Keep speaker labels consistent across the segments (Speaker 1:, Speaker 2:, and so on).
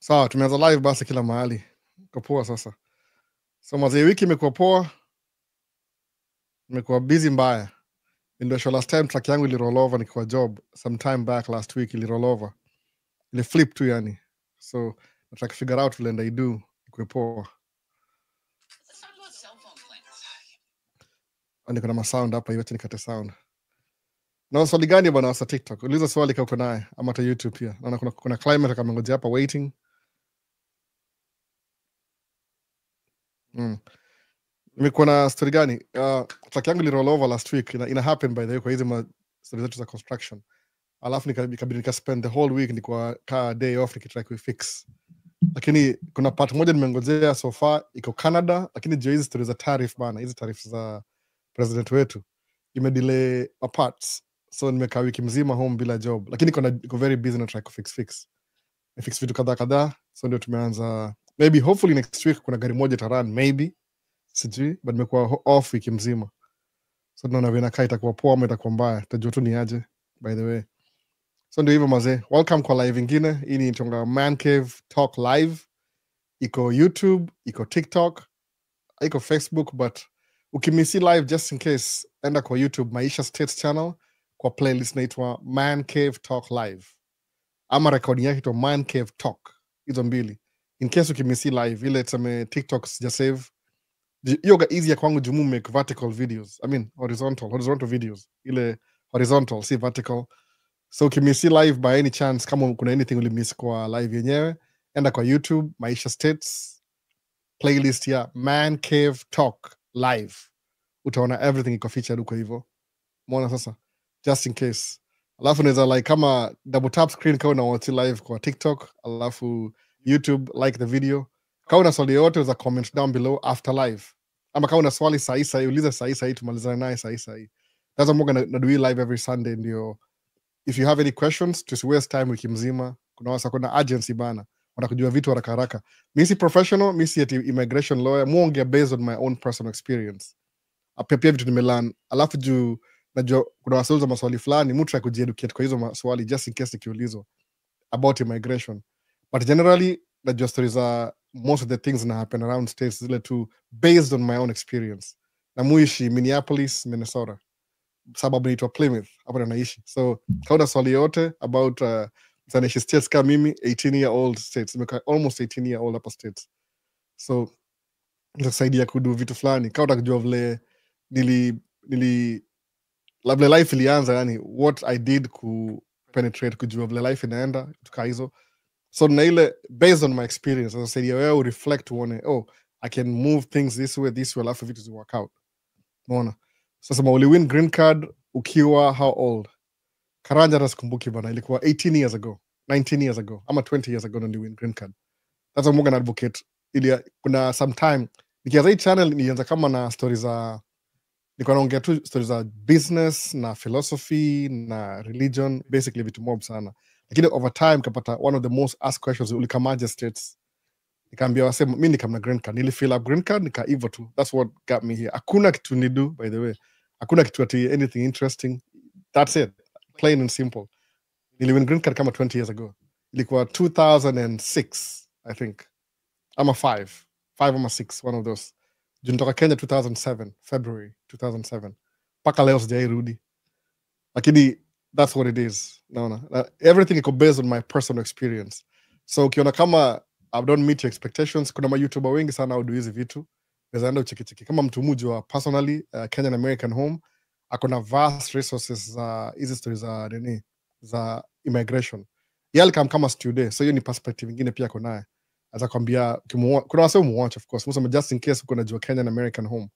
Speaker 1: Sawa, tumeanza live basi kila mahali. Iko poa sasa. So mazee, wiki imekuwa poa, imekuwa busy mbaya. Ndio show last time track yangu ili roll over nikiwa job sometime back last week ili roll over. Ili flip tu yani. So nataka figure out vile I do ikuwe poa. Niko na masound hapa hiyo, acha nikate sound. Na swali gani bwana wasa TikTok? Uliza swali kama uko naye ama hata YouTube pia. Naona kuna climate kama ngoja hapa waiting. Nimekuwa na story gani? Track yangu ili roll over last week ina happen by the way kwa hizi story zetu za construction. Alafu nikabidi nikaspend the whole week nikuwa kaa day off nikitry kuifix, lakini kuna part moja nimengojea so far iko Canada, lakini juu hizi story za tariff bana, hizi tariff za president wetu imedelay my parts, so nimekaa wiki mzima home bila job, lakini iko very busy na try kufix vitu kadhaa, so ndio tumeanza maybe hopefully next week kuna gari moja taran maybe sijui, but nimekuwa off wiki mzima, so tunaona vile inakaa itakuwa poa ama itakuwa mbaya, tutajua tu ni aje by the way. So ndio hivyo mazee, welcome kwa live ingine. Hii ni tonga Man Cave Talk Live, iko YouTube, iko TikTok, iko Facebook, but ukimisi live just in case, enda kwa YouTube Maisha States channel kwa playlist naitwa Man Cave Talk Live, ama recording yake ito Man Cave Talk, hizo mbili. In case ukimisi live, ile tuseme TikTok sija save, hiyo ga easy ya kwangu jumu make vertical videos, I mean horizontal videos, ile horizontal si vertical. So ukimisi live by any chance, kama kuna anything ulimiss kwa live yenyewe, enda kwa YouTube Maisha States playlist ya Man Cave Talk Live, utaona everything iko featured huko hivyo. Umeona sasa, just in case. Alafu unaweza like kama double tap screen kama unawatch live kwa TikTok, alafu YouTube like the video. Kama una swali yote unaweza comment down below after live, ama kama una swali sahi uliza sahi tumalizane naye sahi. That's what na do live every Sunday, ndio if you have any questions to waste time wiki mzima. Kuna agency bana, wanakujua vitu haraka haraka. Mimi si professional, mimi si immigration lawyer, muongea based on my own personal experience. Pia vitu nimelearn, alafu juu najua kuna wasauliza maswali fulani, mtu try kujieducate kwa hizo maswali just in case nikiulizwa about immigration. But generally najua stories are most of the things na happen around states zile tu based on my own experience. Na muishi Minneapolis, Minnesota, sababu naitwa Plymouth, hapo naishi. So kauna swali yote about zanaishi states kama mimi, 18-year-old states, nimeka almost 18-year-old hapa states, so nitasaidia kudu vitu fulani. Kama utakujua vile vile life ilianza, yani what I did ku penetrate, kujua vile life inaenda tuka hizo. So na ile based on my experience, nasaidia wewe reflect uone, I can move things this way, alafu vitu zi work out. Unaona? Sasa uli win green card ukiwa how old? Karanja nasikumbuki bana, ilikuwa 18 years ago, 19 years ago, ama 20 years ago ndio win green card. That's what I'm advocate. Ili kuna sometime nikianza hii channel nianza kama na stories za, nilikuwa naongea tu stories za business na philosophy na religion, basically vitu mob sana. Lakini over time kapata one of the most asked questions, ulikamaje states? Nikaambia wase mimi nikamna green card, nilifill up green card nika hivyo tu. That's what got me here. Hakuna kitu ni do, by the way. Hakuna kitu ati anything interesting. That's it. Plain and simple. Niliwin green card kama 20 years ago. Ilikuwa 2006, I think. Ama 5 ama 6, one of those. Junitoka Kenya 2007, February 2007. Paka leo sijairudi. Lakini that's what it is. Naona. Everything iko based on my personal experience. So ukiona kama I don't meet your expectations, kuna ma-YouTuber wengi sana au do hizi vitu. Naweza enda ucheki. Kama mtu mmoja personally, Kenyan American Home, akona vast resources za hizi stories za immigration. Yale kama student, so hiyo ni perspective nyingine pia kuna. Atakwambia kuna wase watch, of course. Msema just in case uko najua Kenyan American Home.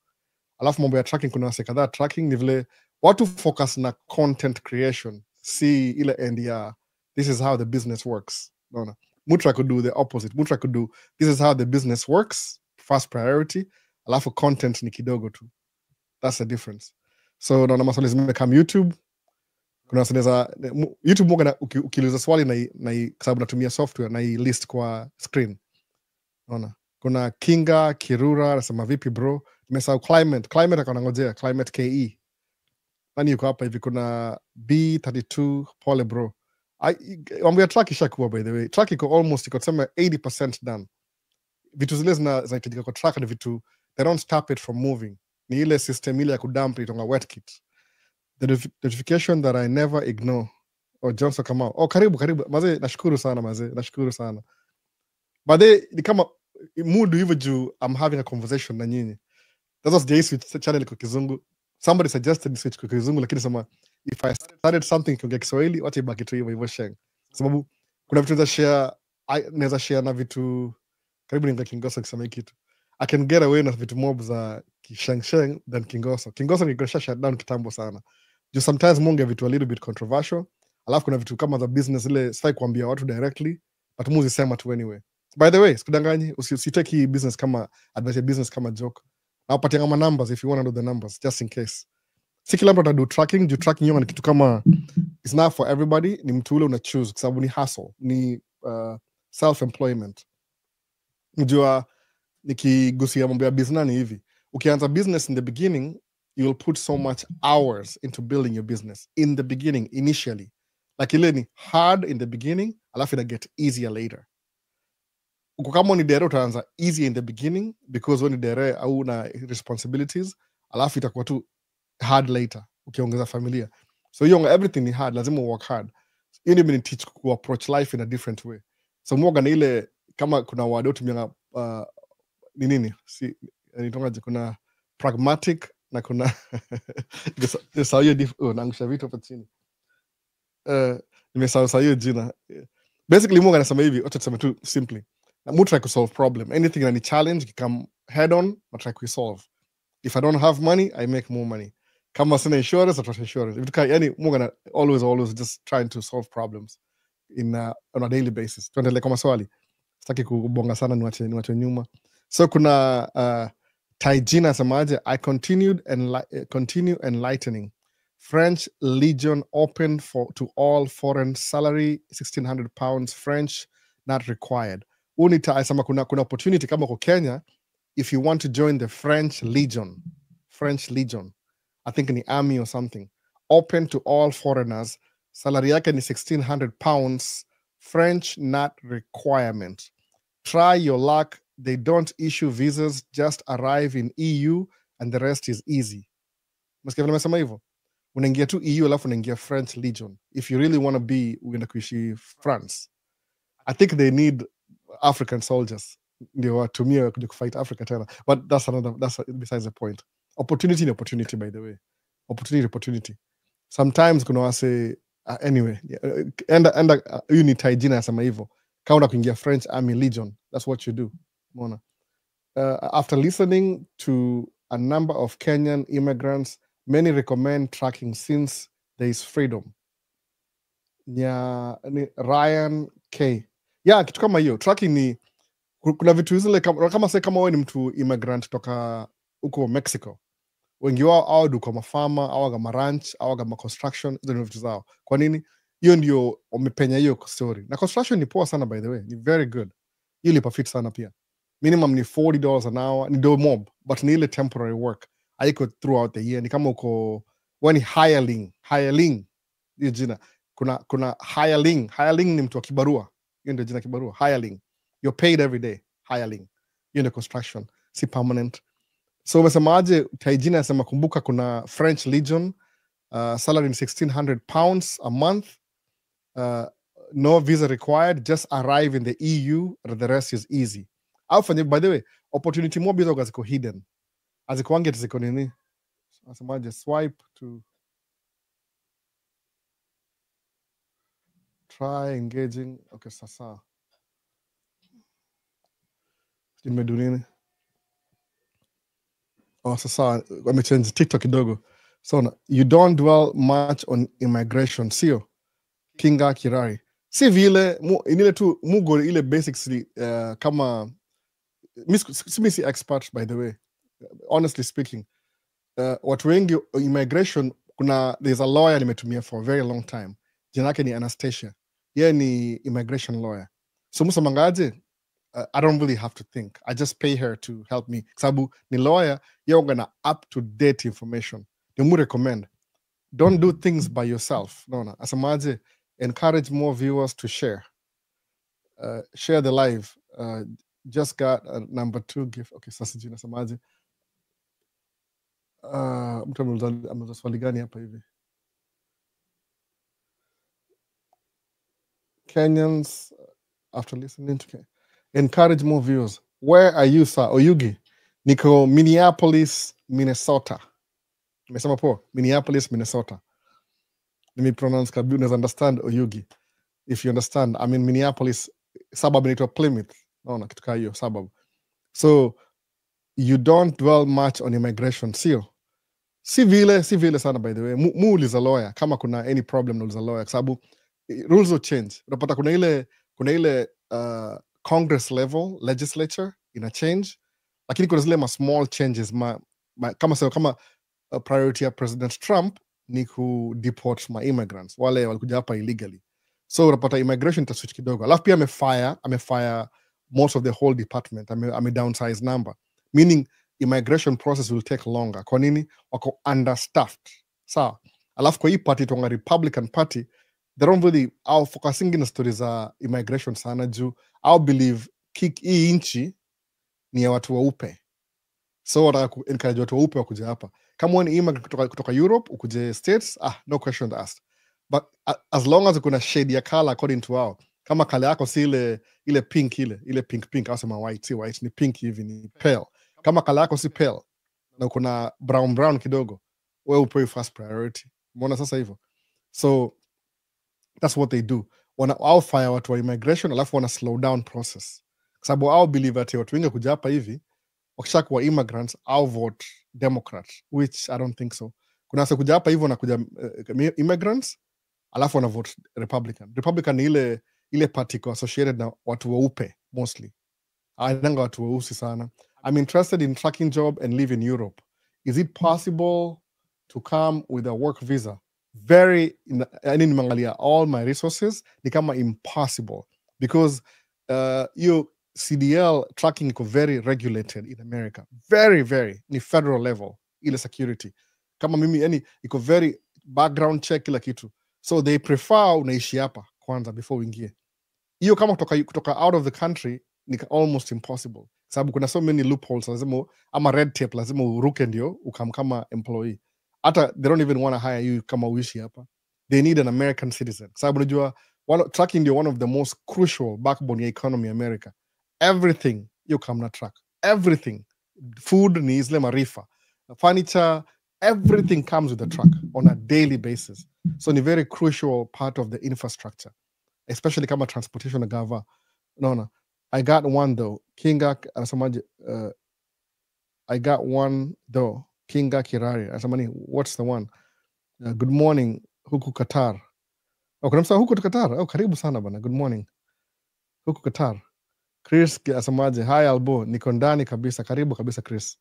Speaker 1: Alafu mambo ya tracking, kuna wase kadhaa tracking ni vile watu focus na content creation, si ile end ya this is how the business works. Naona. Mutra could do the opposite. Mutra could do this is how the business works, first priority, alafu content ni kidogo tu. That's the difference. So naona maswali zimekam YouTube. Kuna saneza YouTube moga ukiuliza swali na sababu natumia software na list kwa screen. Naona. Kuna Kinga Kirura anasema vipi bro? Nimesahau climate akanangojea climate KE. Nani yuko hapa hivi? Kuna B32 pole bro. Mambo ya track ishakuwa, by the way. Track iko tuseme 80% done. Vitu zile zinahitajika kwa track ni vitu they don't stop it from moving. Ni ile system ile ya kudump itonga wet kit. The notification that I never ignore. Johnson Kamau. Karibu mazee, nashukuru sana mazee, nashukuru sana. Baadaye ni kama mood hivyo juu I'm having a conversation na nyinyi. That was the switch channel kwa Kizungu. Somebody suggested switch kwa Kizungu, lakini sema if I started something kwa Kiswahili, wacha ibaki tu hivyo sheng. Sababu kuna vitu naweza share na vitu karibu ni Kingoso kisema kitu. I can get away na vitu mob za kisheng than Kingoso. Kingoso ni shut down kitambo sana. Just sometimes munge vitu a little bit controversial. Alafu kuna vitu kama za business ile sifai kuambia watu directly, but muzi sema tu anyway. By the way, sikudanganyi, usitake hii business kama advertise business kama joke. I'll put my numbers if you want to know the numbers, just in case. Si kila mtu atadu tracking, juu tracking hiyo ni kitu kama it's not for everybody, ni mtu ule una choose kwa sababu ni hustle, ni self-employment. Mjua nikigusia mambo ya business ni hivi. Ukianza business in the beginning, you will put so much hours into building your business in the beginning, initially. Like ile ni hard in the beginning, alafu ina get easier later. Kama ni dere utaanza easy in the beginning because when ni dere au na responsibilities, alafu itakuwa tu hard later ukiongeza familia. So everything ni hard, lazima work hard. Hiyo ndio teach ku approach life in a different way. So mwoga na ile kama kuna wado tumia ni nini? Si nitongaje, kuna pragmatic na kuna sawa hiyo naangusha vitu hapa chini. Nimesahau hiyo jina. Basically mwoga anasema hivi, acha tuseme tu simply. I try to solve problem. Anything any challenge, you come head on, I try to solve. If I don't have money, I make more money. Kama sina insurance, I try insurance. If you always just trying to solve problems on a daily basis. Tuendelee kama swali. Sitaki kubonga sana niwache nyuma. So kuna Taijina samaje, I continue enlightening. French Legion open to all foreign salary, £1,600 French, not required. Asema kuna opportunity kama kwa Kenya, if you want to join the French Legion, I think in the army or something, open to all foreigners, salary yake ni £1,600 French, not requirement. Try your luck. They don't issue visas, just arrive in EU and the rest is easy. Masikia vile mesema hivyo? Unaingia tu EU alafu unaingia French Legion. If you really want to be uenda kuishi France. I think they need African soldiers ndio watumie kuja kufight Africa tena, but that's besides the point. Opportunity by the way, opportunity. Sometimes kuna wase anyway, enda you ni Taijina yasema hivyo, kama una kuingia French Army Legion, that's what you do. Umeona? After listening to a number of Kenyan immigrants, many recommend tracking since there is freedom. Ryan K. Yeah, kitu kama hiyo. Tracking ni kuna vitu zile kama wewe ni mtu immigrant toka huko Mexico. Wengi wao au duko mafama au kama ranch au kama construction, hizo ni vitu zao. Kwa nini? Hiyo ndio wamepenya hiyo story. Na construction ni poa sana by the way. Ni very good. Hiyo lipa fit sana pia. Minimum ni $40 an hour, ni do mob, but ni ile temporary work. Haiko throughout the year. Ni kama uko when hireling. Hiyo jina. Kuna hireling ni mtu wa kibarua. Hiyo ndio jina kibarua. Hireling. You're paid every day. Hireling. Hiyo ndio construction. Si permanent. So umesemaje, Taijina yasema kumbuka kuna French Legion, salary ni £1,600 a month, no visa required, just arrive in the EU and the rest is easy. By the way, opportunity more bizo ziko hidden. Azikuange ziko nini? Asemaje, swipe to try engaging. Okay, sasa. Nimedu nini? Sasa wamechange TikTok kidogo. So you don't dwell much on immigration, sio? Kinga Kirari. Si vile inile tu mugo ile basics kama si expert by the way. Honestly speaking, watu wengi immigration there's a lawyer nimetumia for a very long time. Jina yake ni Anastasia. Yeye ni immigration lawyer. So musamangaje, I don't really have to think. I just pay her to help me. Sabu ni lawyer, you're gonna up-to-date information. Nimu recommend. Don't do things by yourself. No. Asamaje, encourage more viewers to share. Share the live. Just got a number 2 gift. Okay, sasa sijui nasemaje. Mtu ameuliza swali gani hapa hivi? Kenyans, after listening to encourage more viewers. Where are you, sir? Oyugi. Niko Minneapolis, Minnesota. Nimesema poa? Minneapolis, Minnesota. Let me pronounce Kabuna, understand Oyugi. If you understand, I'm in Minneapolis, suburb inaitwa Plymouth. Naona kitu kaa hiyo suburb. So you don't dwell much on immigration, sio? Si vile sana, by the way. Muuliza lawyer kama kuna any problem, nauliza lawyer kwa sababu rules will change. Unapata kuna ile Congress level legislature ina change, lakini kuna zile small changes kama priority ya President Trump ni ku deport ma immigrants wale walikuja hapa illegally. So unapata immigration itaswitch kidogo, alafu pia amefire most of the whole department, ame downsize number, meaning immigration process will take longer. Kwa nini? Wako understaffed. Sawa. Alafu kwa hii party tonga Republican Party, they don't really focusing in stories za immigration sana juu I believe hii nchi ni ya watu weupe, so wataka encourage watu weupe wakuja hapa. Kama wewe ni immigrant kutoka Europe ukuje States, no question asked, but as long as kuna shade ya color according to wao, kama kala yako si ile pink ile pink au sema white, si white, ni pink hivi, ni pale. Kama kala yako si pale na kuna brown kidogo, wewe upewe first priority. Umeona sasa hivyo? So that's what they do. I'll fire watu wa immigration, alafu wana slow down process, kwa sababu I'll believe ati watu wengi kuja hapa hivi wakishakuwa immigrants, I'll vote Democrat, which I don't think so. Kuna wase kuja hapa hivyo wanakuja immigrants alafu wana vote Republican ni ile party ko associated na watu weupe mostly, hainanga watu weusi sana. I'm interested in tracking job and live in Europe. Is it possible to come with a work visa? Yani nimeangalia all my resources, ni kama impossible because you CDL tracking iko very regulated in America, very ni federal level ile security. Kama mimi yani iko very background check kila kitu, so they prefer unaishi hapa kwanza before uingie. Hiyo kama kutoka out of the country ni almost impossible, sababu kuna so many loopholes, lazima ama red tape, lazima uruke ndio kama employee. Hata they don't even want to hire you kama uishi hapa, they need an American citizen, sababu unajua tracking ndio one of the most crucial backbone ya economy America. Everything you come na track, everything. Food ni isle marifa, furniture, everything comes with the truck on a daily basis. So ni very crucial part of the infrastructure, especially kama transportation na gava. No, I got one though. Kinga anasemaje? I got one though. Kinga Kirari anasamani, what's the one? Good morning huku Qatar. Kuna msa huku Qatar. Karibu sana bana. Good morning huku Qatar. Chris asemaje? Hi Albo, niko ndani kabisa. Karibu kabisa Chris.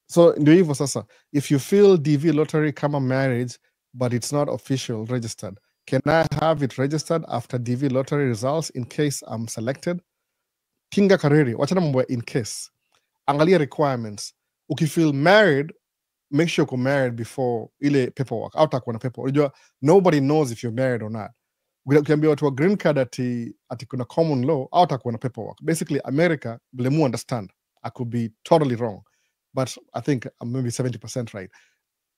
Speaker 1: So ndio hivyo sasa, if you feel DV lottery kama marriage but it's not official registered, can I have it registered after DV lottery results in case I'm selected? Kinga Kariri, wachana mambo ya in case. Angalia requirements. Ukifeel married, make sure you're married before ile paperwork. Au takuwa na paperwork. Unajua, nobody knows if you're married or not. Ukiambia watu wa green card ati kuna common law, au takuwa na paperwork. Basically, America, blemu understand. I could be totally wrong, but I think I'm maybe 70% right.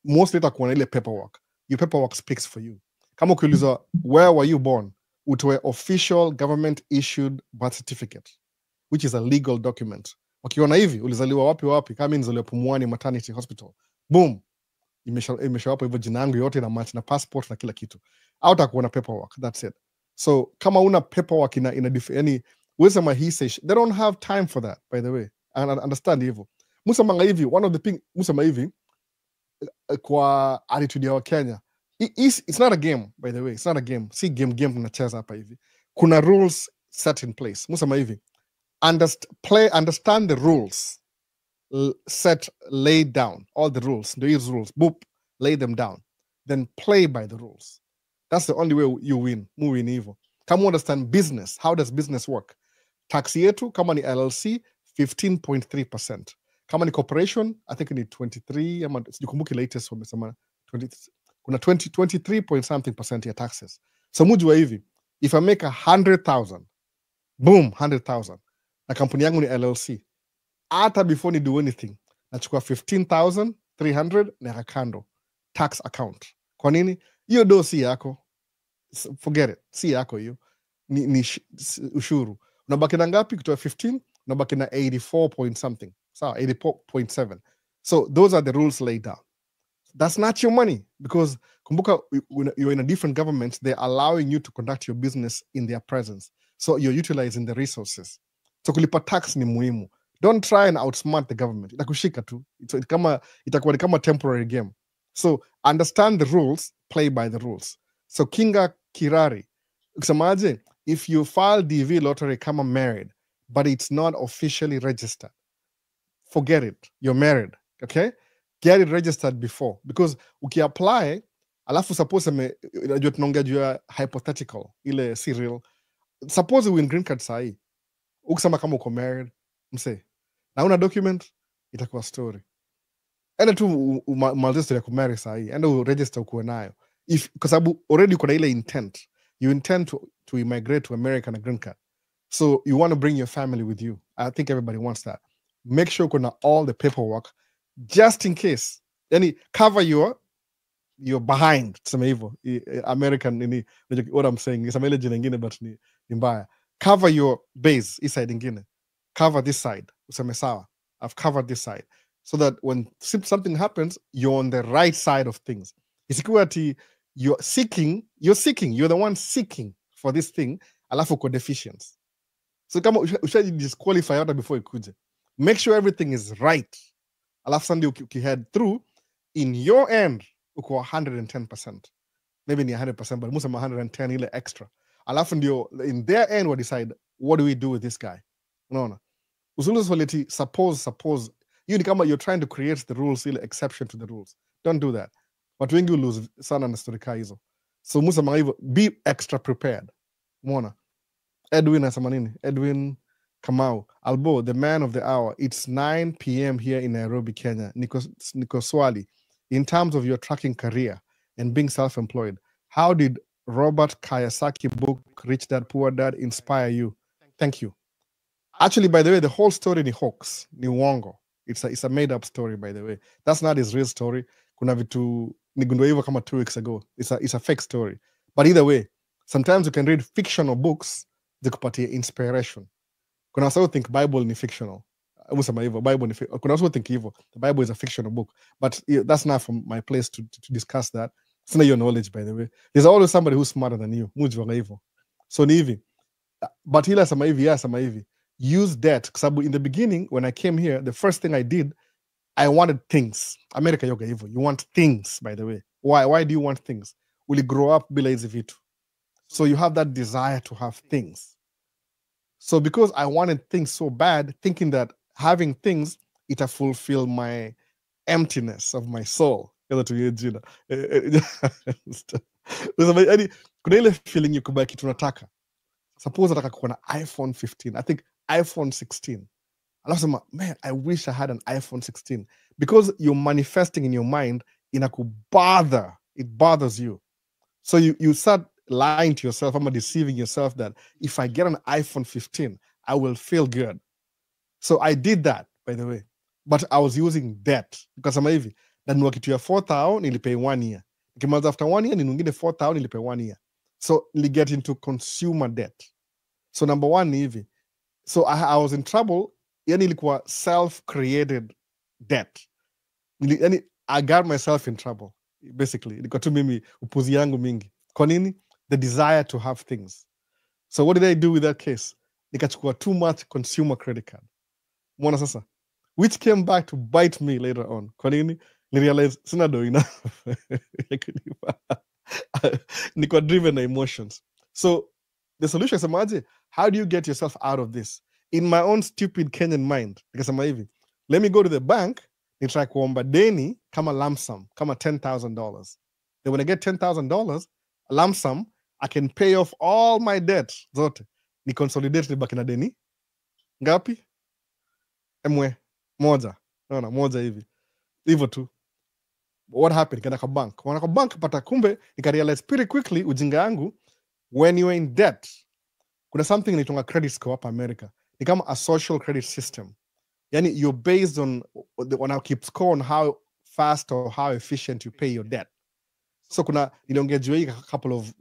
Speaker 1: Mostly takuwa na ile paperwork. Your paperwork speaks for you. Kama ukiuliza, where were you born? Utoe official government issued birth certificate, which is a legal document. Wakiona hivi, ulizaliwa wapi, kama nizaliwa Pumwani Maternity Hospital. Boom. Imeshawapa hivyo jina yangu yote na match na passport na kila kitu. Au takuwa na paperwork, that's it. So kama una paperwork yani wisema he says, they don't have time for that, by the way. And I understand hivyo. Musamanga hivi, one of the thing musema hivi kwa attitude ya wa Kenya. It's not a game, by the way. It's not a game. Si game tunacheza hapa hivi. Kuna rules set in place. Musema hivi, understand the rules. Lay down all the rules, these rules, boop, lay them down, then play by the rules. That's the only way you win. Win hivyo. Kama understand business, how does business work? Tax yetu kama ni LLC 15.3%. Kama ni corporation, I think ni 23, ama sikumbuki latest wamesema 20, kuna 23 point something percent ya taxes. So mujua hivi, if I make 100,000, boom, 100,000, na kampuni yangu ni LLC, hata before ni do anything, nachukua 15,300 na kando tax account. Kwa nini? Hiyo do si yako, forget it, si yako hiyo, ni ushuru. Unabaki na ngapi? Kutoa 15, unabaki na 84 point something, sawa, 84.7. So those are the rules laid down. That's not your money, because kumbuka, you're in a different government. They're allowing you to conduct your business in their presence, so you're utilizing the resources. So kulipa tax ni muhimu. Don't try and outsmart the government, itakushika tu. Itakuwa ni kama temporary game. So understand the rules, play by the rules. So Kinga Kirari, ukisemaje, if you file DV lottery kama married but it's not officially registered, forget it, you're married. Okay, get it registered before, because ukiapply alafu suppose unajua tunaongea juu ya hypothetical, ile si real. Suppose win green card sahi, ukisema kama uko married mse na una document, itakuwa story. Enda tu malregister ya kumarry sahi, enda uregister ukuwe nayo, kwa sababu already uko na ile intent, you intend to immigrate to America na green card, so you want to bring your family with you. I think everybody wants that. Make sure uko na all the paperwork just in case, yani cover your behind, tuseme hivyo American nini, what I'm saying is ile jina ingine but ni mbaya. Cover your base, hii side ingine, cover this side, useme sawa, I've covered this side, so that when something happens, you're on the right side of things. Isikuwa ati you're the one seeking for this thing, alafu uko deficient. So kama ushaji disqualify hata before ikuje, make sure everything is right, alafu sandi ukihead through, in your end uko 110%, maybe ni 100%, but musema 110 ile extra, alafu ndio in their end we decide what do we do with this guy. Unaona, usuliti suppose hiyo ni kama you're trying to create the rules, ile exception to the rules. Don't do that. Watu wengi lose sana na story hizo. So musema hivyo, be extra prepared. Umeona, Edwin asema nini? Edwin Kamau, Albo, the man of the hour. It's 9 p.m. here in Nairobi, Kenya. Niko swali, in terms of your tracking career and being self-employed, how did Robert Kiyosaki book Rich Dad Poor Dad inspire you? Thank you. Actually, by the way, the whole story ni hoax, ni uongo. It's a made-up story, by the way. That's not his real story. Kuna vitu nigundua hivyo kama 2 weeks ago. It's a fake story. But either way, sometimes you can read fictional books zikupatia inspiration. Kuna watu think Bible ni fictional. Usema hivyo, Bible ni kuna watu think hivyo, the Bible is a fictional book. But that's not from my place to discuss that. It's not your knowledge, by the way. There's always somebody who's smarter than you. Mujua hivyo. So ni hivi. But hila sama hivi, use that. Sababu in the beginning, when I came here, the first thing I did, I wanted things. America yoga hivyo. You want things, by the way. Why do you want things? Will you grow up bila hizi vitu? So you have that desire to have things. So because I wanted things so bad, thinking that having things, it'll fulfill my emptiness of my soul. Kuna ile feeling kubaki tunataka. Suppose nataka kuwa na iPhone 15. I think iPhone 16. Alafu sema, man, I wish I had an iPhone 16. Because you're manifesting in your mind, inakubother. It bothers you. So you start lying to yourself, I'm deceiving yourself that if I get an iPhone 15, I will feel good. So I did that, by the way. But I was using debt. Because I'm hivi, nanunua kitu ya 4,000, nilipay 1 year. Nikimaliza after 1 year, ninungine 4,000, nilipay 1 year. So nili get into consumer debt. So number 1 ni hivi. So I was in trouble, yani ilikuwa self-created debt. Yani I got myself in trouble, basically. Ilikuwa tu mimi upuzi yangu mingi. Kwa nini? The desire to have things. So what did I do with that case? Nikachukua too much consumer credit card. Mwana sasa. Which came back to bite me later on. Kwa nini? Ni realize sina do enough. Niko driven na emotions. So the solution is maji, how do you get yourself out of this? In my own stupid Kenyan mind, nikasema hivi, let me go to the bank, nitry kuomba deni kama lump sum, kama $10,000. Then when I get $10,000, lump sum, I can pay off all my debt zote. Ni consolidate nibaki na deni. Ngapi? Emwe, moja. Naona, moja hivi. Hivyo tu. What happened? Nikaenda kwa bank. Wana kwa bank pata kumbe, nika realize pretty quickly ujinga yangu, when you're in debt, kuna something inaitwa credit score hapa America. Ni kama a social credit system. Yani you're based on how keep score on how fast or how efficient you pay your debt. So kuna niliongea hii a couple of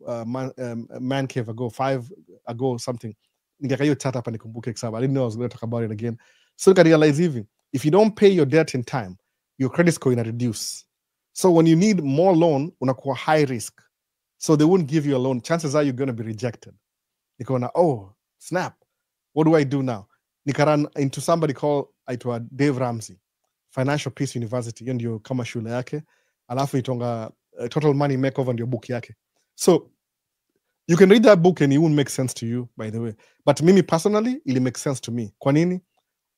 Speaker 1: man cave ago, 5 ago something. Nikaka hiyo chat hapa nikumbuke kwa sababu I didn't know I was going to talk about it again. So nika realize hivi, if you don't pay your debt in time, your credit score ina reduce. So when you need more loan, unakuwa high risk. So they won't give you a loan. Chances are you're going to be rejected. Nikaona, oh, snap. What do I do now? Nika run into somebody called aitwa Dave Ramsey, Financial Peace University. Hiyo ndio kama shule yake. Alafu itonga Total Money Makeover ndio book yake. So you can read that book and it won't make sense to you, by the way. But mimi personally, it makes sense to me. Kwa nini?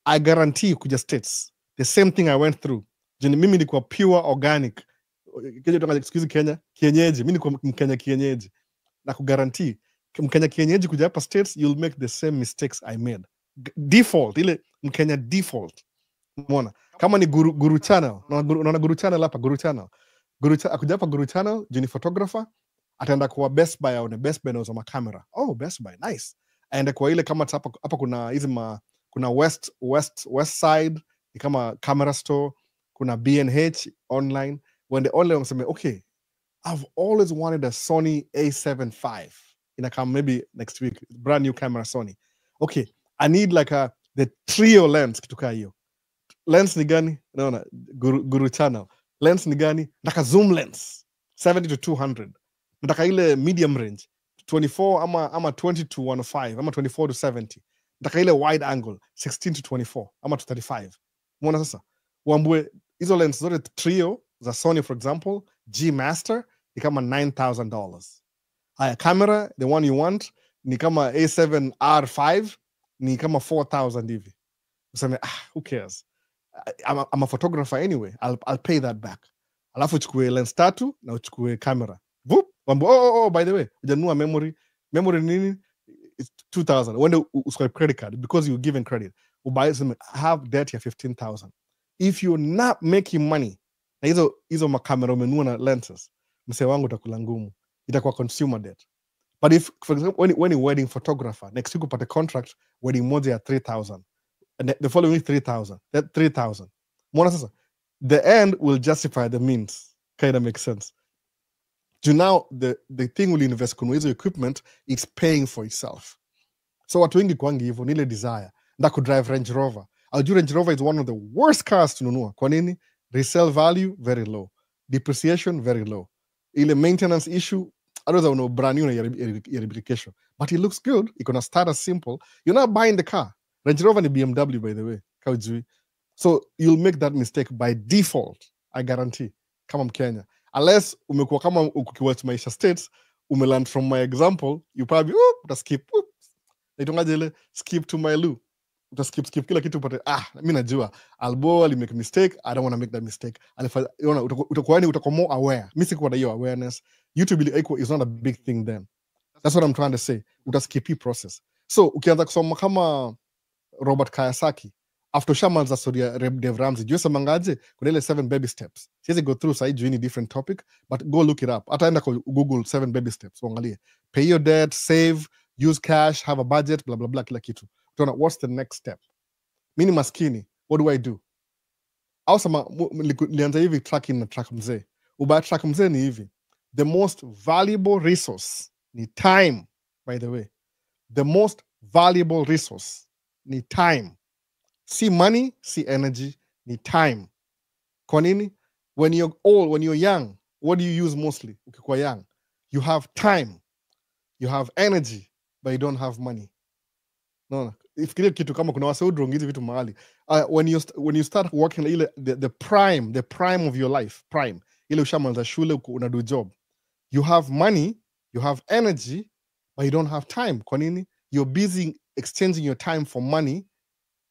Speaker 1: I guarantee kuja States, the same thing I went through. Jini mimi nikuwa pure organic. Excuse Kenya, kienyeji. Mimi nikuwa Mkenya kienyeji. Na kugarantii, Mkenya kienyeji kuja hapa States, you'll make the same mistakes I made. Default, ile Mkenya default. Mwona. Kama ni Guru Channel, unaona Guru Channel hapa, Guru Channel. Akuja hapa Guru Channel, jini photographer, ataenda kwa Best Buy au Best Buy nauza makamera. Oh, Best Buy, nice. Aende kwa ile kama hapa kuna hizi kuna West Side, ni kama camera store, kuna B&H online. When the online wanasema, okay, I've always wanted a Sony A7 V. Ina come maybe next week, brand new camera Sony. Okay, I need like the trio lens kituka hiyo. Lens ni gani? Naona Guru Channel. Lens ni gani? Nataka zoom lens 70 to 200. Nataka ile medium range 24 ama 20 to 105 ama 24 to 70. Nataka ile wide angle 16 to 24 ama to 35. Umeona sasa? Uambue hizo lens zote trio za Sony for example, G Master ni kama $9,000. Haya camera, the one you want ni kama A7R5 ni kama 4,000 hivi. Useme who cares? I'm a photographer anyway. I'll pay that back. Alafu uchukue lens tatu na uchukue camera. Boop. Oh, by the way, ujanunua memory. Memory nini? It's 2,000. When you swipe credit card, because you're given credit, ubuy some have debt ya 15,000. If you're not making money, na hizo makamera umenunua na lenses, mse wangu utakula ngumu. Itakuwa consumer debt. But if, for example, when you're wedding photographer, next week upate contract, wedding moja ya 3,000. And the following week 3,000. That 3,000. Mwona sasa, the end will justify the means. Kind of makes sense. So now the thing will invest kwenye hizo equipment, it's paying for itself. So watu wengi kwangi hivyo ni ile desire. Nda kudrive Range Rover. Range Rover is one of the worst cars to nunua. Kwa nini? Resale value very low. Depreciation very low. Ile maintenance issue, otherwise uno brand new na yaribikesho. But it looks good. You're gonna start as simple. You're not buying the car. Range Rover ni BMW, by the way. Kaujui. So you'll make that mistake by default. I guarantee. Kama Mkenya. Unless umekuwa kama ukiwa Maisha States, umeland from my example, you probably utaskip. Naitongaje ile skip to my loo. Utaskip kila kitu upate mimi najua Albo ali make mistake, I don't want to make that mistake. Utakuwa more aware. Mimi sikuwa na hiyo awareness. YouTube is not a big thing then. That's what I'm trying to say. Utaskip hii process. So ukianza kusoma kama Robert Kiyosaki, after shamanza story ya Dave Ramsey, juu semangaje kuna ile 7 baby steps. Siwezi go through side juu ni different topic, but go look it up. Hata enda kwa Google 7 baby steps, uangalie. Pay your debt, save, use cash, have a budget, blah blah blah, kila kitu. Utaona what's the next step. Mimi ni maskini, what do I do? Au sama nilianza hivi tracking na track mzee. Ubaya track mzee ni hivi. The most valuable resource ni time, by the way. The most valuable resource ni time. See money, see energy, ni time. Kwa nini? When you're old, when you're young, what do you use mostly? Ukikuwa young, you have time, you have energy, but you don't have money. No. Ifikiria kitu kama kuna wase udrong hizi vitu mahali. When you start working the prime of your life, prime. Ile ushamanza shule unadu job. You have money, you have energy, but you don't have time. Kwa nini? You're busy exchanging your time for money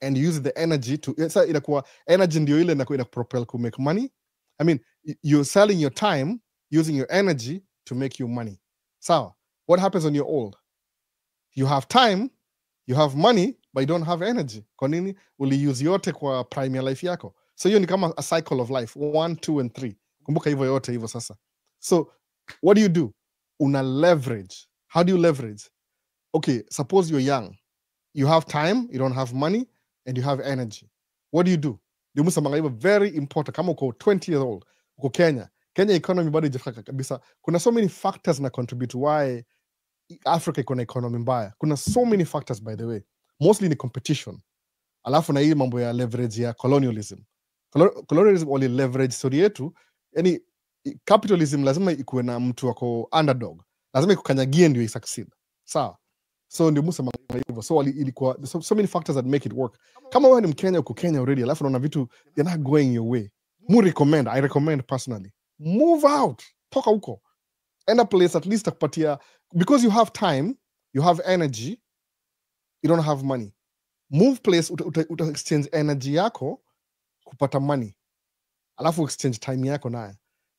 Speaker 1: and use the energy to inakuwa energy ndio ile inakuwa propel to make money. I mean, you're selling your time using your energy to make you money. So, what happens when you're old? You have time, you have money, but you don't have energy. Kwa nini? Uli use yote kwa prime ya life yako. So hiyo ni kama a cycle of life, 1, 2 and 3. Kumbuka hivyo yote hivyo sasa. So, what do? Una leverage. How do you leverage? Okay, suppose you're young, you have time, you don't have money, and you have energy. What do? Ndio hivyo, very important. Kama uko 20 years old, uko Kenya economy bado haijafika kabisa. Kuna so many factors na contribute why Africa iko na economy mbaya. Kuna so many factors, by the way, mostly ni competition, alafu na hii mambo ya leverage ya colonialism. Colonialism wali leverage story yetu, yani capitalism lazima ikuwe na mtu wako underdog, lazima ikukanyagie ndio isucceed, sawa? So ndio musa hivyo, so ilikuwa so many factors that make it work. Kama wewe ni Mkenya, uko Kenya already, alafu unaona vitu they're not going your way, I recommend personally, move out, toka huko, end a place at least akupatia, because you have time, you have energy, you don't have money. Move place, uta exchange energy yako kupata money, alafu exchange time yako naye,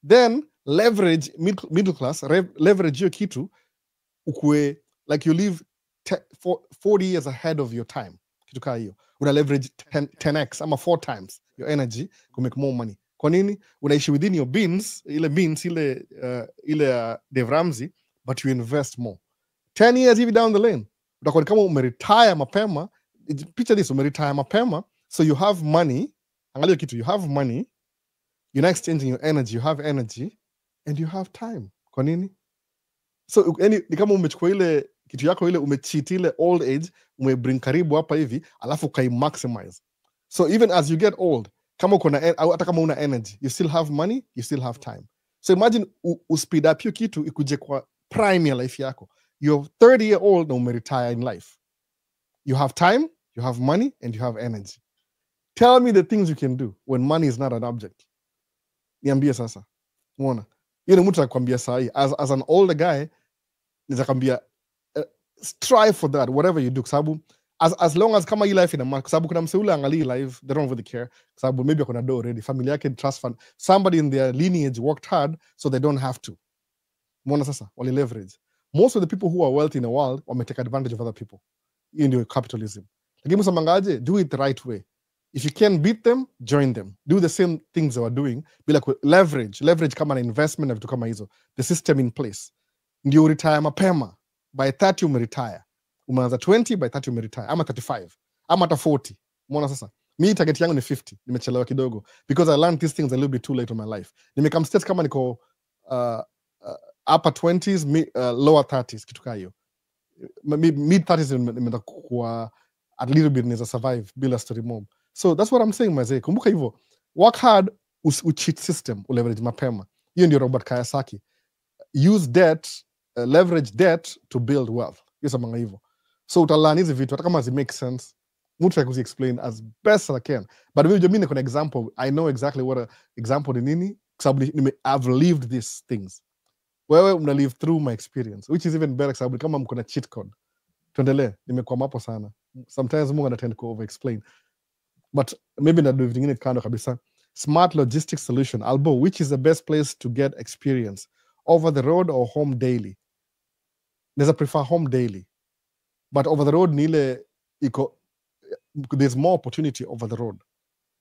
Speaker 1: then leverage middle class, leverage hiyo kitu ukue like you live 40 years ahead of your time, kitu kaa hiyo. Una leverage 10x ama 4 times your energy to make more money. Kwa nini? Unaishi within your beans, ile Dave Ramsey, but you invest more. 10 years hivi down the lane utakuwa kama umeretire mapema. Picture this, umeretire mapema, so you have money. Angalia kitu, you have money, you're not exchanging your energy, you have energy and you have time. Kwa nini? So ni kama umechukua ile kitu yako ile, umecheat ile old age, umebring karibu hapa hivi, alafu kai maximize. So even as you get old, kama uko na hata kama una energy, you still have money, you still have time. So imagine speed up hiyo kitu ikuje kwa prime ya life yako. You're 30-year-old na umeretire in life. You have time, you have money, and you have energy. Tell me the things you can do when money is not an object. Niambie sasa. Umeona? Hiyo ni mtu anakuambia sahi. As an older guy, nitakwambia strive for that, whatever you do. Sababu as long as kama hii life ina maana, sababu kuna mse ule angalii life, they don't really care. Sababu maybe kuna do already, familia yake trust fund, somebody in their lineage worked hard so they don't have to. Umeona sasa? Wali leverage. Most of the people who are wealthy in the world wame take advantage of other people. Hiyo ndio capitalism. Lakini msamangaje, do it the right way. If you can beat them, join them. Do the same things they were doing. Bila leverage kama na investment na vitu kama hizo. The system in place. Ndio retire mapema. By 30 umeretire. Umeanza 20, by 30 umeretire. Ama 35. Ama hata 40. Umeona sasa? Mi target yangu ni 50. Nimechelewa kidogo. Because I learned these things a little bit too late in my life. Nimekam state kama niko upper 20s, lower 30s, kitu kaa hiyo. Mid 30s nimeenda kwa at little bit neza survive bila story mom. So that's what I'm saying, mazee. Kumbuka hivyo. Work hard, cheat system, leverage mapema. Hiyo ndio Robert Kiyosaki. Use debt, leverage debt to build wealth. Hiyo samanga hivyo. So utalani hizi vitu hata kama zi make sense. Mtu kuzi explain as best as I can. But mimi niko na example. I know exactly what a example ni nini. Sababu I've lived these things. Wewe una live through my experience, which is even better sababu kama mko na cheat code. Tuendelee, nimekuwa hapo sana. Sometimes Mungu anatend ku over explain. But maybe na do vingine kando kabisa. Smart logistics solution. Albo, which is the best place to get experience? Over the road or home daily? There's a prefer home daily. But over the road nile there's more opportunity over the road.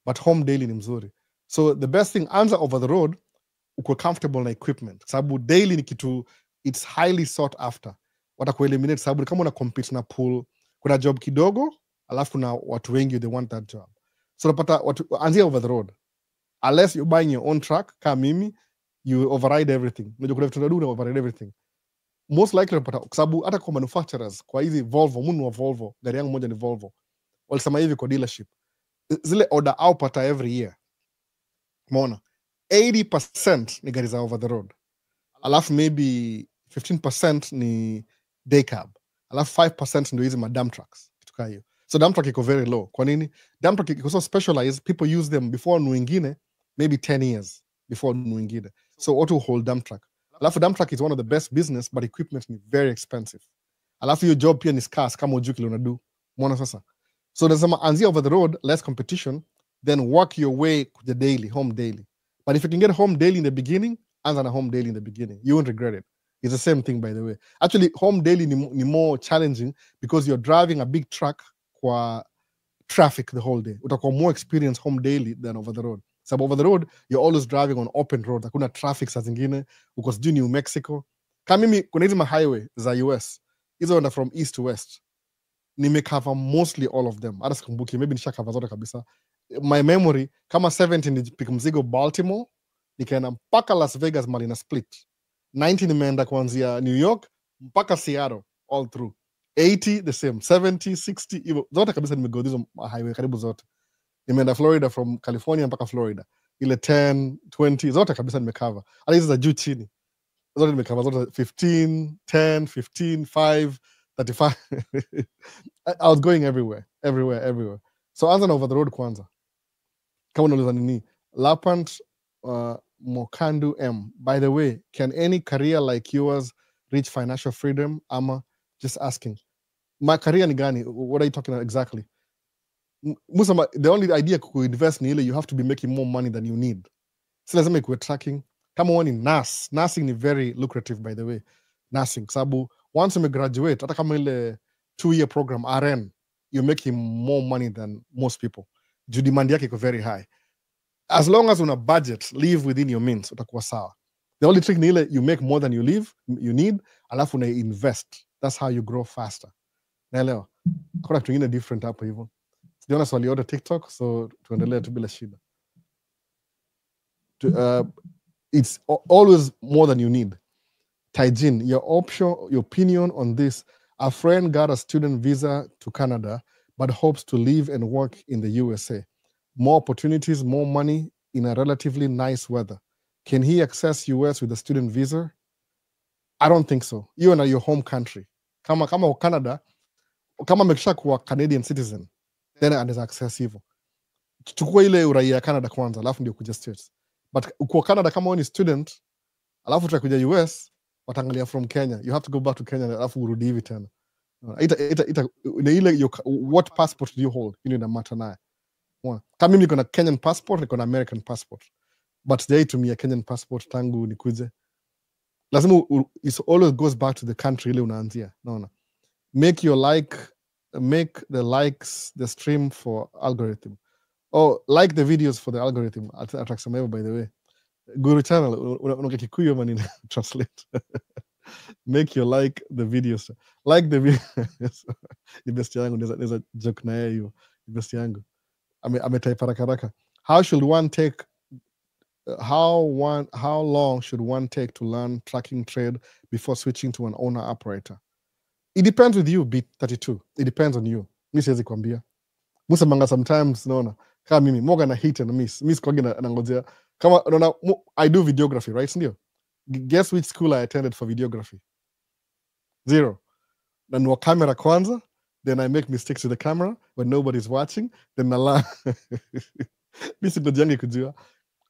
Speaker 1: But home daily ni mzuri. So the best thing, answer over the road, uko comfortable na equipment. Sababu daily ni kitu, it's highly sought after. Watakueliminate sababu kama una compete na pool, kuna job kidogo, alafu kuna watu wengi they want that job. So unapata anzia over the road. Unless you're buying your own truck, kama mimi, you override everything. Unajua kuna vitu unaduna override everything. Most likely unapata sababu hata kwa manufacturers, kwa hizi Volvo, munu wa Volvo, gari yangu moja ni Volvo. Walisema hivi kwa dealership. Zile order au pata every year. Umeona? 80% ni gari za over the road. Alafu maybe 15% ni day cab. Alafu 5% ndio hizi dump trucks. Kitu kaa hiyo. So dump truck iko very low. Kwa nini? Dump truck iko so specialized, people use them before nuingine, maybe 10 years before nuingine. So auto hold dump truck. Alafu dump truck is one of the best business, but equipment is very expensive. Alafu your job pia ni scarce kama ujui kile unadu. Umeona sasa? So nasema anzia over the road, less competition, then work your way to the daily, home daily. But if you can get home daily in the beginning, anza na home daily in the beginning. You won't regret it. It's the same thing, by the way. Actually, home daily ni more challenging because you're driving a big truck kwa traffic the whole day. Utakuwa more experience home daily than over the road. So over the road, you're always driving on open roads. Hakuna traffic saa zingine. Uko sijui New Mexico. Kama mimi kuna hizi highway za US hizo enda from east to west, nimecover mostly all of them, hata sikumbuki, maybe nishakava zote kabisa. My memory kama 70 nilipika mzigo Baltimore, nikaenda mpaka Las Vegas mali na split. 90 nimeenda kuanzia New York mpaka Seattle all through. 80 the same, 70 60 hivyo zote kabisa, nimego hizo highway karibu zote. Nimeenda Florida from California mpaka Florida, ile 10 20 zote kabisa nimecover. Hata hizo za juu chini zote nimecover zote, 15 10 15 5 35 I was going everywhere. So anza na over the road kwanza. Kama unauliza nini, Lapant Mokandu M, by the way, can any career like yours reach financial freedom? Ama just asking. My career ni gani? What are you talking about exactly? Musama, the only idea kuinvest ni ile you have to be making more money than you need. Si lazima ikuwe tracking. Kama wewe ni nursing ni very lucrative, by the way. Nursing, sababu once you graduate, hata kama ile 2-year program RN, you're making more money than most people. Juu demand yake iko very high. As long as una budget, live within your means, utakuwa sawa. The only trick ni ile you make more than you need, alafu una invest. That's how you grow faster. Naelewa? Kuna kitu kingine different hapo hivyo. Sijaona swali yote TikTok, so tuendelee tu bila shida. It's always more than you need. Taijin, your opinion on this. A friend got a student visa to Canada, but hopes to live and work in the USA. More opportunities, more money in a relatively nice weather. Can he access US with a student visa? I don't think so. You are your home country. Kama Canada, kama amekisha kuwa Canadian citizen, then anaweza access hivyo. Chukua ile uraia ya Canada kwanza, alafu ndio kuja States. But uko Canada kama wewe ni student, alafu utakuja US, watangalia from Kenya. You have to go back to Kenya, alafu urudi hivi tena. Ile what passport do you hold? You need a matter naye. Kama mimi niko na Kenyan passport, niko na American passport. But sijaitumia Kenyan passport tangu nikuje. Lazima it always goes back to the country ile unaanzia. Naona. Make the likes the stream for algorithm. Oh, like the videos for the algorithm. Atakusema by the way. Guru channel unaongea Kikuyu ama nini translate. Make you like the videos. Like the videos. Best yangu naweza joke na yeye hiyo. Best yangu. Ametype haraka. How long should one take to learn tracking trade before switching to an owner operator? It depends with you, B32. It depends on you. Mi siwezi kwambia. Musa manga sometimes naona kama mimi moga na hit and miss kwagi nangojea kama unaona I do videography, right? Ndio. Guess which school I attended for videography? Zero. Nanua camera kwanza, then I make mistakes with the camera when nobody's watching, then nala. Misi ndojangi kujua.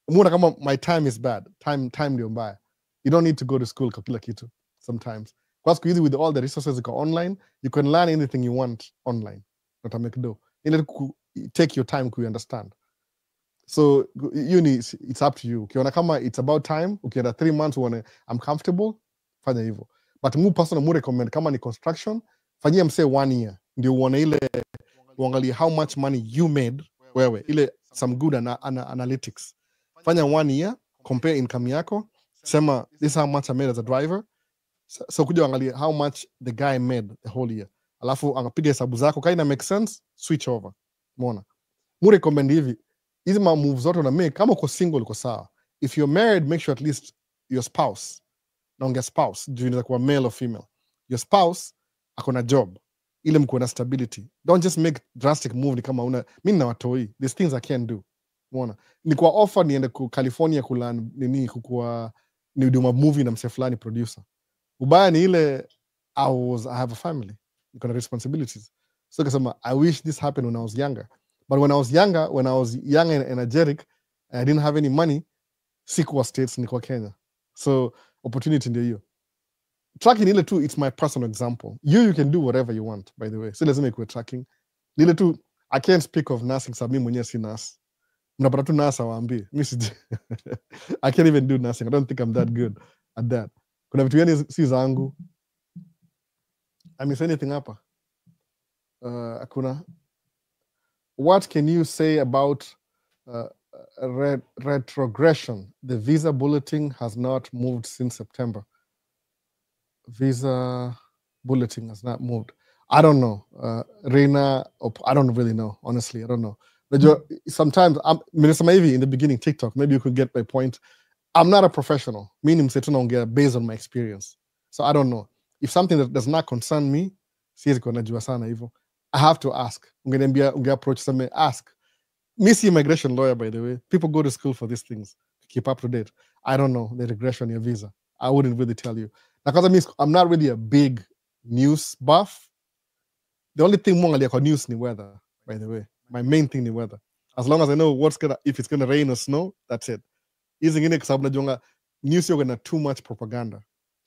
Speaker 1: Muona kama my time is bad. Time ndio mbaya. You don't need to go to school kwa kila kitu sometimes. Kwa siku hizi with all the resources go online, you can learn anything you want online. Not make do. You need to take your time to understand. So it's up to you. Ukiona kama it's about time, ukienda 3 months uone I'm comfortable, fanya hivyo. But mu personal recommend kama ni construction, fanyia mse 1 year. Ndio uone ile uangalie how much money you made wewe. Ile some good analytics. Fanya 1 year, compare income yako, sema this is how much I made as a driver. So kuja uangalie how much the guy made the whole year. Alafu angapiga hesabu zako, kama ina make sense, switch over. Umeona? Mu recommend hivi. Hizi ma moves zote una make kama uko single uko sawa. If you're married, make sure at least your spouse, naongea spouse, juu inaweza kuwa male or female. Your spouse akona job, ile mko na stability. Don't just make drastic move ni kama mimi na watoi. These things I can't do. Umeona? Ni kwa offer niende ku California kulan nini kukua ni do movie na mse fulani producer. Ubaya ni ile I have a family. Niko na responsibilities. So kasema I wish this happened when I was younger. But when I was young and energetic, I didn't have any money, sikuwa States, niko Kenya. So opportunity ndio hiyo. Tracking ile tu, it's my personal example. You can do whatever you want, by the way. So lazima ikuwe tracking. Ile tu, I can't speak of nursing, sababu mimi mwenyewe si nurse. Mnapata tu nurse awaambie. I can't even do nursing. I don't think I'm that good at that. Kuna vitu gani si zangu. I miss anything hapa? Hakuna. What can you say about retrogression? The visa bulletin has not moved since September. visa bulletin has not moved. I don't know. Reina, I don't really know. Honestly, I don't know. But sometimes, maybe in the beginning, TikTok, maybe you could get my point. I'm not a professional, meaning based on my experience. So I don't know. If something that does not concern me, I have to ask. Approach somebody, ask. Missy immigration lawyer, by the way. People go to school for these things to keep up to date. I don't know the regression your visa. I wouldn't really tell you. Because I'm not really a big news buff. The only thing more like news ni weather, by the way. My main thing ni weather. As long as I know if it's gonna rain or snow, that's it. Hizi ngine kwa sababu najonga news yoga na too much propaganda.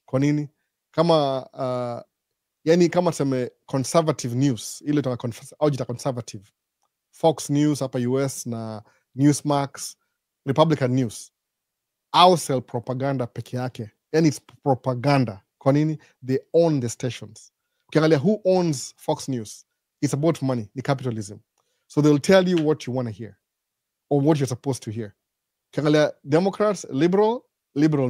Speaker 1: Kwa nini? Kama yani kama tuseme conservative news, ile jita conservative. Fox News hapa US na Newsmax, Republican News. I'll sell propaganda peke yake. And it's propaganda. Kwa nini? They own the stations. Ukiangalia who owns Fox News? It's about money, the capitalism. So they'll tell you what you want to hear or what you're supposed to hear. Ukiangalia Democrats, liberal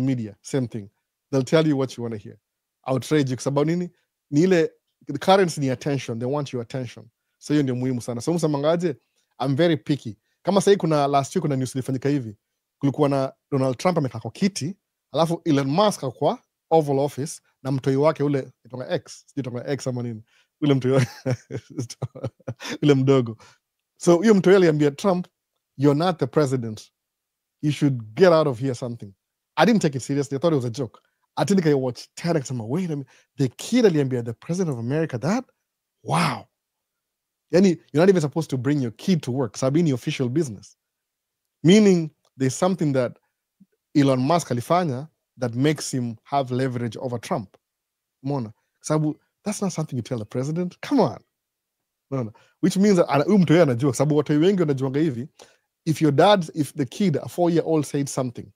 Speaker 1: media, same thing. They'll tell you what you want to hear. Outrage kwa sababu nini? Ni ile the currency ni attention. They want your attention. So hiyo ndio muhimu sana. So msamangaje, I'm very picky. Kama sasa kuna last week kuna news ilifanyika hivi. Kulikuwa na Donald Trump amekaa kwa kiti, alafu Elon Musk kwa Oval Office na mtoi wake ule itonga X ama nini. Ule mtoi ule mdogo. So huyo mtoi aliambia Trump, you're not the president. You should get out of here something. I didn't take it seriously. I thought it was a joke. I think I watched TEDx and wait a minute. The kid aliambia the president of America that? Wow. Yani, you're not even supposed to bring your kid to work. Sabini official business. Meaning there's something that Elon Musk alifanya that makes him have leverage over Trump. Mona. Sabu, that's not something you tell the president. Come on. No. Which means that mtu yeye anajua sababu watu wengi wanajuanga hivi, if the kid, a 4-year-old said something,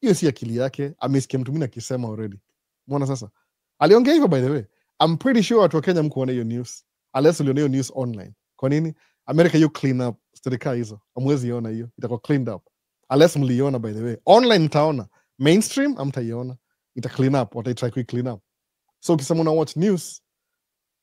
Speaker 1: hiyo si akili yake, amesikia mtu mwingine akisema already. Mona sasa. Aliongea hivyo by the way. I'm pretty sure watu wa Kenya mkuona hiyo news. Unless uliona hiyo news online. Kwa nini? America you clean up sterika hizo. Amwezi iona hiyo. Itakuwa cleaned up. Unless mliona by the way. Online mtaona. Mainstream amtaiona. Ita clean up. Wataitry kui clean up. So ukisema una watch news,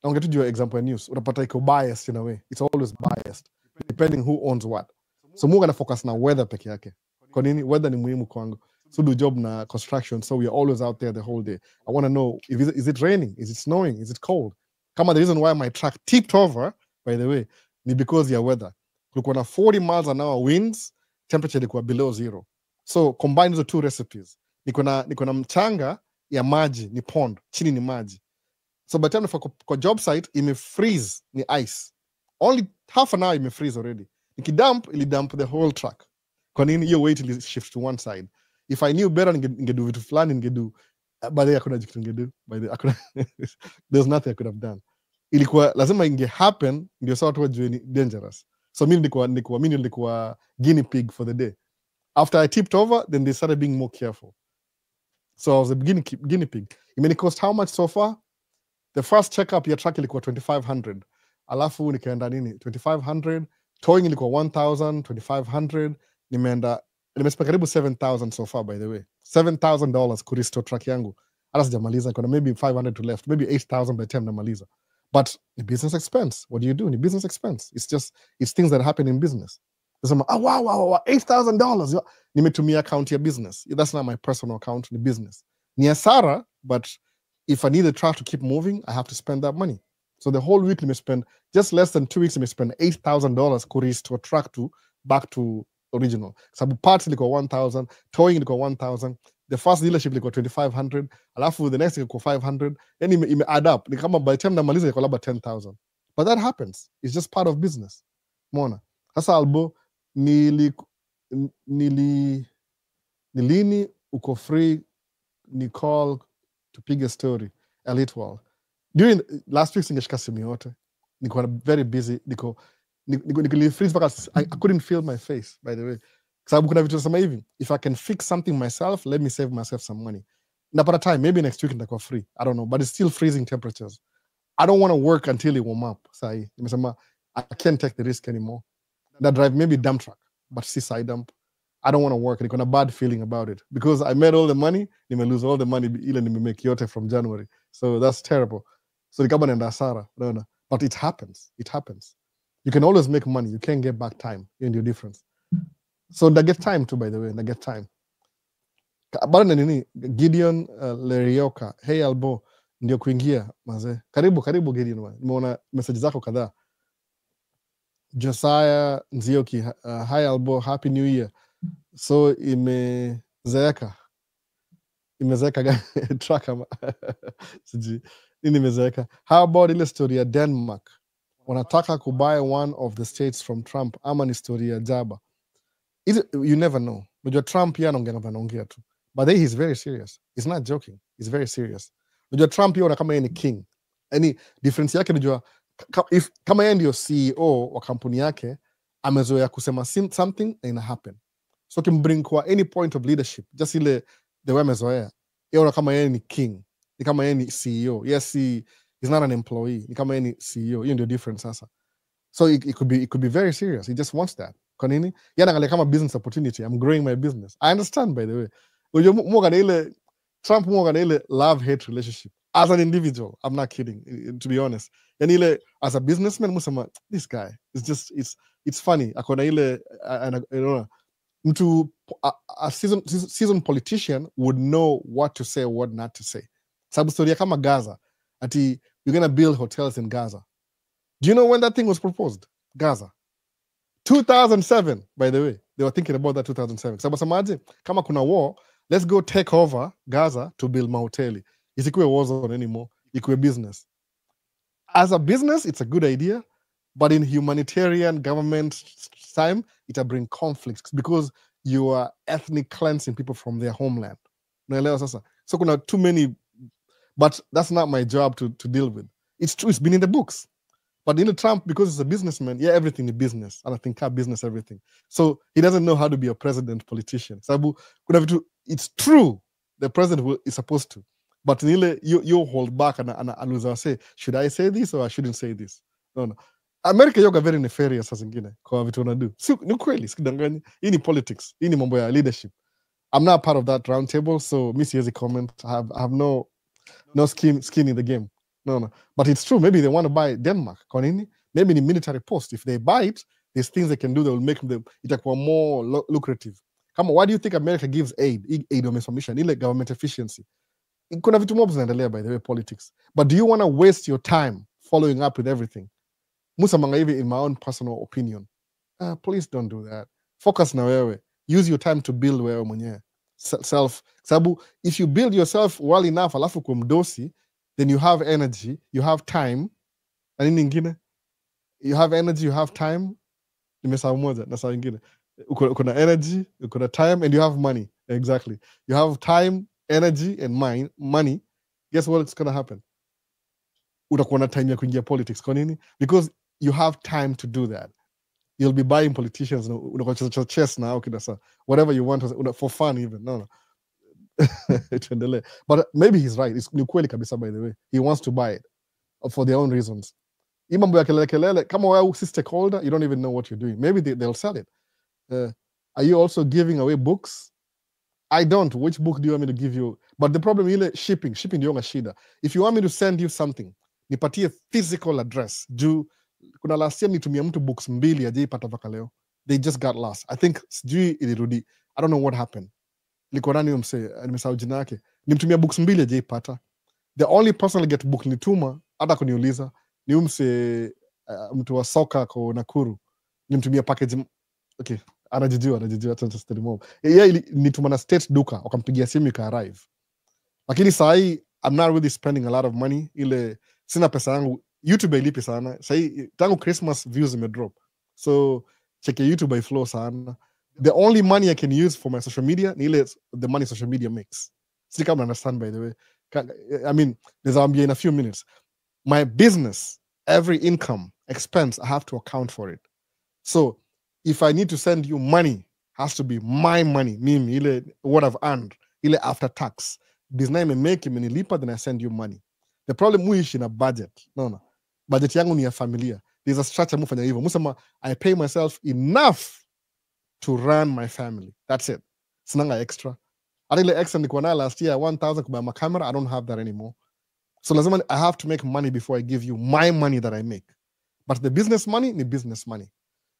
Speaker 1: naongea tu juu ya example ya news, utapata iko biased in a way. It's always biased. Depending who owns what. So mungu ana focus na weather peke yake. Kwa nini? Weather ni muhimu kwangu. So do job na construction. So we are always out there the whole day. I want to know, is it raining? Is it snowing? Is it cold? Kama the reason why my truck tipped over, by the way, ni because ya weather. Kulikuwa na 40 miles an hour winds, temperature ilikuwa below zero. So combine hizo two recipes. Niko na mchanga ya maji, ni pond, chini ni maji. So by the time kwa job site, ime freeze, ni ice. Only half an hour ime freeze already. Nikidump, ili dump the whole truck. Kwa nini hiyo weight ili shift to one side. If I knew better, ningedu vitu fulani, ningedu. By the way, hakuna jikitu ningedu. There's nothing I could have done. Ilikuwa lazima inge happen ndio sawa tu wajue ni dangerous. So mimi nilikuwa guinea pig for the day. After I tipped over, then they started being more careful. So I was a guinea pig. It may cost how much so far? The first checkup ya truck ilikuwa 2500. Alafu nikaenda nini? 2500. Towing ilikuwa 1000, 2500. Nimespend karibu 7000 so far by the way. $7,000 kurestore truck yangu. Hata sijamaliza, kuna maybe 500 to left, maybe 8000 by the time namaliza. But the business expense, what do you do? The business expense, it's things that happen in business. Wow, $8,000. Nimetumia account ya business. That's not my personal account, the business. Ni hasara, but if I need the truck to keep moving, I have to spend that money. So the whole week, let me spend just less than 2 weeks, let me spend $8,000 to restore truck back to original. Sabu parts ilikuwa 1000, towing ilikuwa 1000. The first dealership ilikuwa 2500, alafu the next ilikuwa 500. And ime add up. Ni kama by the time namaliza ilikuwa labda 10,000. But that happens. It's just part of business. Mona. Sasa albo nilini uko free ni call to piga story Elite World. During last week singeshika simu yote. Niko very busy. Niko freeze because I couldn't feel my face, by the way. Sababu kuna vitu nasema hivi, if I can fix something myself, let me save myself some money. Napata time, maybe next week nitakuwa free. I don't know, but it's still freezing temperatures. I don't want to work until it warm up. Sahi, nimesema I can't take the risk anymore. That drive maybe dump truck, but see side dump. I don't want to work. Niko na bad feeling about it because I made all the money, nime lose all the money ile nimemake yote from January. So that's terrible. So the government and Asara, no. But it happens. It happens. You can always make money. You can't get back time in your difference. So they get time too, by the way. They get time. Bado na nini Gideon Lerioka, hey Albo, ndio kuingia maze. Karibu Gideon, nimeona message zako kadhaa. Josiah Nzioki, hi Albo, happy new year. So imezeeka gani track ama sijui nini imezeeka. How about ile story ya Denmark wanataka kubuy one of the states from Trump ama ni story ya jaba? You never know. Unajua Trump pia anaongea tu, but he's very serious. He's not joking. He's very serious. Unajua Trump pia kama yeye ni king. Any difference yake unajua kama yeye ndio CEO wa kampuni yake amezoea kusema something and it happen. So kimbring kwa any point of leadership just ile the way amezoea. Yeye kama yeye ni king. Ni kama yeye ni CEO. Yes, he's not an employee. Ni kama yeye ni CEO. Hiyo ndio difference sasa. So it could be very serious. He just wants that. Kwa nini? Yeye anaangalia kama business opportunity. I'm growing my business. I understand, by the way. Trump more ile love-hate relationship. As an individual, I'm not kidding, to be honest. And ile, as a businessman, musema, this guy, it's funny. Akona ile, a seasoned politician would know what to say or what not to say. Sababu storia kama Gaza, ati you're going to build hotels in Gaza. Do you know when that thing was proposed? Gaza. 2007, by the way. They were thinking about that 2007. Sababu samaje, kama kuna war, let's go take over Gaza to build mahoteli. Isikuwe war zone anymore. Ikuwe business. As a business, it's a good idea. But in humanitarian government time, it'll bring conflicts because you are ethnic cleansing people from their homeland. So kuna too many, but that's not my job to deal with. It's true, it's been in the books. But in the Trump, because he's a businessman, yeah, everything is business. And I think business, everything. So he doesn't know how to be a president politician. Sabu, it's true the president is supposed to. But you hold back and will say, should I say this or I shouldn't say this? No. America yoga very nefarious as ingine kwa vitu wanadu. Ni kweli, sikidanganyi. Hii ni politics. Hii ni mambo ya leadership. I'm not part of that round table, so me siwezi comment. I have no skin in the game. No. But it's true. Maybe they want to buy Denmark. Maybe in a military post. If they buy it, there's things they can do that will make it more lucrative. Come on, why do you think America gives aid? Aid on submission, like government efficiency. Kuna vitu mob zinaendelea, by the way, politics. But do you want to waste your time following up with everything? Musa Mangaivi, in my own personal opinion, please don't do that. Focus na wewe. Use your time to build wewe mwenyewe. Self. Sabu, if you build yourself well enough, alafu kumdosi, then you have energy, you have time. Nini ingine? You have energy, you have time. Nimesahau moja, na saa ingine. Kuna energy, kuna time, and you have money. Exactly. You have time, energy, and money. Guess what's going to happen? Utakuwa na time ya kuingia politics. Kwa nini? Because you have time to do that. You'll be buying politicians, unakuwa chess now, whatever you want, for fun even. No. But maybe he's right. It's kweli kabisa, by the way. He wants to buy it for their own reasons. Mambo ya kelele, kama wewe si stakeholder, you don't even know what you're doing. Maybe they'll sell it. Are you also giving away books? I don't. Which book do you want me to give you? But the problem is shipping ndio shida. If you want me to send you something, nipatie physical address. Kuna last year nitumia mtu books 2 hajaipata mpaka leo. They just got lost. I think sijui ilirudi. I don't know what happened. Liko nani nimesahau jina yake. Nimtumia books 2 hajaipata. The only person to get book nituma hata kuniuliza ni mtu wa soka kwa Nakuru. Nimtumia package. Okay, anajijua hata mob. Yeye nituma na state duka wakampigia simu ika arrive. Lakini saa hii I'm not really spending a lot of money. Ile sina pesa yangu. YouTube ilipi sana. Saa hii tangu Christmas views imedrop. So check YouTube flow sana. The only money I can use for my social media ni ile the money social media makes. See, come understand, by the way. I mean, there's in a few minutes. My business, every income, expense, I have to account for it. So if I need to send you money, has to be my money, mimi, what I've earned, ile after tax. Business may make imenilipa, then I send you money. The problem is in a budget. No. Budget yangu ni ya familia. There's a structure mufanya hivyo. Musema, I pay myself enough to run my family. That's it. Sinanga extra. Ile extra nilikuwa nayo last year, 1,000 kubuy my camera. I don't have that anymore. So lazima I have to make money before I give you my money that I make. But the business money ni business money.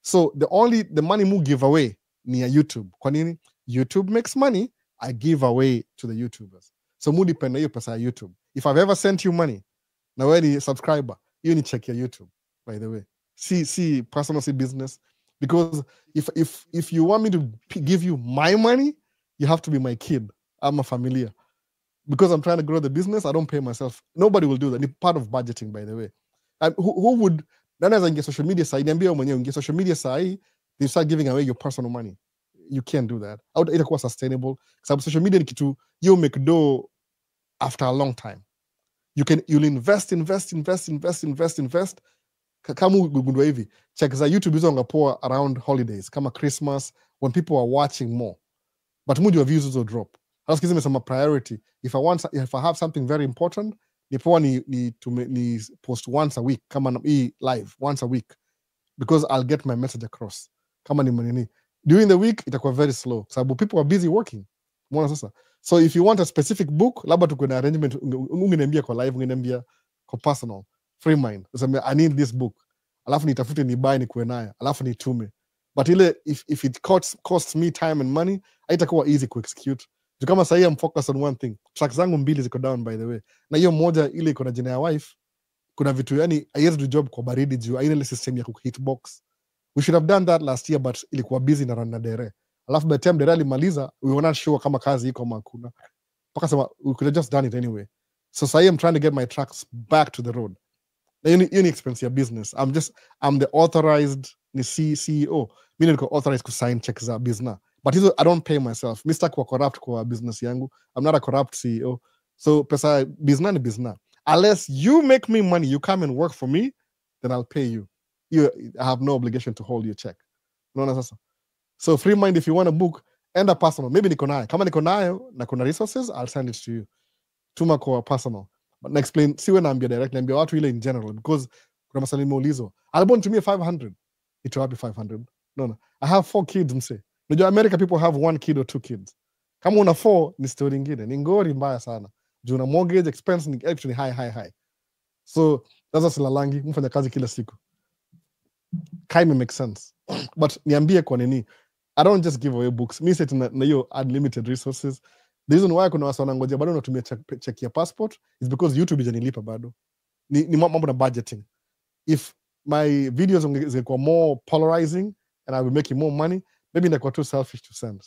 Speaker 1: So the money mu give away ni ya YouTube. Kwa nini? YouTube makes money, I give away to the YouTubers. So mu depend na hiyo pesa ya YouTube. If I've ever sent you money, na wewe ni subscriber, hiyo ni check ya YouTube, by the way. See personal, see business. Because if you want me to give you my money, you have to be my kid. I'm a familia. Because I'm trying to grow the business, I don't pay myself. Nobody will do that. It's part of budgeting, by the way. And who would, nani anaweza ingia social media sahi, niambia wewe mwenyewe ingia social media sahi, you start giving away your personal money. You can't do that. Itakuwa sustainable. Sababu social media ni kitu, you make dough after a long time. You'll invest. Kama ugundua hivi, check za YouTube hizo wangapoa around holidays, kama Christmas, when people are watching more. But mood your views will drop. Halafu kizi mesema priority. If I have something very important, ni poa ni post once a week, kama live once a week, because I'll get my message across. Kama ni manini. During the week, itakuwa very slow. Sababu people are busy working. Mwana sasa. So if you want a specific book, labda tuko na arrangement, ungeniambia kwa live, ungeniambia kwa personal, free mind. Useme, I need this book. Alafu nitafute ni buy ni kuwe nayo. Alafu nitume. But ile, if it costs me time and money, haitakuwa easy ku execute. Kama sahi I'm focused on one thing. Tracks zangu 2 ziko down, by the way. Na hiyo moja ile iko na jina ya wife, kuna vitu yani haiwezi do job kwa baridi juu haina ile system ya hitbox. We should have done that last year, but ilikuwa busy na run na dere. Alafu by the time dere alimaliza, we were not sure kama kazi iko ama hakuna. Paka sema we could have just done it anyway. So sahi I'm trying to get my tracks back to the road. Na hiyo ni expense ya business. I'm the authorized ni CEO. Mimi niko authorized kusign checks za business. But I don't pay myself. Mr. Kwa corrupt kwa business yangu. I'm not a corrupt CEO. So pesa business ni business. Unless you make me money, you come and work for me, then I'll pay you. I have no obligation to hold your check. Unaona sasa? So free mind, if you want a book, enda personal. Maybe niko nayo. Kama niko nayo na kuna resources, I'll send it to you. Tuma kwa personal. But na explain, siwe naambia direct, naambia watu ile in general, because kuna maswali nimeulizwa. Albon tumie 500. Ito wapi 500? No. I have 4 kids, mse. Unajua America people have 1 kid or 2 kids. Kama una 4 ni story nyingine. Ni ngori mbaya sana. Juu na mortgage expense ni actually high. So that's silalangi, mfanya kazi kila siku. Kaime make sense. But niambie kwa nini. I don't just give away books. Mi set na hiyo unlimited resources. The reason why kuna wasa wanangoja bado natumia check ya passport is because YouTube ijanilipa bado. Ni mambo na budgeting. If my videos zingekuwa more polarizing and I will make more money, maybe they're too selfish to send.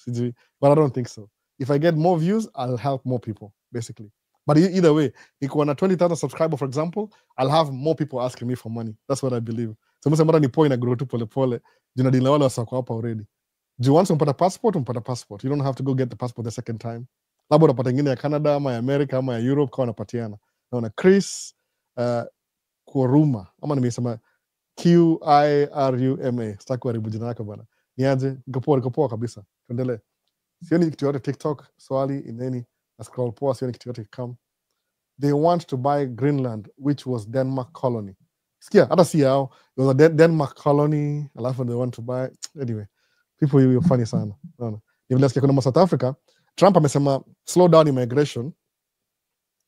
Speaker 1: But I don't think so. If I get more views, I'll help more people, basically. But either way, if I have 20,000 subscribers, for example, I'll have more people asking me for money. That's what I believe. So mara ni point na grow tu pole. Jina dila wale wasako hapa already. Do you want to put a passport? You don't have to go get the passport the second time. Labda unapata ingine ya Canada, ama ya America, ama ya Europe, kwa unapatiana. Naona Chris Kuruma, ama nimesema Qiruma. Sitaki kuharibu jina lako bwana. Niaje, niko poa kabisa. Tuendelee. Sioni kitu yote TikTok, swali ineni, na scroll poa, sioni kitu yote come. They want to buy Greenland, which was Denmark colony. Sikia, hata si yao. It was a Denmark colony, alafu they want to buy. Anyway, people you're funny sana. No. Nilisikia kuna South Africa, Trump amesema slow down immigration.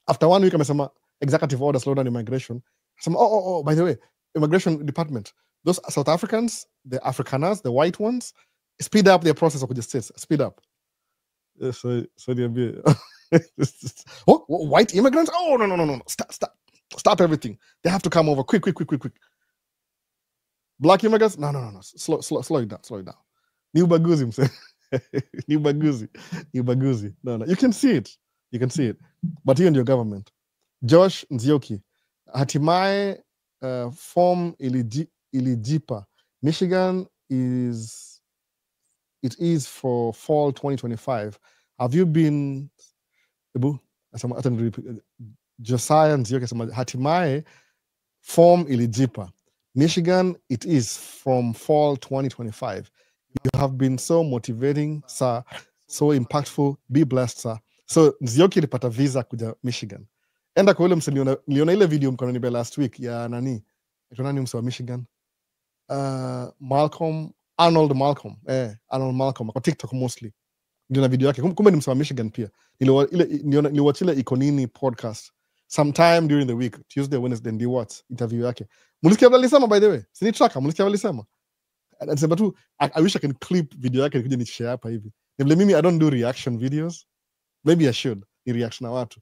Speaker 1: After 1 week amesema executive order slow down immigration. Some by the way, immigration department, those South Africans, the Afrikaners, the white ones, speed up their process of the states. Speed up. So white immigrants? Oh no. Stop everything. They have to come over quick. Black immigrants? No. Slow it down. Ni ubaguzi mse. Ni ubaguzi. No. You can see it. But hiyo ndio government. Josh Nzioki, hatimaye form ilijipa. Michigan it is for fall 2025. Have you been Josiah Nzioki, hatimaye form ilijipa. Michigan, it is from fall 2025. You have been so motivating, sir, so impactful. Be blessed, sir. So Nzioki ilipata visa kuja Michigan. Enda kwa ule mse niliona ile video mkanonibe last week ya nani? Ito nani mse wa Michigan? Arnold Malcolm kwa TikTok mostly. Ndio na video yake. Kumbe ni mse wa Michigan pia. Niliwatch ile Iko Nini podcast. sometime during the week, Tuesday, Wednesday, ndi what interview yake. Mulisikia vile alisema, by the way, sini tracker, mulisikia vile alisema. Anasema tu, I wish I can clip video yake nikuje nishare hapa hivi. Ni vile mimi I don't do reaction videos. Maybe I should. Ni reaction na watu.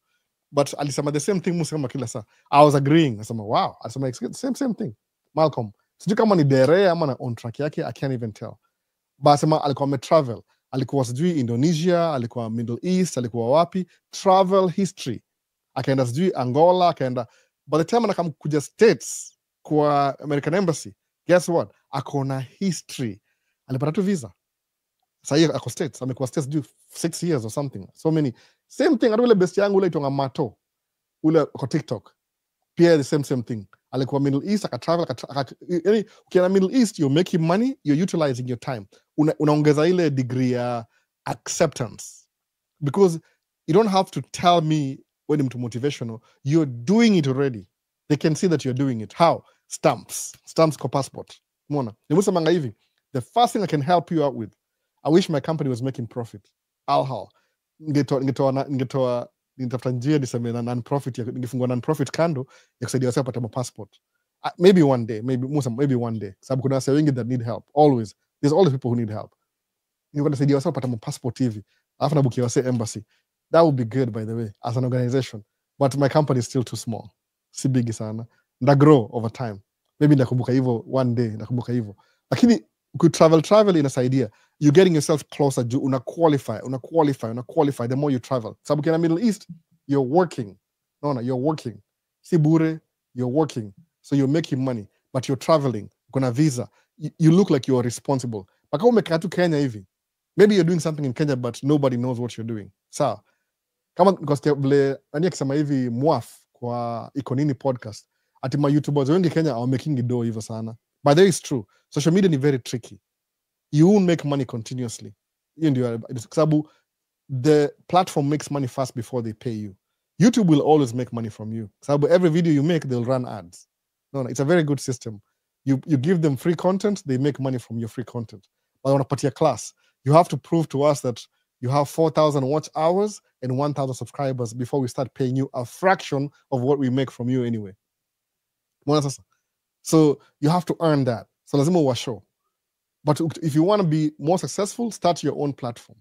Speaker 1: But alisema the same thing musema kila saa. I was agreeing. Asema wow. Asema same thing. Malcolm. Sijui kama ni dere ama na on track yake, I can't even tell. But asema alikuwa ametravel. Alikuwa sijui Indonesia, alikuwa Middle East, alikuwa wapi. Travel history. Akaenda sijui Angola, akaenda. By the time anakamkuja States kwa American Embassy, guess what? Akona history. Alipata tu visa. Sahi ako States, amekuwa States due 6 years or something. So many. Same thing, hata ule best yangu ule itonga Mato. Ule kwa TikTok. Pia the same thing. Alikuwa Middle East, akatravel, yani ukienda Middle East, you're making money, you're utilizing your time. Unaongeza ile degree ya acceptance. Because you don't have to tell me when I'm motivational, you're doing it already. They can see that you're doing it. How? Stamps kwa passport. Mona. Nimusemanga hivi. The first thing I can help you out with, I wish my company was making profit. How? Ningetoa nitafuta njia niseme na non-profit, ningefungua non-profit kando ya kusaidia wase wapate passport. Maybe one day, maybe one day. Sababu kuna wase wengi that need help. Always. There's always people who need help. Ningekuwa nasaidia wase wapate passport hivi. Alafu nabukia wase embassy. That would be good, by the way, as an organization. But my company is still too small. Si big sana. Nda grow over time. Maybe ndakumbuka hivyo one day, ndakumbuka hivyo. Lakini travel inasaidia. You're getting yourself closer. Una qualify the more you travel. Sababu in the Middle East, you're working. No, you're working. Si bure, you're working. So you're making money, but you're traveling. Kuna visa. You look like you're responsible. Paka umekaa tu Kenya hivi. Maybe you're doing something in Kenya, but nobody knows what you're doing. Sawa. Kama nikosikia vile nani akisema hivi Mwaf kwa Iko Nini podcast, ati ma YouTubers wengi Kenya are making do hivyo sana. But that is true. Social media is very tricky. You won't make money continuously. Sababu the platform makes money fast before they pay you. YouTube will always make money from you. Sababu every video you make, they'll run ads. No, it's a very good system. You give them free content, they make money from your free content. But on a particular class, you have to prove to us that you have 4,000 watch hours and 1,000 subscribers before we start paying you a fraction of what we make from you anyway. So you have to earn that. So lazima uwashow. But if you want to be more successful, start your own platform.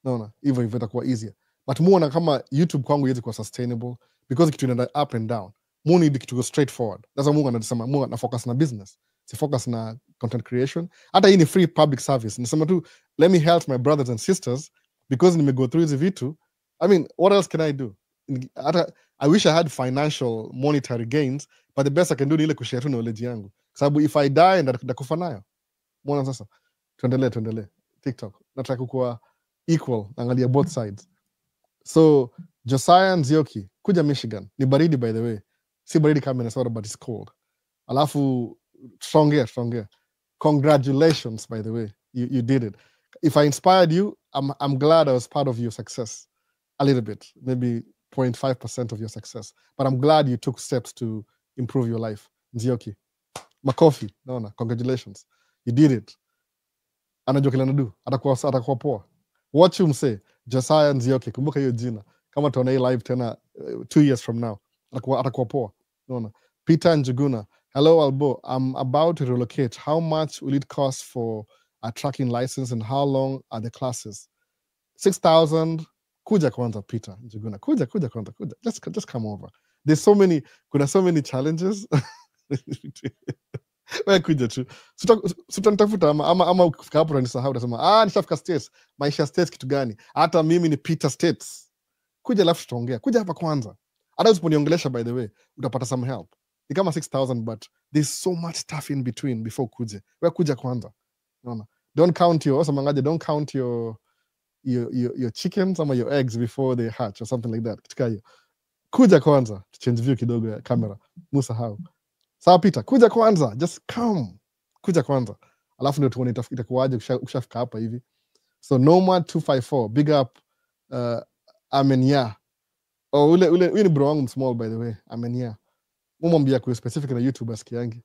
Speaker 1: No, hivyo itakuwa easier. But muona kama YouTube kwangu yezi kuwa sustainable because kitu inaenda up and down. Mu need kitu go straight forward. That's why Mungu anasema Mungu na focus na business. Si focus na content creation. Hata hii ni free public service. Nasema tu, let me help my brothers and sisters because nime go through hizi vitu. I mean, what else can I do? I wish I had financial monetary gains, but the best I can do ni ile kushare tu knowledge yangu. Sababu if I die, ndakufa nayo. Mbona sasa? Tuendelee. TikTok. Nataka kukuwa equal, angalia both sides. So, Josiah Nzioki, kuja Michigan. Ni baridi, by the way. Si baridi kama Minnesota, but it's cold. Alafu, stronger. Congratulations, by the way. You did it. If I inspired you, I'm glad I was part of your success. A little bit. Maybe 0.5% of your success. But I'm glad you took steps to improve your life. Nzioki. Makofi. No, congratulations. You did it. Anajua kile anadu. Atakuwa poa. Watch him say, Josiah Nzioki. Kumbuka hiyo jina. Kama tuona hii live tena 2 years from now. Atakuwa poa. No. Peter Njuguna. Hello, Albo. I'm about to relocate. How much will it cost for a trucking license and how long are the classes? 6,000. Kuja kwanza, Peter Njuguna. Kuja kwanza. Just come over. Kuna so many challenges. Wewe kuja tu. Sutanitafuta ama ukifika hapo unanisahau utasema nishafika States. Maisha States kitu gani? Hata mimi ni Peter States. Kuja alafu tutaongea. Kuja hapa kwanza. Hata usiponiongelesha, by the way, utapata some help. Ni kama 6,000 but there's so much stuff in between before kuje. Wewe kuja kwanza. Unaona? Don't count your chickens ama your eggs before they hatch or something like that. Kitu hiyo. Kuja kwanza. Change view kidogo ya camera. Musahau. Sawa Peter, kuja kwanza, just come. Kuja kwanza. Alafu ndio tuone itakuwaje ukishafika hapa hivi. So Nomad 254, big up Amenia. Ule ni bro wangu small, by the way. Amenia. Mumwambia kwa specific na YouTubers kiangi.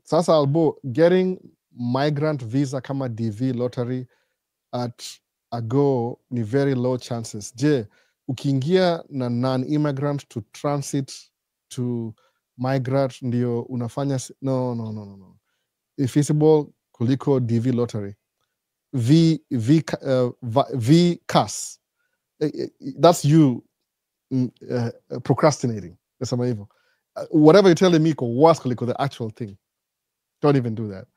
Speaker 1: Sasa Albo, getting migrant visa kama DV lottery at a go ni very low chances. Je, ukiingia na non-immigrant to transit to migrant ndio unafanya no. Feasible kuliko DV lottery. VCAS. That's you procrastinating. Nasema hivyo. Whatever you're telling me iko worse kuliko the actual thing. Don't even do that.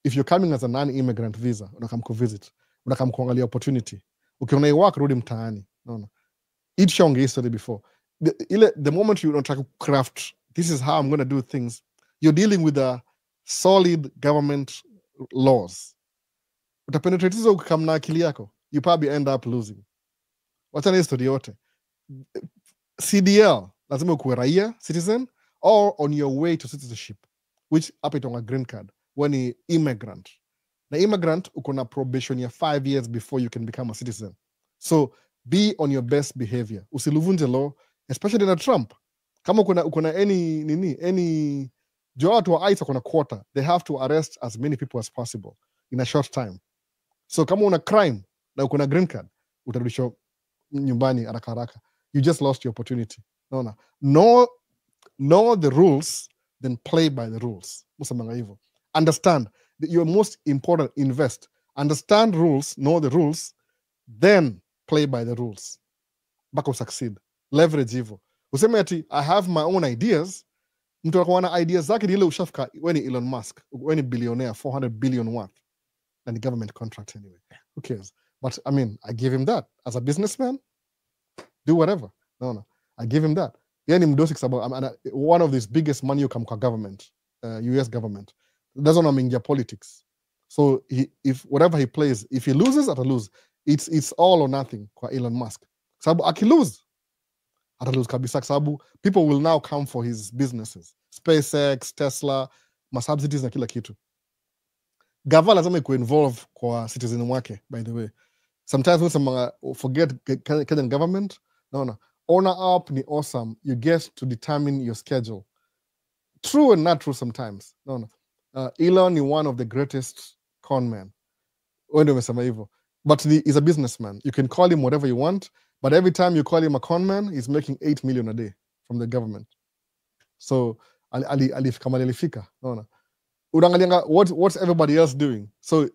Speaker 1: If you're coming as a non-immigrant visa, unakam kuvisit, unakam kuangalia opportunity. Ukiona iwak rudi mtaani. No. Each shong history before. The moment you don't try to craft, this is how I'm going to do things, you're dealing with a solid government laws. Utapenetrate hizo ukikam na akili yako, you probably end up losing. Wachana history yote. CDL, lazima ukuwe raia, citizen, or on your way to citizenship, which hapa itonga green card, when ni immigrant. Na immigrant, uko na probation ya 5 years before you can become a citizen. So, be on your best behavior. Usiluvunje law, especially na Trump. Kama uko na any jua watu wa ICE kuna quota, they have to arrest as many people as possible in a short time. So kama una crime na uko na green card, utarudishwa nyumbani haraka haraka. You just lost your opportunity. Know the rules, then play by the rules. Musamanga hivyo. Understand that your most important, invest. Understand rules, know the rules, then play by the rules. Bako succeed. Leverage hivyo. Useme ati I have my own ideas. Mtu anakuwa na ideas zake ile ushafika when Elon Musk, when billionaire 400 billion worth and the government contract anyway. Who cares? But I mean, I give him that as a businessman. Do whatever. No. I give him that. Yani mdosi sababu one of these biggest money come kwa government, US government. Doesn't amingia politics. So if whatever he plays, if he loses, atalose. It's all or nothing kwa Elon Musk. Sababu akilose, atalose kabisa sababu people will now come for his businesses. SpaceX, Tesla, subsidies na kila kitu. Gava lazima iko involve kwa citizen wake, by the way. Sometimes when forget Kenyan government, no. Owner up ni awesome. You get to determine your schedule. True and not true sometimes. No. Elon is one of the greatest con men. But he's a businessman. You can call him whatever you want, but every time you call him a con man, he's making 8 million a day from the government. So, alifika. No. What's everybody else doing? So,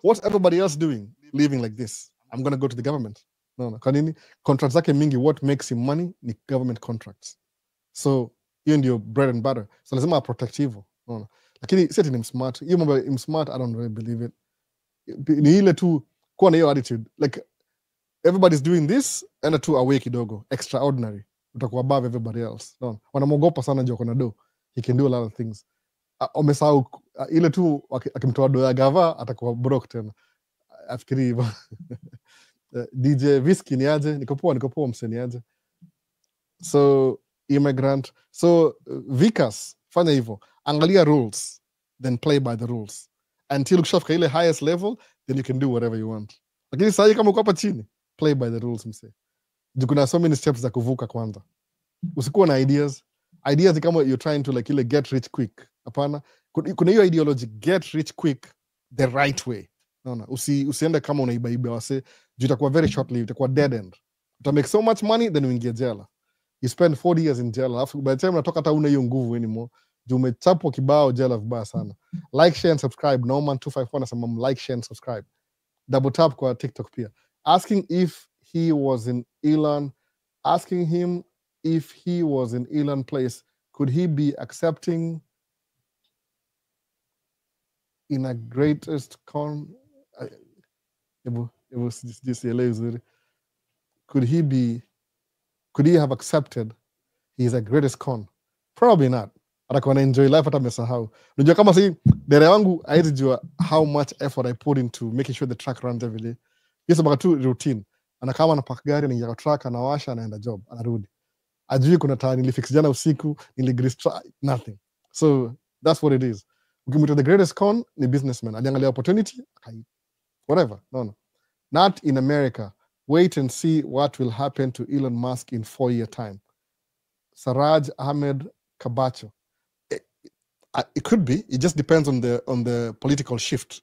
Speaker 1: what's everybody else doing? Living like this. I'm going to go to the government. No. Kanini? Contracts zake mingi, what makes him money ni government contracts. So, hiyo ndio bread and butter. So, lazima protect hivyo. No. Lakini, seti ni smart. Hiyo mambo im smart, I don't really believe it. Ni ile tu, kuwa na hiyo attitude. Like, everybody's doing this, enda tu away kidogo. Extraordinary. Utakuwa above everybody else. No. Wanamogopa sana juu kuna do. He can do a lot of things. Omesau, ile tu, akimtoa do ya gava, atakuwa broke tena. Afikiri hivyo. DJ Whiskey ni aje, niko poa mse ni aje. So immigrant, so VCAS fanya hivyo, angalia rules, then play by the rules until ukishafika ile highest level, then you can do whatever you want. Lakini sasa kama uko hapa chini, play by the rules mse. Kuna so many steps za kuvuka kwanza. Usikuwa na ideas ni kama you're trying to like ile get rich quick. Hapana, kuna hiyo ideology get rich quick the right way. No. Usiende kama unaibaiba wase, juu itakuwa very short lived, itakuwa dead end. Uta make so much money, then uingie jela. You spend 40 years in jail, alafu by the time unatoka hata una hiyo nguvu anymore, juu umechapwa kibao jela vibaya sana. Like, share and subscribe. Norman254 nasema like, share and subscribe. Double tap kwa TikTok pia. Asking him if he was in Elon place, could he be accepting in a greatest con? Could he have accepted he's a greatest con? Probably not. Atakuwa na enjoy life hata amesahau. Unajua kama si dere wangu haezi jua how much effort I put into making sure the truck runs every day. Yes, baka tu routine. Anakama anapaka gari, anaingia kwa truck, anawasha, anaenda job, anarudi. Ajui kuna taa nilifix jana usiku, niligrease nothing. So that's what it is. Ukimwita the greatest con ni businessman. Aliangalia opportunity, whatever. No. Not in America. Wait and see what will happen to Elon Musk in 4-year time. Saraj Ahmed Kabacho. It could be. It just depends on the political shift.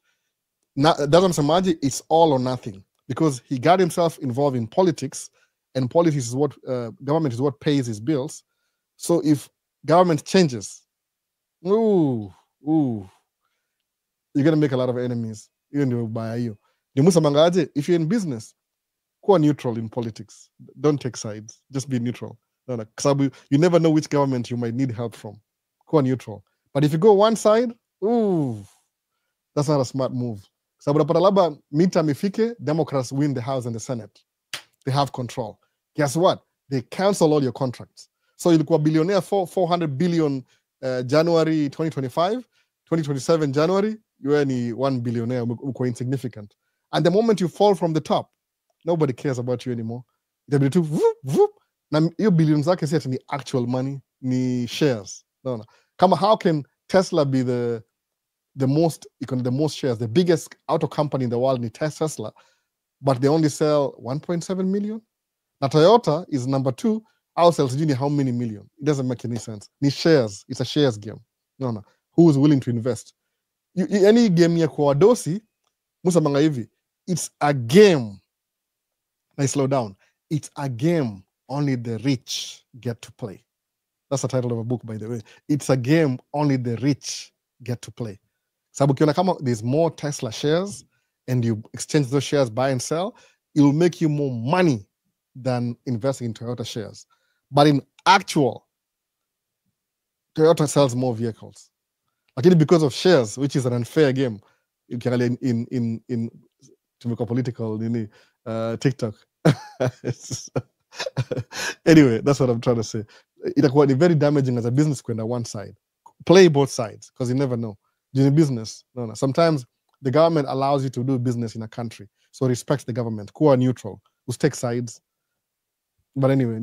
Speaker 1: That's what it's all or nothing. because he got himself involved in politics, and politics is what government is what pays his bills. So if government changes, ooh, you're gonna make a lot of enemies. Hiyo ndio baya hiyo. Ndio Musa Mangaje, if you're in business, kuwa neutral in politics. Don't take sides. Just be neutral. No, you never know which government you might need help from. Kuwa neutral. But if you go one side, that's not a smart move. Sababu unapata labda midterm ifike, Democrats win the House and the Senate. They have control. Guess what? They cancel all your contracts. So ilikuwa billionaire 400 billion January 2025, 2027 January, you are 1 billionaire, uko insignificant. And the moment you fall from the top, nobody cares about you anymore. Itabidi tu na hiyo billion zake si ati ni actual money, ni shares. No. Kama how can Tesla be the most shares, the biggest auto company in the world ni Tesla, but they only sell 1.7 million? Now Toyota is number 2, outsells you how many million? It doesn't make any sense. Ni shares, it's a shares game. No. Who's willing to invest? Any game ya kwa dosi, Musa Manga hivi, it's a game. Now slow down. It's a game only the rich get to play. That's the title of a book, by the way. It's a game only the rich get to play. Sababu ukiona kama there's more Tesla shares and you exchange those shares, buy and sell, it will make you more money than investing in Toyota shares. But in actual, Toyota sells more vehicles. Lakini because of shares, which is an unfair game, you can in to make a political TikTok. Anyway, that's what I'm trying to say. It's very damaging as a business kwenda one side. Play both sides because you never know. Doing business, no. Sometimes the government allows you to do business in a country, so respect the government. Kuwa neutral. Who's take sides. But anyway,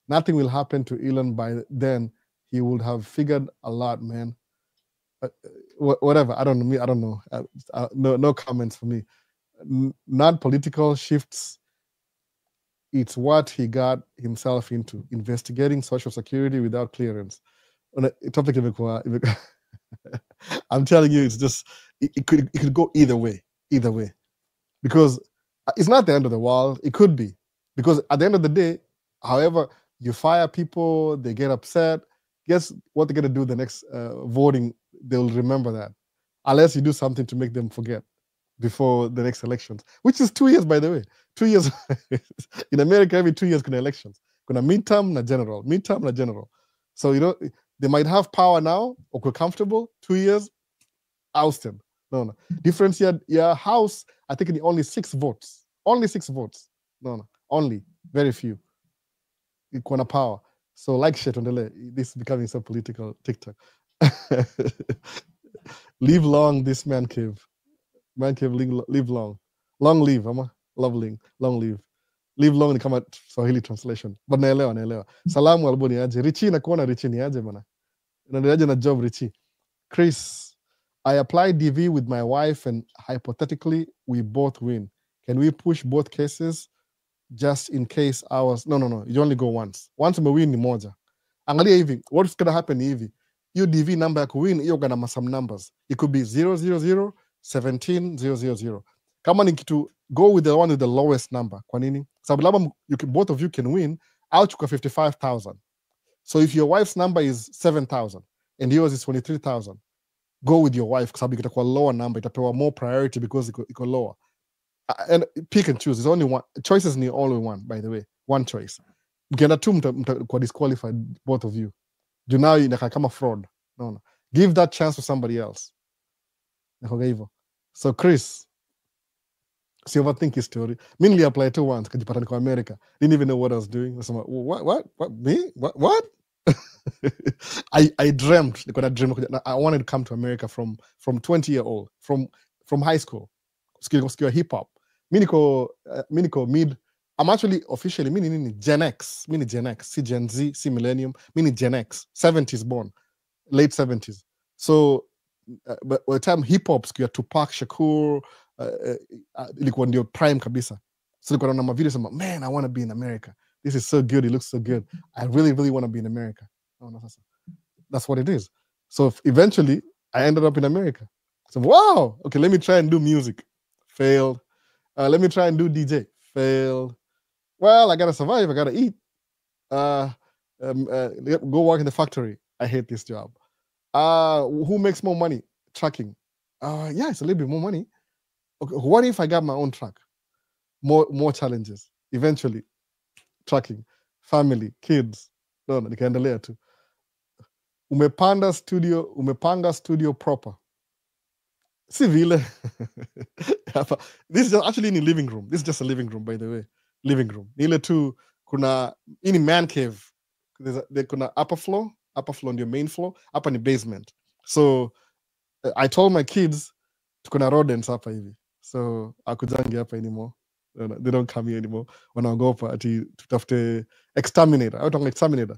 Speaker 1: nothing will happen to Elon by then. He would have figured a lot, man. Whatever. I don't know. No comments for me. Not political shifts. It's what he got himself into, investigating Social Security without clearance. Topic I'm telling you, it's just it could go either way, because it's not the end of the world. It could be, because at the end of the day, however you fire people, they get upset. Guess what they're gonna do the next voting? They'll remember that, unless you do something to make them forget before the next elections, which is 2 years, by the way. 2 years in America, every 2 years kuna elections. Kuna midterm na general. So they might have power now, or comfortable. 2 years, ousted. No. Difference here, your house, I think only 6 votes. Only 6 votes. No. Only. Very few. Ikona power. So like shit on the left. This is becoming so political. TikTok. Live long, this man cave. Man cave, live long. Long live, ama? Long live. Live long ni kama Swahili translation. But naelewa. Salamu albuni aje. Richie nakuona Richie ni aje bana. Unaendeleaje na job Richie? Chris, I applied DV with my wife and hypothetically we both win. Can we push both cases just in case ours? No. You only go once. Once umewin ni moja. Angalia hivi, what's gonna happen hivi? Your DV number ya kuwin, you're gonna have some numbers. It could be 000 17 000. Kama ni kitu, go with the one with the lowest number. Kwa nini? Sababu labda both of you can win, out chuka 55,000. So if your wife's number is 7,000 and yours is 23,000, go with your wife kwa sababu itakuwa lower number, itapewa more priority because iko lower. And pick and choose. There's only one. Choices need only one, by the way. One choice. Mkienda tu mtakuwa disqualified, both of you. Do now inakaa kama fraud. No. Give that chance to somebody else. So Chris, si overthink his story. Mi niliapply to once, kajipata niko America. Didn't even know what I was doing. Nasema, what? Me? What? I dreamt. I wanted to come to America from 20-year-old, from high school. Skill hip hop. Mi niko mid. I'm actually officially mi Gen X. Mi Gen X. Si Gen Z, si Millennium. Mi Gen X. 70s born. Late 70s. So but by the time hip hop sikia Tupac Shakur ilikuwa ndio prime kabisa. So nilikuwa naona video sema, man, I want to be in America. This is so good. It looks so good. I really, really want to be in America. That's what it is. So eventually, I ended up in America. So wow, okay, let me try and do music. Failed. Let me try and do DJ. Failed. Well, I gotta survive. I gotta eat. Go work in the factory. I hate this job. Who makes more money? Trucking. Yeah, it's a little bit more money. Okay, what if I got my own truck? More challenges. Eventually, trucking, family, kids. No, nikaendelea tu. Umepanga studio proper. Si vile. This is just actually in the living room. This is just a living room, by the way. Living room. Ile tu kuna in man cave. Kuna upper floor on your main floor, upper in the basement. So I told my kids tukuna rodents hapa hivi. So akujangi hapa anymore. They don't come here anymore. Wanaogopa ati tutafute exterminator. Au tonga exterminator.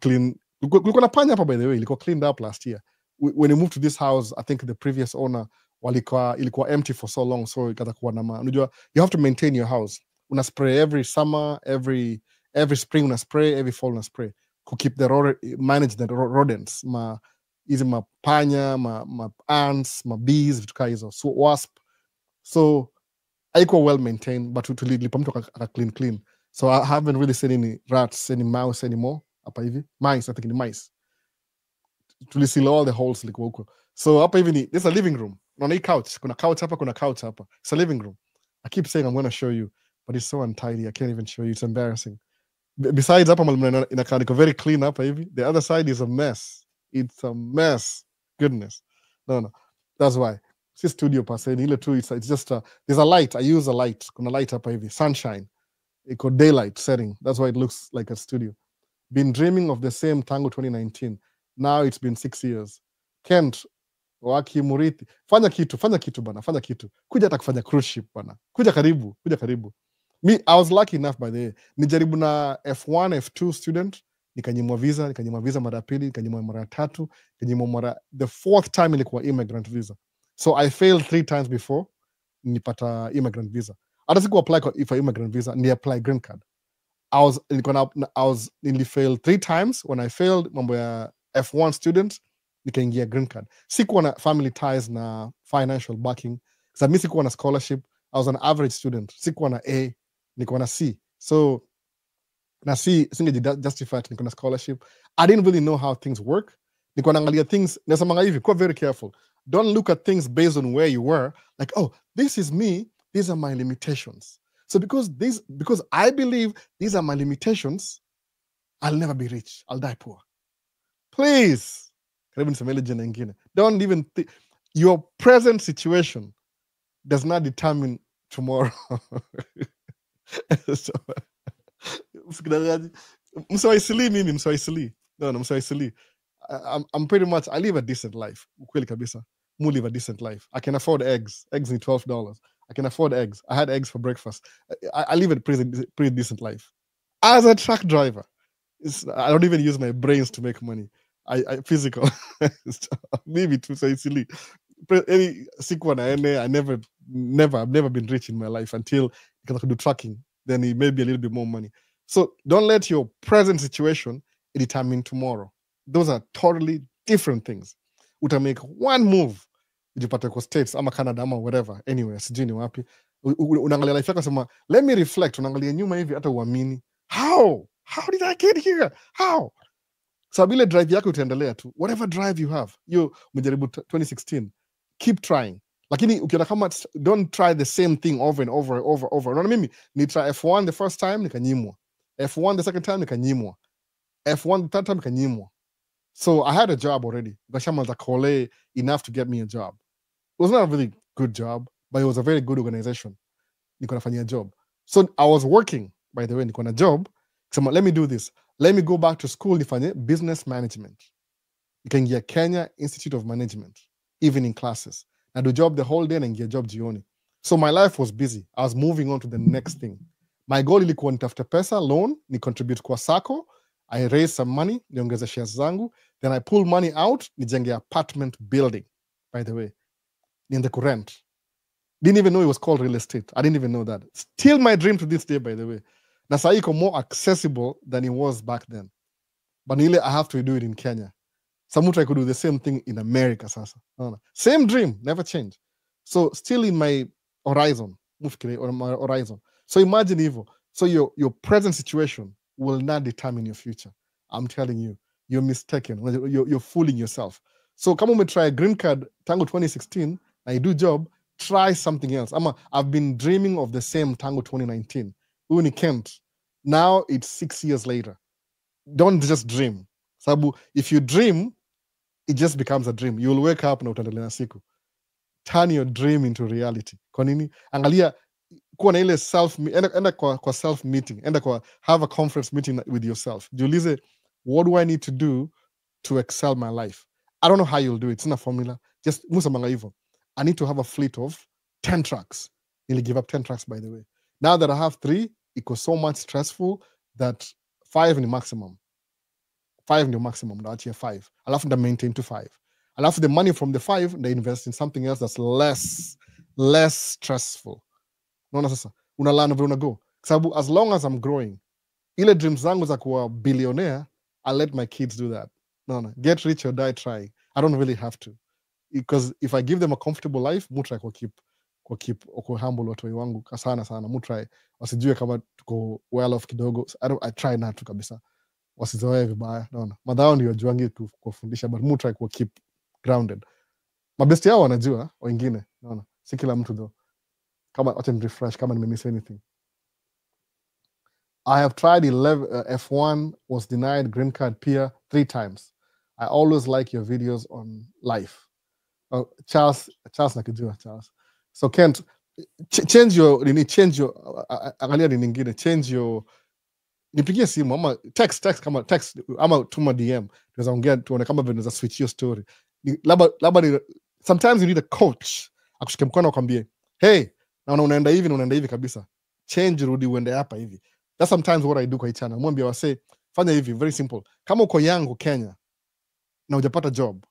Speaker 1: Clean. Kulikuwa na panya hapa, by the way. Ilikuwa cleaned up last year. When you moved to this house, I think the previous owner ilikuwa empty for so long, so ikatakuwa na unajua, you have to maintain your house. Una spray every summer, every spring una spray, every fall una spray. To keep manage the rodents. Hizi mapanya, ma ants, ma bees, vitu kaa hizo. So wasp. So haikuwa well maintained, but tulipa mtu clean. So I haven't really seen any rats, any mouse anymore. Hapa hivi. Mice, I think ni mice. Tuliseal all the holes like huko. So hapa hivi this is a living room. Unaona hii couch, kuna couch hapa. It's a living room. I keep saying I'm going to show you, but it's so untidy. I can't even show you. It's embarrassing. Besides hapa inakaa very clean hapa hivi. The other side is a mess. It's a mess. Goodness. No. That's why. It's studio per se. Ile tu, it's just there's a light. I use a light. Kuna light hapa hivi. Sunshine. It's called daylight setting. That's why it looks like a studio. Been dreaming of the same tangu 2019. Now it's been 6 years. Kent, Waki Murithi, fanya kitu bana, fanya kitu. Kuja hata kufanya cruise ship bana. Kuja karibu. Me, I was lucky enough by the way. Nijaribu na F1, F2 student, nikanyimwa visa mara pili, nikanyimwa mara tatu, the fourth time ilikuwa immigrant visa. So I failed 3 times before nipata immigrant visa. Hata siku apply for immigrant visa, ni apply green card. I was nearly failed 3 times. When I failed mambo ya F1 student, nikaingia green card. Sikuwa na family ties na financial backing. Because mimi sikuwa na scholarship. I was an average student. Sikuwa na A, nikuwa na C. So na C, singe justify nikuwa na scholarship. I didn't really know how things work. Nikuwa naangalia things, nasamanga hivi, kuwa very careful. Don't look at things based on where you were. Like, oh, this is me. These are my limitations. So because I believe these are my limitations, I'll never be rich. I'll die poor. Please. Don't even think. Your present situation does not determine tomorrow. Mswaisili. No, Mswaisili. I'm pretty much, I live a decent life. Ukweli kabisa. Mu live a decent life. I can afford eggs. Eggs need $12. I can afford eggs. I had eggs for breakfast. I live a pretty decent life. As a truck driver, I don't even use my brains to make money. I physical. Maybe too so silly. I've never been rich in my life until I could do trucking. Then it may be a little bit more money. So don't let your present situation determine tomorrow. Those are totally different things. Uta make one move, ujipate kwa States ama Canada ama whatever, anywhere, sijui ni wapi. Unaangalia life yako sema, let me reflect. Unaangalia nyuma hivi hata uamini. How did I get here? How? So ile drive yako utaendelea tu. Whatever drive you have. You umejaribu 2016. Keep trying. Lakini ukiona kama don't try the same thing over and over. Unaona mimi ni try F1 the first time nikanyimwa. F1 the second time nikanyimwa. F1 the third time nikanyimwa. So I had a job already. Gashama was a enough to get me a job. It was not a really good job, but it was a very good organization. Niko nafanyia job. So I was working, by the way, niko na job. So let me do this. Let me go back to school, nifanye business management. Nikaingia Kenya Institute of Management, evening classes. I do job the whole day and ngia job jioni. So my life was busy. I was moving on to the next thing. My goal ilikuwa nitafute pesa, loan, ni contribute kwa sacco. I raise some money, niongeze shares zangu. Then I pull money out, nijenge apartment building, by the way. Niende kurent. Didn't even know it was called real estate. I didn't even know that. Still my dream to this day, by the way. Na saa iko more accessible than it was back then. But nile I have to do it in Kenya. Samutra I could do the same thing in America sasa. Same dream, never change. So still in my horizon. mufikirie on my horizon. So imagine hivyo. So your present situation will not determine your future. I'm telling you, you're mistaken. You're fooling yourself. So kama umetry a green card tangu 2016 na you do job, try something else. I've been dreaming of the same tangu 2019. Huyu ni Kent. Now it's 6 years later. Don't just dream. Sabu, if you dream, it just becomes a dream. You'll wake up na utaendelea na siku. Turn your dream into reality. Kwa nini? Angalia kuwa na ile enda kwa self meeting, have a conference meeting with yourself. Jiulize, what do I need to do to excel my life? I don't know how you'll do it. It's not a formula. Just musamanga hivyo. I need to have a fleet of 10 trucks. Nearly give up 10 trucks, by the way. Now that I have 3, it was so much stressful that 5 in the maximum. 5 in the maximum, not here 5. I'll have to maintain to 5. I'll have the money from the 5, they invest in something else that's less stressful. Unaona sasa, unalana vile unago. Sababu as long as I'm growing, ile dreams zangu za kuwa billionaire, I'll let my kids do that. No, get rich or die trying. I don't really have to. Because if I give them a comfortable life, mutry kwa humble watoi wangu sana mutry wasijue kama tuko well off kidogo. I try not to kabisa. Wasizoee vibaya. Naona madhao ndio wajuangi kufundisha, but mutry kwa keep grounded. Mabesti yao wanajua wengine, naona si kila mtu though. Kama wacha ni refresh kama nimemiss anything. I have tried F1, was denied green card peer 3 times. I always like your videos on life. Charles nakijua Charles. So Kent, change your angalia ni nyingine, change your nipigie simu ama text kama text ama tuma DM. Tunaweza ongea tuone kama vile tunaweza switch your story. Labda sometimes you need a coach akushike mkono akwambie, hey, na unaenda hivi kabisa. Change, rudi uende hapa hivi. That's sometimes what I do kwa hii channel. Mwambie wase, fanya hivi, very simple. Kama uko yangu Kenya na hujapata job,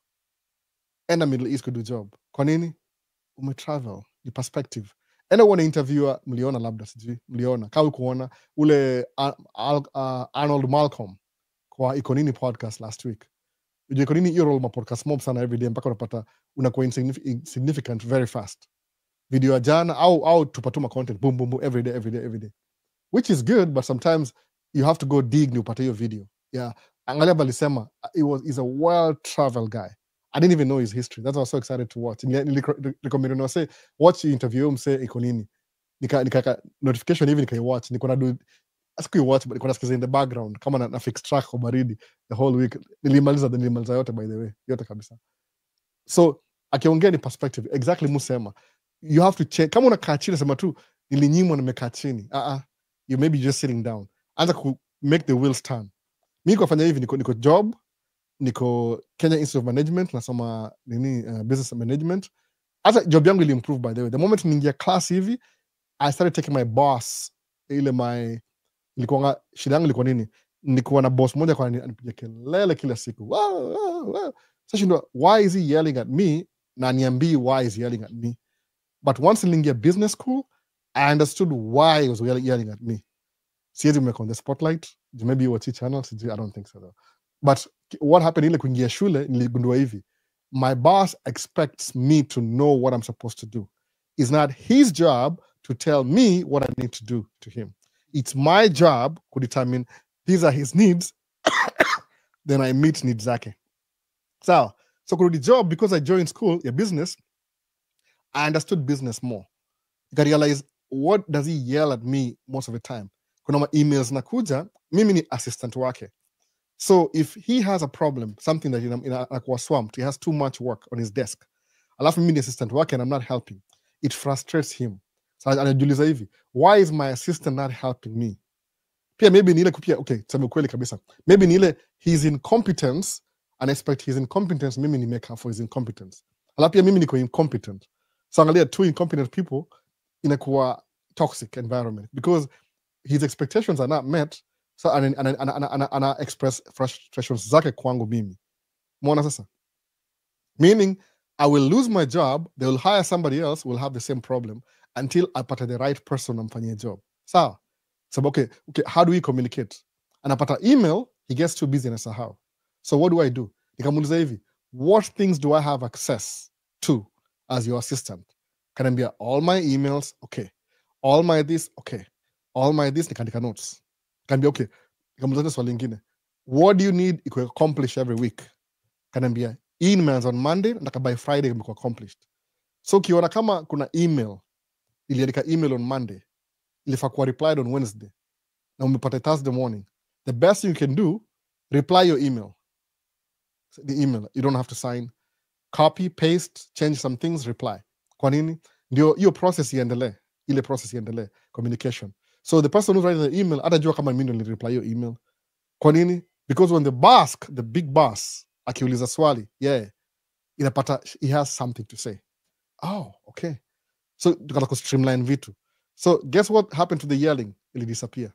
Speaker 1: enda Middle East kudu job. Kwa nini? Umetravel, ni perspective. Enda uone interviewer, mliona labda sijui, mliona. Kama kuona ule Arnold Malcolm kwa Iko Nini podcast last week. Ujue Iko Nini hiyo role ma podcast mob sana every day mpaka unapata unakuwa insignificant very fast. Video ya jana au tupatuma content boom every day. Which is good, but sometimes you have to go dig ni upate hiyo video. Yeah, angalia balisema he's a well-traveled guy. I didn't even know his history. That's why I was so excited to watch. Recommend say watch the interview mse Iko Nini. Nika notification hivi nikaiwatch. Niko na do watch but niko nasikiza in the background kama na fix track kwa baridi the whole week. Nilimaliza yote by the way. Yote kabisa. So akiongea ni perspective exactly musema. You have to check. Kama unakaa chini sema tu nilinyimwa nimekaa chini. You may be just sitting down. Anza ku make the wheels turn. Mimi kwa fanya hivi niko job, niko Kenya Institute of Management, nasoma business management. Hata job yangu ili improve by the way. The moment ningia class hivi, I started taking my boss shida yangu ilikuwa nini? Nilikuwa na boss mmoja kwa anipiga kelele kila siku. Sasa why is he yelling at me? Na niambii why is he yelling at me? But once niliingia business school, I understood why he was yelling at me. Siwezi mweka on the spotlight. Maybe you watch his channel. I don't think so though. But what happened ile kuingia shule, niligundua hivi. My boss expects me to know what I'm supposed to do. It's not his job to tell me what I need to do to him. It's my job to determine these are his needs. Then I meet needs zake. So kurudi job, because I joined school, business, I understood business more. I realized, what does he yell at me most of the time? Kuna emails nakuja, mimi ni assistant wake. So if he has a problem, something that anakuwa swamped, he has too much work on his desk, alafu mimi ni assistant wake and I'm not helping, it frustrates him. So anajiuliza hivi, why is my assistant not helping me? Pia maybe ni ile okay, tuseme kweli kabisa. Maybe ni ile his incompetence, and expect his incompetence mimi ni make up for his incompetence. Alafu pia mimi niko incompetent. So angalia, 2 incompetent people inakuwa toxic environment because his expectations are not met. So ana express frustrations zake kwangu mimi. Muona sasa? Meaning I will lose my job, they will hire somebody else who will have the same problem until I pata the right person amfanyie job. Sawa? So okay, how do we communicate? Anapata email, he gets too busy anasahau. So what do? Nikamuuliza hivi, what things do I have access to as your assistant? Can I be all my emails? Okay. all my this, okay, all my this, nikaandika notes. Kaniambia okay, nikamuuliza swali lingine, what do you need iko accomplish every week? Kaniambia emails on Monday, nataka by Friday imekuwa accomplished. So ukiona kama kuna email iliandika email on Monday, ilifaa kuwa replied on Wednesday, na umepata Thursday morning, the best thing you can do, reply your email. The email, you don't have to sign, copy, paste, change some things, reply. Kwa nini? Ndio hiyo process iendelee, ile process iendelee, communication. So the person who's writing the email atajua kama mimi ndio reply your email. Kwa nini? Because when the big boss akiuliza swali, inapata he has something to say. Oh, okay. So tukataka ku streamline vitu. So guess what happened to the yelling? Ili disappear.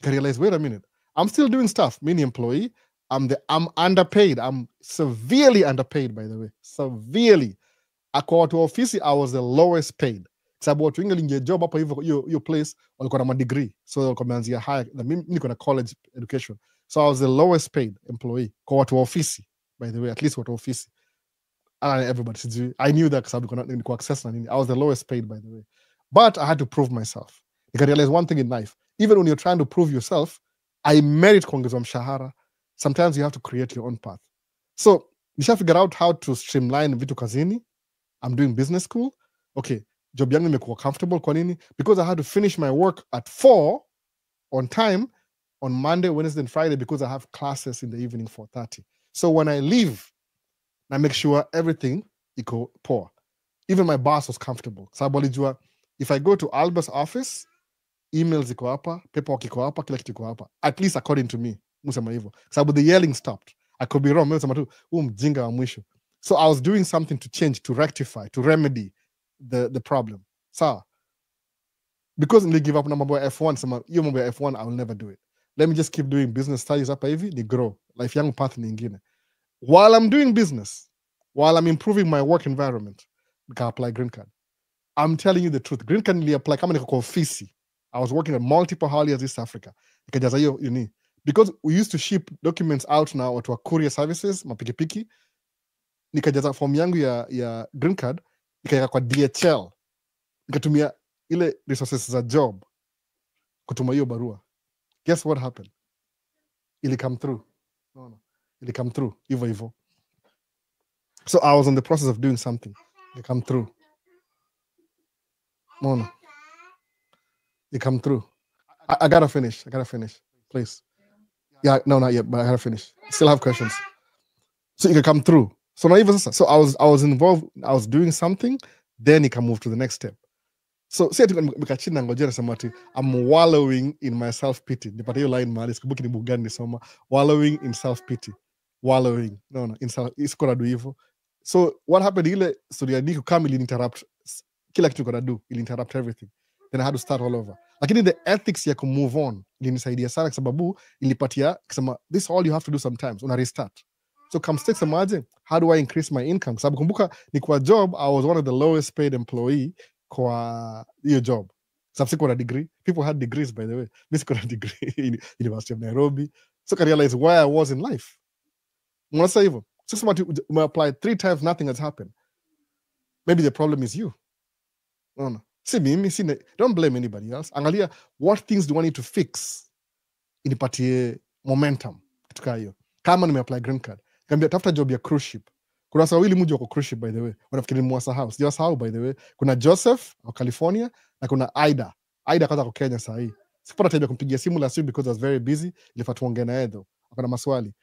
Speaker 1: I realized, wait a minute, I'm still doing stuff. Me ni employee, I'm underpaid. I'm severely underpaid, by the way. Severely. Kwa watu wa ofisi, I was the lowest paid. Sababu watu wengi waliingia job hapo hivyo hiyo place walikuwa na madegree. So walikuwa wameanzia higher. Mimi niko na college education. So I was the lowest paid employee. Kwa watu wa ofisi, by the way, at least watu wa ofisi. Everybody, I knew that sababu niko access na nini. I was the lowest paid, by the way. But I had to prove myself. You can realize one thing in life. Even when you're trying to prove yourself, I merit kuongezwa mshahara. Sometimes you have to create your own path. So nisha figure out how to streamline vitu kazini. I'm doing business school. Okay, job yangu imekuwa comfortable. Kwa nini? Because I had to finish my work at 4 on time on Monday, Wednesday, and Friday because I have classes in the evening 4:30. So when I leave, I make sure everything iko poor. Even my boss was comfortable. Sababu alijua if I go to Albert's office, emails iko hapa, paperwork iko hapa, kila kitu iko hapa. At least according to me. Musema hivyo. Sababu the yelling stopped. I could be wrong. Musema tu, mjinga wa mwisho. So I was doing something to change, to rectify, to remedy the problem. So, because they give up na mambo ya F1, sema hiyo mambo ya F1, I will never do it. Let me just keep doing business studies hapa hivi, ni grow. Life yangu path nyingine. While I'm doing business, while I'm improving my work environment, nika apply green card. I'm telling you the truth. Green card nili apply kama niko kwa ofisi. I was working at multiple hauliers East Africa. Nikajaza hiyo uni. Because we used to ship documents out na watu wa courier services, mapikipiki. Nikajaza form yangu ya green card, nikaweka kwa DHL. Nikatumia ile resources za job kutuma hiyo barua. Guess what happened? Ili come through. No. Ili come through. Hivyo. So I was in the process of doing something. It come through. No. It come through. I gotta finish. Please. Yeah, no, not yet, but I gotta finish. Still have questions. So it can come through. So now even so I was involved, I was doing something, then it can move to the next step. So say nikachini ngojea nasema ati I'm wallowing in my self-pity. Nipata hiyo line mahali sikumbuki ni book gani nisoma. Wallowing in self-pity. Wallowing. No, in self isiko na do hivyo. So what happened ile story ya Niku kama ili interrupt kila kitu niko na do, ili interrupt everything. Then I had to start all over. Lakini the ethics ya ku move on ilinisaidia sana kwa sababu ilipatia kusema this all you have to do sometimes, una restart. So come stakes semaje, how do I increase my income? Sababu kumbuka ni kwa job I was one of the lowest paid employee kwa hiyo job. Sababu sikuwa na degree. People had degrees, by the way. Mimi sikuwa na degree in University of Nairobi. So I realized where I was in life. Unasa hivyo. So sema umeapply 3 times, nothing has happened. Maybe the problem is you. No. Si mimi, don't blame anybody else. Angalia what things do I need to fix inipatie momentum katika hiyo. Kama nimeapply green card, kaambia tafuta job ya cruise ship. Kuna wawili mmoja wako cruise ship, by the way. Wanafikiri mwasahau. Sijawasahau, by the way. Kuna Joseph wa California na kuna Aida. Aida kaza kwa Kenya saa hii. Sikupata time ya kumpigia simu last week because I was very busy. Ilifaa tuongee naye though. Akona maswali.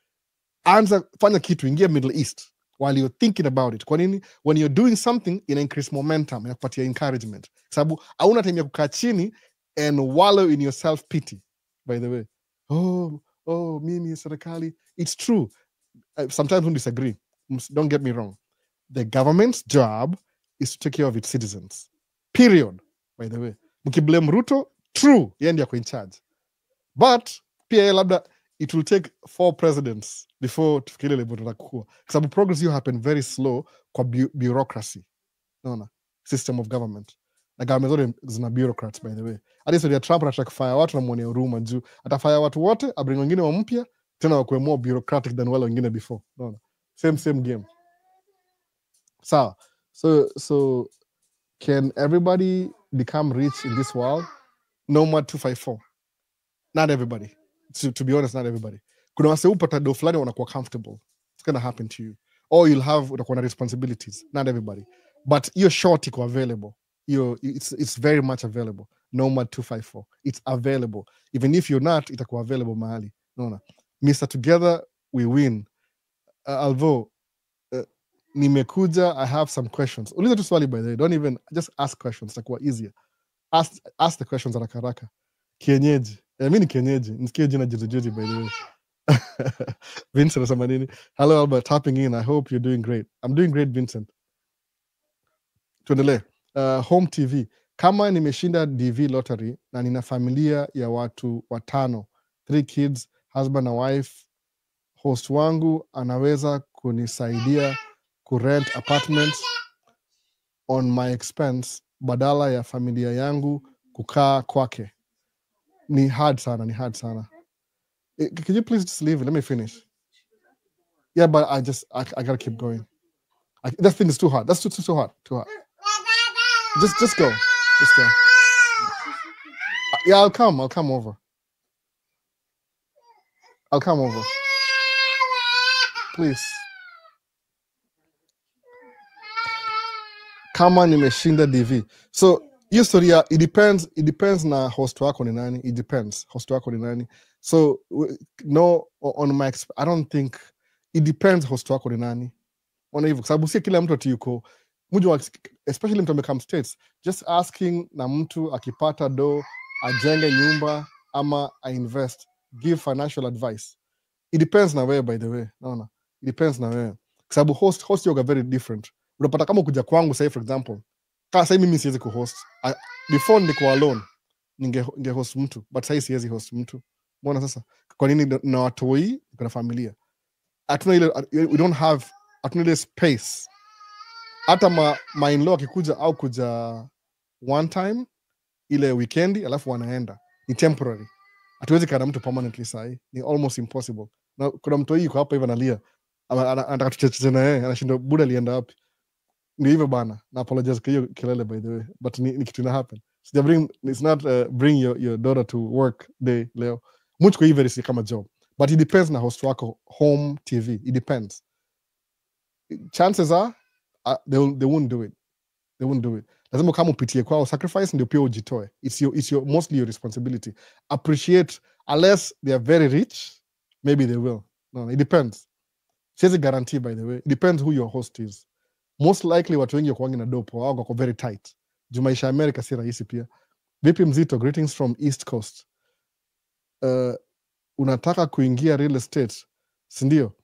Speaker 1: Anza fanya kitu, ingia Middle East while you're thinking about it. Kwa nini? When you're doing something, ina increase momentum, inakupatia encouragement. Sababu hauna time ya kukaa chini and wallow in your self-pity, by the way. Oh, mimi serikali. It's true. Sometimes we disagree. Don't get me wrong. The government's job is to take care of its citizens. Period, by the way. Mkiblame Ruto, true, yeye ndiye ako in charge. But pia labda it will take 4 presidents before tufikiri level tutakua. Kwa sababu progress you happen very slow kwa bureaucracy. Naona system of government. Na government zote zina bureaucrats, by the way. Hadi sio Trump anataka kufire watu na muone huruma juu. Atafire watu wote, abring wengine wa mpya, tena wakuwe more bureaucratic than wale wengine before. Naona. Same game. Sawa. So can everybody become rich in this world? Nomad 254. Not everybody. To be honest, not everybody. Kuna wase upata do fulani wanakuwa comfortable. It's gonna happen to you. Or you'll have utakuwa na responsibilities. Not everybody. But your short iko available. It's very much available. Nomad 254. It's available. Even if you're not, itakuwa available mahali. No. Mr. Together, we win. Although nimekuja, I have some questions. Uliza tu swali by the way. Don't even just ask questions. Itakuwa easier. Ask the questions haraka haraka. Kienyeji. Mi ni kienyeji. Nisikie jina juzi by the way. Vincent anasema nini? Hello Albert, tapping in. I hope you're doing great. I'm doing great, Vincent. Tuendelee. Home TV. Kama nimeshinda DV lottery na nina familia ya watu watano, 3 kids, husband na wife, host wangu anaweza kunisaidia kurent apartments on my expense badala ya familia yangu kukaa kwake. Ni hard sana. Can you please just leave it? Let me finish. Yeah, but I gotta keep going. That thing is too hard. That's too hard. Too hard. Just go. Just go. Yeah, I'll come over. I'll come over. Please. Kama nimeshinda DV. So hiyo storia, it depends na host wako ni nani. It depends. Host wako ni nani. So no, on my I don't think it depends host wako ni nani. Ona hivyo, kwa sababu si kila mtu ati yuko mujua, especially mtu amekam states, just asking na mtu akipata do ajenge nyumba ama invest, give financial advice. It depends na wewe, by the way. Naona it depends na wewe, kwa sababu host yoga very different. Unapata kama kuja kwangu, say for example, kama sasa mimi siwezi kuhost. Before nilikuwa alone ninge host mtu, but sasa siwezi host mtu. Mbona sasa? Kwa nini? Na watoi na familia hatuna ile, we don't have, hatuna ile space. Hata my in-law akikuja au kuja one time ile weekendi alafu wanaenda, ni temporary. Hatuwezi kana mtu permanently sahi, ni almost impossible. Na kuna mtu yuko hapa hivi analia, anataka tucheze na yeye, anashinda buda alienda wapi. Ndio hivyo bana, na apologize kwa hiyo kelele by the way, but ni kitu ina happen. It's not bring your daughter to work day leo. Much kwa hivyo si kama job, but it depends na host wako home TV. It depends. Chances are they won't do it. They won't do it. Lazima kama upitie kwao sacrifice ndio pia ujitoe. It's your mostly your responsibility. Appreciate, unless they are very rich, maybe they will. No, it depends. Siwezi guarantee by the way. It depends who your host is. Most likely watu wengi wako na dopo, wao wako very tight. Jumaisha America si rahisi pia. Vipi Mzito, greetings from East Coast. Unataka kuingia real estate, si ndio?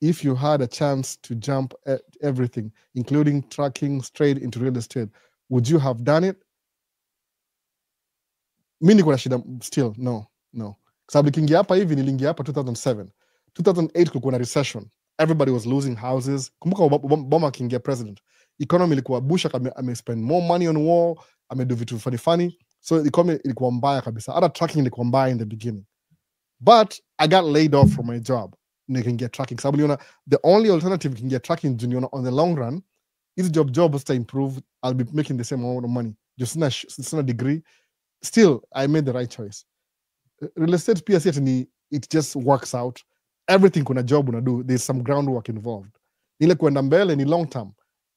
Speaker 1: If you had a chance to jump at everything, including tracking straight into real estate, would you have done it? Mimi niko na shida still, no. Sababu nikiingia hapa hivi, niliingia hapa 2007. 2008 kulikuwa na recession. Everybody was losing houses. Kumbuka Obama akiingia president, economy ilikuwa, Bush ame-spend more money on war, ame-do vitu funny. So economy ilikuwa mbaya kabisa. Hata tracking ilikuwa mbaya in the beginning. But I got laid off from my job. Nikaingia tracking. Sababu the only alternative you can get tracking on the long run, is job is to improve. I'll be making the same amount of money. Just not a degree. Still, I made the right choice. Real estate pia it just works out. Everything kuna job unadu, there's some groundwork involved. Ile kuenda mbele ni long term.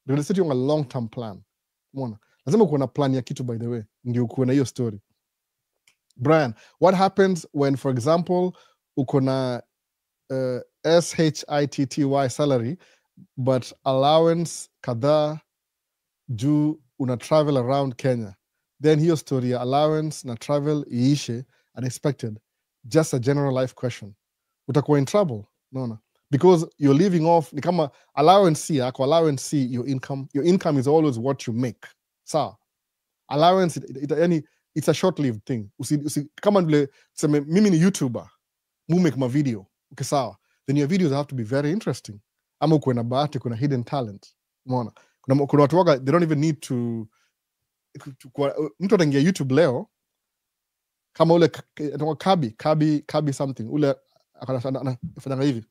Speaker 1: Real estate a long term plan. Umeona? Lazima kuwa na plan ya kitu, by the way, ndio kuwa na hiyo story. Brian, what happens when, for example, uko na SHITTY salary but allowance kadhaa juu una travel around Kenya, then hiyo story ya allowance na travel iishe unexpected? Just a general life question. Utakuwa in trouble, no, because you're living off, ni kama allowance C, your income is always what you make. Sawa, allowance it's a short-lived thing. Kama vile tuseme mimi ni YouTuber, mu make my video, okay, sawa, then your videos have to be very interesting. Ama uko na bahati, kuna hidden talent. Umeona? Kuna watu waga, they don't even need to mtu ataingia YouTube leo kama ule Kabi something, ule anafanya hivi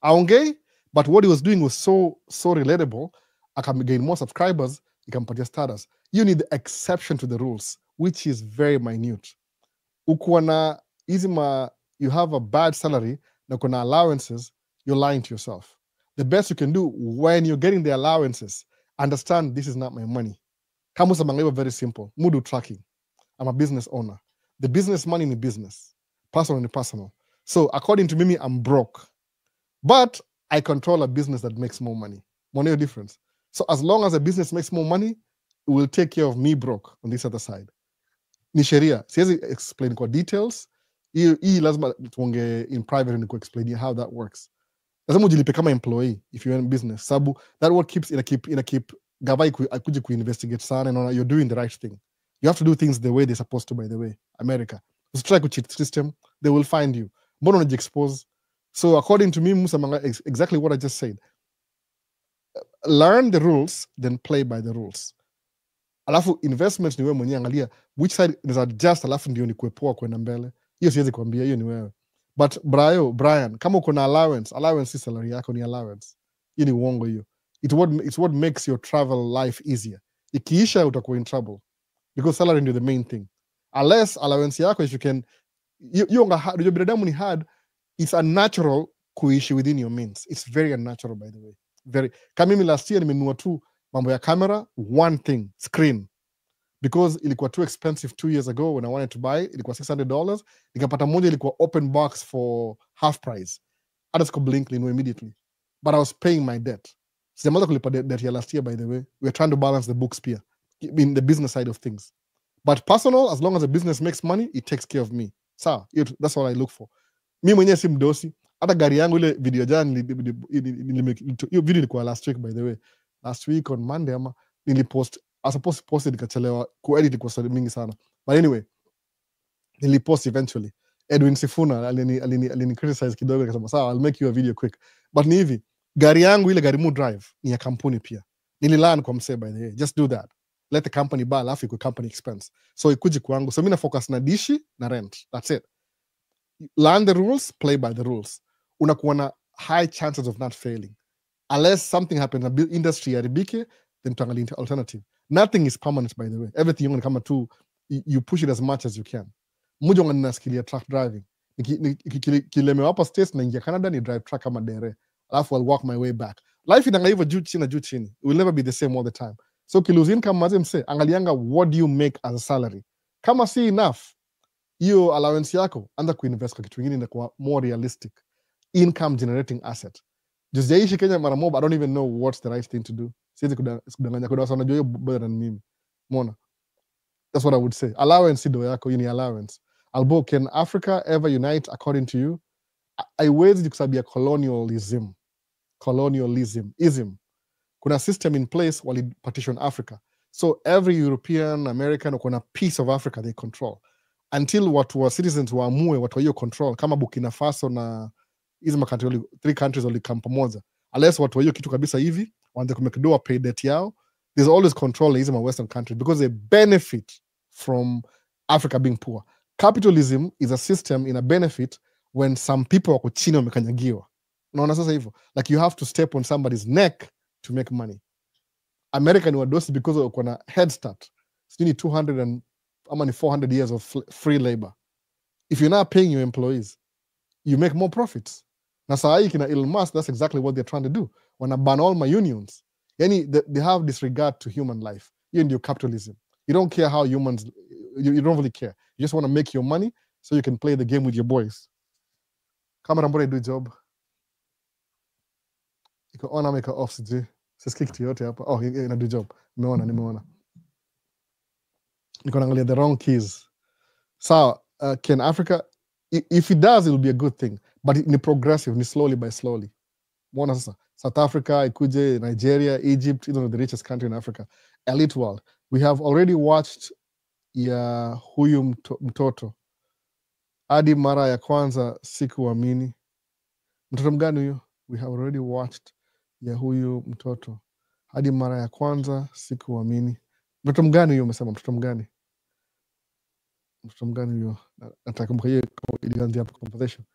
Speaker 1: aongei, but what he was doing was so relatable, gain more subscribers, ikampatia status. You need the exception to the rules, which is very minute. Ukiwa na hizi you have a bad salary na kuna allowances, you're lying to yourself. The best you can do when you're getting the allowances, understand this is not my money. Kama usamanga very simple. Mudu tracking. I'm a business owner. The business money in business. Personal and personal. So according to Mimi, I'm broke. But I control a business that makes more money. Money difference. So as long as a business makes more money, it will take care of me broke on this other side. Ni sheria. Siwezi explain kwa details. Hii lazima tuonge in private ni explain how that works. Lazima ujilipe kama employee if you're in business. Sabu that what keeps keep gavai akuje investigate sana and you're doing the right thing. You have to do things the way they're supposed to, by the way. America. Just try to cheat the system, they will find you. Mbona unajiexpose? So according to me, Musa, exactly what I just said. Learn the rules, then play by the rules. Alafu investments ni wewe mwenyewe, angalia which side is adjust, alafu ndio ni kuepoa kwenda mbele. Hiyo siwezi kuambia, hiyo ni wewe. But Brian, kama uko na allowance si salary yako, ni allowance. Hiyo ni uongo hiyo. It's what makes your travel life easier. Ikiisha utakuwa in trouble because salary ndio the main thing. Unless allowance yako, if you can, your binadamu ni hard, it's unnatural kuishi within your means. It's very unnatural, by the way. Very. Kama mimi last year nimenunua tu mambo ya camera, one thing, screen. Because ilikuwa too expensive 2 years ago when I wanted to buy it, ilikuwa $600. Nikapata moja ilikuwa open box for half price. Hata siku blink linunua immediately. But I was paying my debt. Sijamaliza kulipa debt ya last year, by the way. We're trying to balance the books pia in the business side of things. But personal, as long as the business makes money, it takes care of me. Sawa, that's what I look for. Mi mwenyewe si mdosi. Hata gari yangu ile video jana hiyo video ilikuwa last week, by the way. Last week on Monday ama nilipost. I was supposed to post it, nikachelewa kuedit, ilikuwa story mingi sana. But anyway, nilipost eventually. Edwin Sifuna alini criticize kidogo, akasema sawa, I'll make you a video quick. But ni hivi, gari yangu ile gari mu drive ni ya kampuni pia. Nililearn kwa msee, by the way. Just do that. Let the company buy, alafu iko company expense. So ikuji kwangu. So mimi na focus na dishi na rent. That's it. Learn the rules, play by the rules. Unakuwa na high chances of not failing. Unless something happens in the industry haribike, then tuangalie alternative. Nothing is permanent, by the way. Everything you're going to come to, you push it as much as you can. Muja ngana skill ya truck driving. Kilemewa hapa States na ingia Canada ni drive truck kama dere. Alafu I'll walk my way back. Life inanga hivyo juu chini. It will never be the same all the time. So kilose income maze mse, angalianga what do you make as a salary. Kama si enough, hiyo allowance yako, anza kuinvest kwa kitu kingine na kwa more realistic income generating asset. Just jaishi Kenya mara moja, I don't even know what's the right thing to do. Siwezi kudanganya kwa sababu najua hiyo better than mimi. Mona. That's what I would say. Allowance si do yako, ni allowance. Albo, can Africa ever unite according to you? Haiwezi kusabia colonialism. Kuna system in place wali partition Africa. So every European, American, kuna piece of Africa they control. Until watu wa citizens waamue watu wa hiyo control, kama Burkina Faso na hizi makantri, 3 countries walikaa pamoja. Unless watu wa hiyo kitu kabisa hivi, waanze kumekidoa pay debt yao, there's always control in hizi western countries because they benefit from Africa being poor. Capitalism is a system in a benefit when some people wako chini wamekanyagiwa. Unaona sasa hivyo? Like you have to step on somebody's neck to make money. America ni wadosi because wako na head start. Sini 200 and ama ni 400 years of free labor. If you're not paying your employees, you make more profits. Na saa hii kina Elon Musk, that's exactly what they're trying to do. Wana ban all my unions. Yani they have disregard to human life. Hiyo ndio capitalism. You don't care how humans, you don't really care. You just want to make your money so you can play the game with your boys. Kamera mbona do job. Iko on ama iko off sijui. Sisi kitu yote hapa. Oh, ina do job. Nimeona. Niko naangalia the wrong keys. So, can Africa, if it does, it will be a good thing. But ni progressive, ni slowly by slowly. Mbona sasa? South Africa, ikuje, Nigeria, Egypt, the richest country in Africa. Elite world. We have already watched ya huyu mtoto. Hadi mara ya kwanza sikuamini. Mtoto mgani huyo? We have already watched ya huyu mtoto. Hadi mara ya kwanza sikuamini. Mtoto mgani huyo umesema? Mtoto mgani huyo? Natakumbuka hiyo ilianzia hapo conversation.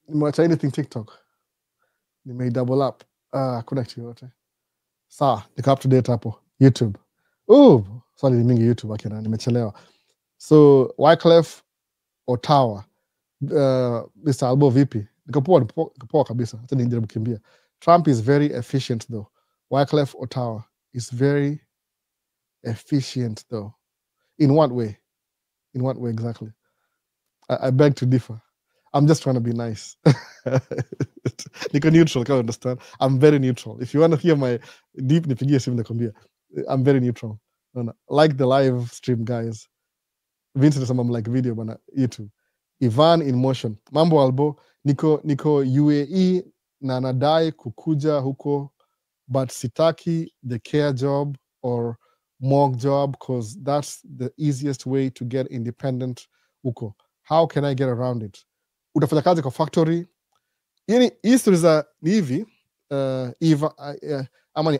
Speaker 1: Nimewacha anything TikTok. Nimei double up. Kuna kitu yote. Sawa, niko up to date hapo YouTube. Swali ni mingi YouTube akina, nimechelewa. So Wyclef Ottawa, Mr. Albo vipi? Niko poa kabisa, hata nijaribu kukimbia. Trump is very efficient though. Wyclef Ottawa is very efficient though. In what way? In what way exactly? I beg to differ. I'm just trying to be nice. Niko neutral, can't understand. I'm very neutral. If you want to hear my deep nipigie simu nakwambia. I'm very neutral. No. Like the live stream, guys. Vincent I'm like video bana YouTube. Ivan in motion. Mambo Albo, niko UAE na nadai kukuja huko, but sitaki the care job or morgue job because that's the easiest way to get independent huko. How can I get around it? Utafanya kazi kwa factory. Yani history za ni hivi, ama ni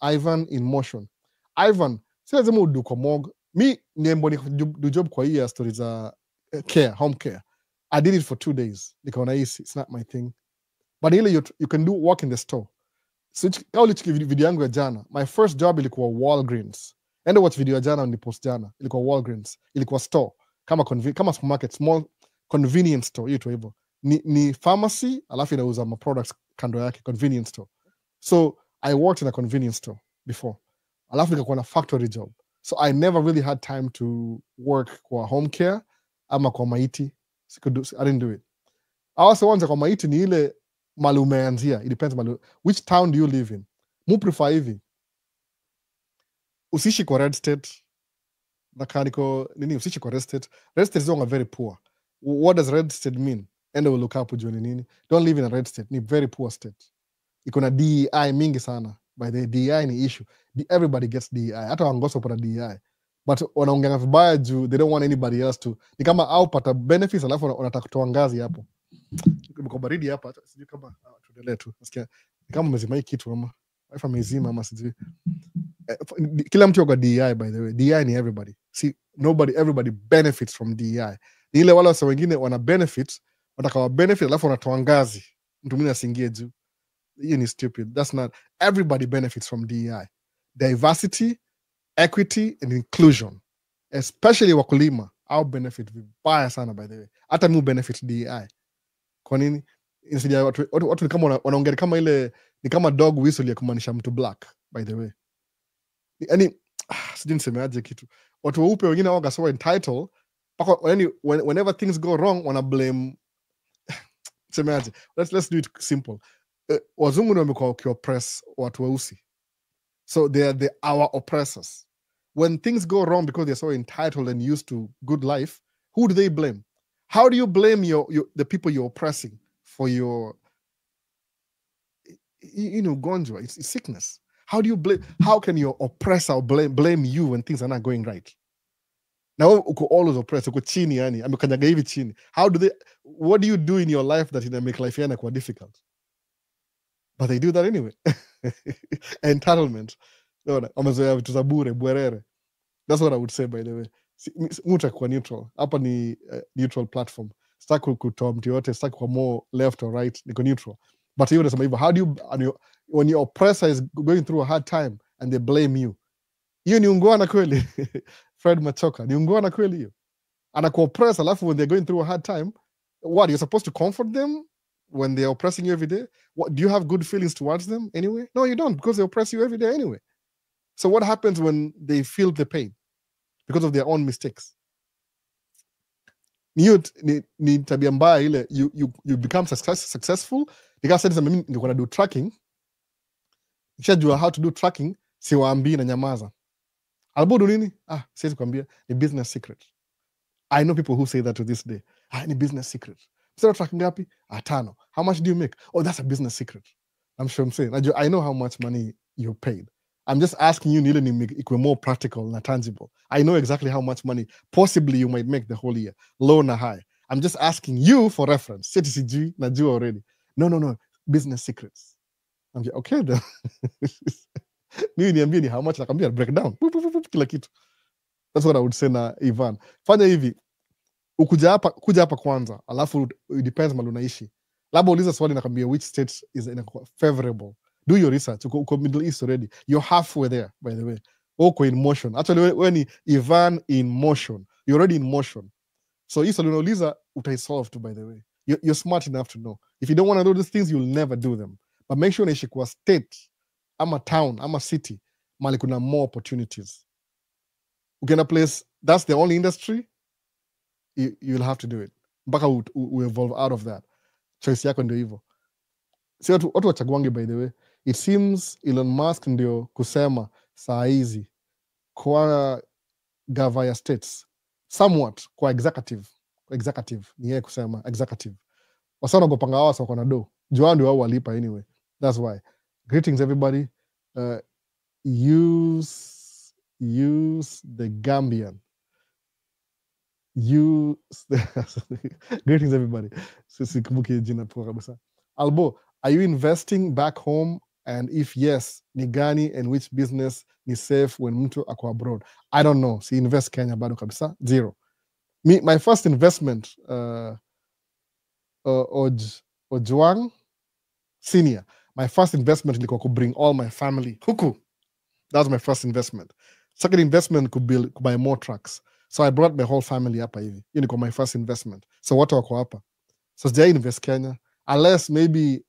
Speaker 1: Ivan in motion. Ivan, si lazima udu kwa morgue. Mi niembo ni do job kwa hii story za care, home care. I did it for 2 days. Nikaona hii it's not my thing. But ile you can do work in the store. So kama ulichiki video yangu ya jana, my first job ilikuwa Walgreens. Enda watch video ya jana ni post jana. Ilikuwa Walgreens. Ilikuwa store. Kama supermarket, small convenience store, hiyo tu hivyo. Ni pharmacy, alafu inauza ma products kando yake, convenience store. So I worked in a convenience store before. Alafu nikakuwa na factory job. So I never really had time to work kwa home care ama kwa maiti. I didn't do it. I also want kwa maiti ni ile mali umeanzia. It depends which town do you live in. Mu prefer hivi. Usishi kwa red state. Usishi kwa red state. Red state is very poor. What does red state mean? Enda will look up ujue nini. Don't live in a red state. Ni very poor state. Iko na DEI mingi sana. By the DEI ni issue. Everybody gets DEI. Hata wangoso pata DEI. But wanaongea vibaya juu they don't want anybody else to. Ni kama au pata benefits alafu wanataka kutoa ngazi hapo. Kwa baridi hapa sijui kama tuendelee tu. Nasikia kama umezima hii kitu ama wifi amezima ama sijui. Kila mtu yuko DEI by the way. DEI ni everybody. See, everybody benefits from DEI. Ni ile wale wasa wengine wana benefits, watakawa benefit alafu wanatoa ngazi. Mtu mwingine asiingie juu. Hiyo ni stupid. That's not. Everybody benefits from DEI. Diversity, equity and inclusion. Especially wakulima. Au benefit vibaya sana by the way. Hata mu benefit DEI. Kwa nini? Inasija watu ni kama wanaongea kama ile ni kama dog whistle ya kumaanisha mtu black by the way. Yaani sijui nisemeaje kitu. Watu weupe wengine wao so entitled whenever things go wrong wana blame semeaje. Let's do it simple. Wazungu ndio wamekuwa wakioppress watu weusi. So they are our oppressors. When things go wrong because they're so entitled and used to good life, who do they blame? How do you blame the people you're oppressing for your gonjwa? It's sickness. How can your oppressor blame you when things are not going right? Now uko always oppressed, uko chini yani, amekanyaga hivi chini. What do you do in your life that make life yana kwa difficult? But they do that anyway. Entitlement. Amezoea vitu za bure, bwerere. That's what I would say by the way. Muta kwa neutral. Hapa ni neutral platform. Sitaki kutoa mtu yote, sitaki kwa more left or right, niko neutral. But hiyo nasema hivyo, how do you when your oppressor is going through a hard time and they blame you? Hiyo ni ungwana kweli. Fred Machoka, ni ungwana kweli hiyo. Anakuoppress alafu when they're going through a hard time, what, you're supposed to comfort them when they're oppressing you every day? Do you have good feelings towards them anyway? No, you don't, because they oppress you every day anyway. So what happens when they feel the pain because of their own mistakes? Ni tabia mbaya ile, you become successful. Nikasema mimi ningekuwa na do tracking. Nikishajua how to do tracking, siwaambii na nyamaza. Albudu nini? Siwezi kuambia, ni business secret. I know people who say that to this day. Ni business secret. Sasa tracking ngapi? 5. How much do you make? Oh, that's a business secret. I'm sure I'm saying. I know how much money you're paid. I'm just asking you nile ni ikuwe more practical na tangible. I know exactly how much money possibly you might make the whole year, low na high. I'm just asking you for reference. CTCG najua already. No. Business secrets. I'm like, okay then. Mimi niambie ni how much, nakwambia breakdown. Kila kitu. That's what I would say na Ivan. Fanya hivi. Kuja hapa kwanza, alafu it depends mahali unaishi. Labda uliza swali nakwambia which states is favorable. Do your research. Uko Middle East already. You're halfway there, by the way. Uko in motion. Actually, when Ivan in motion, you're already in motion. So hii swali unauliza utaisolve tu, by the way. You're smart enough to know. If you don't want to do these things, you'll never do them. But make sure unaishi kwa state, ama town, ama city, mali kuna more opportunities. Ukienda place, that's the only industry, you'll have to do it. Mpaka we evolve out of that. Choice yako ndio hivyo. Si watu wachaguangi, by the way. It seems Elon Musk ndio kusema saa hizi kwa gava states somewhat kwa executive ni yeye kusema executive wasa wanagopanga hawa wako na do jua ndio wao walipa anyway. That's why. Greetings everybody. Use the Gambian. Greetings everybody. Sikumbuki jina tu kabisa. Albo, are you investing back home, and if yes, ni gani, and which business ni safe when mtu ako abroad? I don't know. Si invest Kenya bado kabisa. Zero. My first investment, Ojwang Senior. My first investment ilikuwa to bring all my family huku. That was my first investment. Second investment could buy more trucks. So I brought my whole family hapa hivi. Hiyo niko my first investment. So watu wako hapa. So sijai invest Kenya. Unless maybe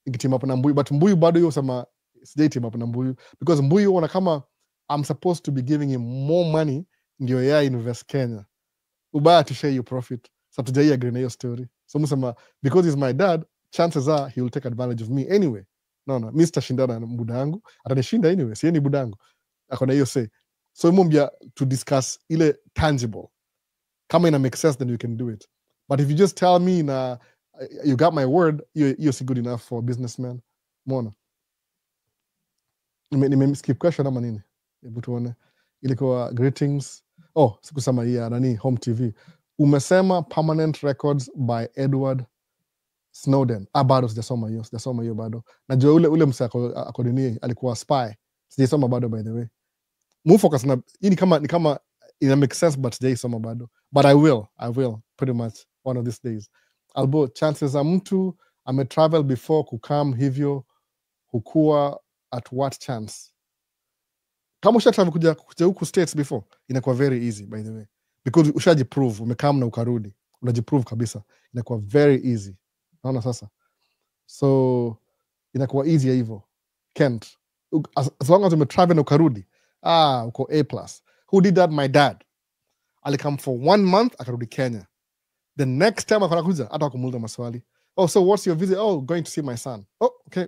Speaker 1: nikiteam up na Mbuyu. But Mbuyu bado hiyo sema sijai team up na Mbuyu. Because Mbuyu wana kama I'm supposed to be giving him more money ndio yeye invest Kenya. Ubaya to share your profit. So tujai agree na hiyo story. So msema because he's my dad, chances are he will take advantage of me anyway. No, mi sitashindana na buda yangu. Atanishinda anyway. Siye ni buda yangu. Akona hiyo say. So mumbia to discuss ile tangible. Kama ina make sense, then you can do it. But if you just tell me na you got my word, you're si good enough for a businessman. Mona. Nime skip question ama nini? Hebu tuone. Ilikuwa greetings. Oh, sikusema hii nani Home TV. Umesema permanent records by Edward Snowden. Bado sijasoma hiyo bado. Najua ule mse ako nini alikuwa spy. Sijasoma bado, by the way. Move focus na hii ni kama ina make sense, but sijaisoma bado. But I will pretty much one of these days. Albo, chances za mtu travel before kukam hivyo hukua at what chance? Kama usha travel kuja huku States before, inakuwa very easy, by the way. Because ushajiprove, umekam na ukarudi. Unajiprove kabisa. Inakuwa very easy. Naona sasa. So inakuwa easy hivyo. Kent. As long as travel na ukarudi. Uko A+. Who did that? My dad. Alikam for 1 month, akarudi Kenya. The next time akanakuja, hata kumuuliza maswali. Oh, so what's your visit? Oh, going to see my son. Oh, okay.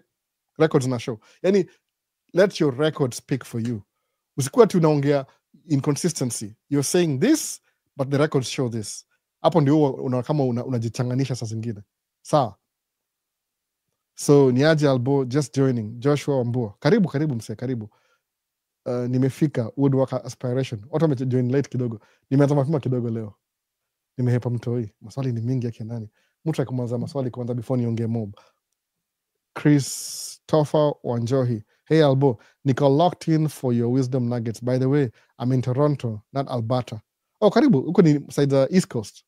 Speaker 1: Records na show. Yani, let your records speak for you. Usikuwa tu unaongea inconsistency. You're saying this, but the records show this. Hapo ndio kama unajichanganisha saa zingine. Sawa. So, niaje Albo, just joining. Joshua Wambua. Karibu mse, karibu. Nimefika woodwork aspiration. Watu wamejoin late kidogo. Nimeanza mapema kidogo leo. Nimehepa mtoi. Maswali ni mingi yake nani. Mtu akianza maswali kwanza before niongee mob. Christopher Wanjohi. Hey Albo, niko locked in for your wisdom nuggets. By the way, I'm in Toronto, not Alberta. Oh, karibu. Huko ni side East Coast.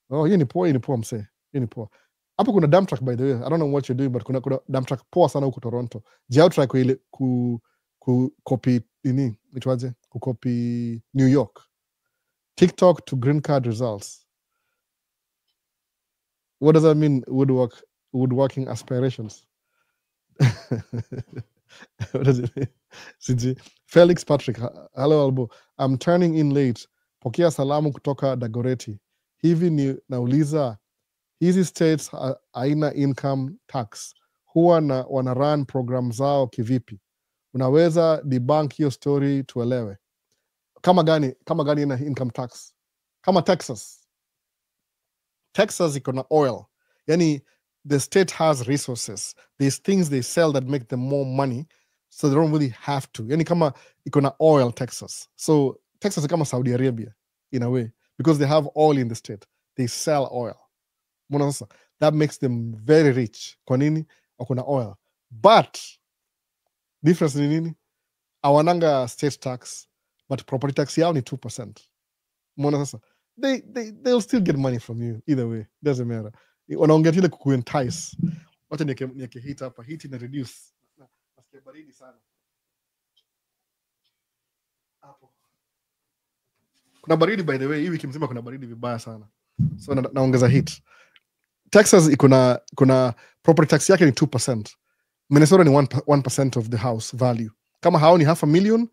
Speaker 1: Oh, hiyo ni poa mse. Hiyo ni poa. Hapo kuna dump truck, by the way. I don't know what you're doing, but kuna dump truck poa sana huko Toronto. Jao try kwa ile copy nini itwaje copy New York. TikTok to green card results. What does that mean? Woodworking aspirations. What does it mean? CG. Felix Patrick. Hello Albo. I'm turning in late. Pokea salamu kutoka Dagoretti. Hivi ni nauliza hizi states haina income tax. Huwa wana run program zao kivipi? Unaweza debunk hiyo story tuelewe. Kama gani ina income tax? Kama Texas iko na oil. Yani the state has resources. There's things they sell that make them more money, so they don't really have to. Yani kama iko na oil Texas. So Texas is kama Saudi Arabia in a way, because they have oil in the state. They sell oil. That makes them very rich. Kwa nini? Wako na oil. But difference ni nini? Awananga state tax, but property tax yao ni 2%. Mbona sasa? They'll still get money from you either way. Doesn't matter. Wanaongea ile kukuentice. Wacha nieke heat hapa. Heat ina reduce. sana hapo. Kuna baridi by the way, hii wiki mzima kuna baridi vibaya sana, so naongeza heat. Texas kuna property tax yake ni 2%. Minnesota ni 1% of the house value. Kama hao ni half a million,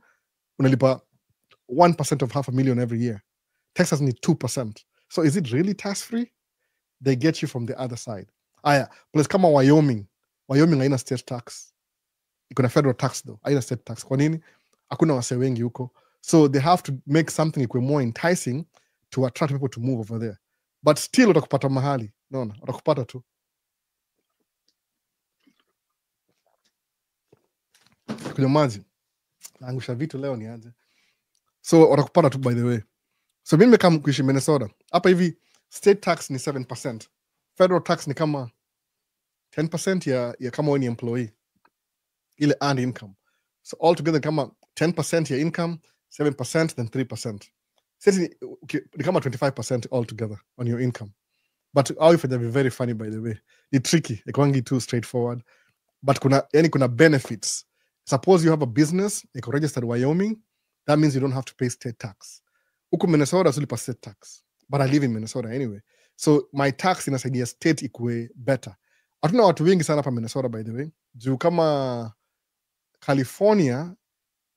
Speaker 1: unalipa 1% of half a million every year. Texas ni 2%. So is it really tax free? They get you from the other side. Aya, plus kama Wyoming haina state tax. Iko na federal tax though, haina state tax. Kwa nini? Hakuna wase wengi huko. So they have to make something ikwe more enticing to attract people to move over there. But still utakupata mahali. Naona, utakupata tu. Kunywa maji. Naangusha vitu leo ni aje. So watakupata tu by the way. So mimi kama kuishi Minnesota, hapa hivi state tax ni 7%. Federal tax ni kama 10% ya kama wewe ni employee. Ile earned income. So altogether kama 10% ya income, 7%, then 3%. Sasa ni kama 25% altogether on your income. But how if they're very funny by the way. Ni tricky. Ikwangi too straightforward. But kuna benefits. Suppose you have a business, iko registered Wyoming, that means you don't have to pay state tax. Huku Minnesota sulipa state tax. But I live in Minnesota anyway. So my tax inasaidia state ikue better. Hatuna watu wengi sana hapa Minnesota by the way. Juu kama California,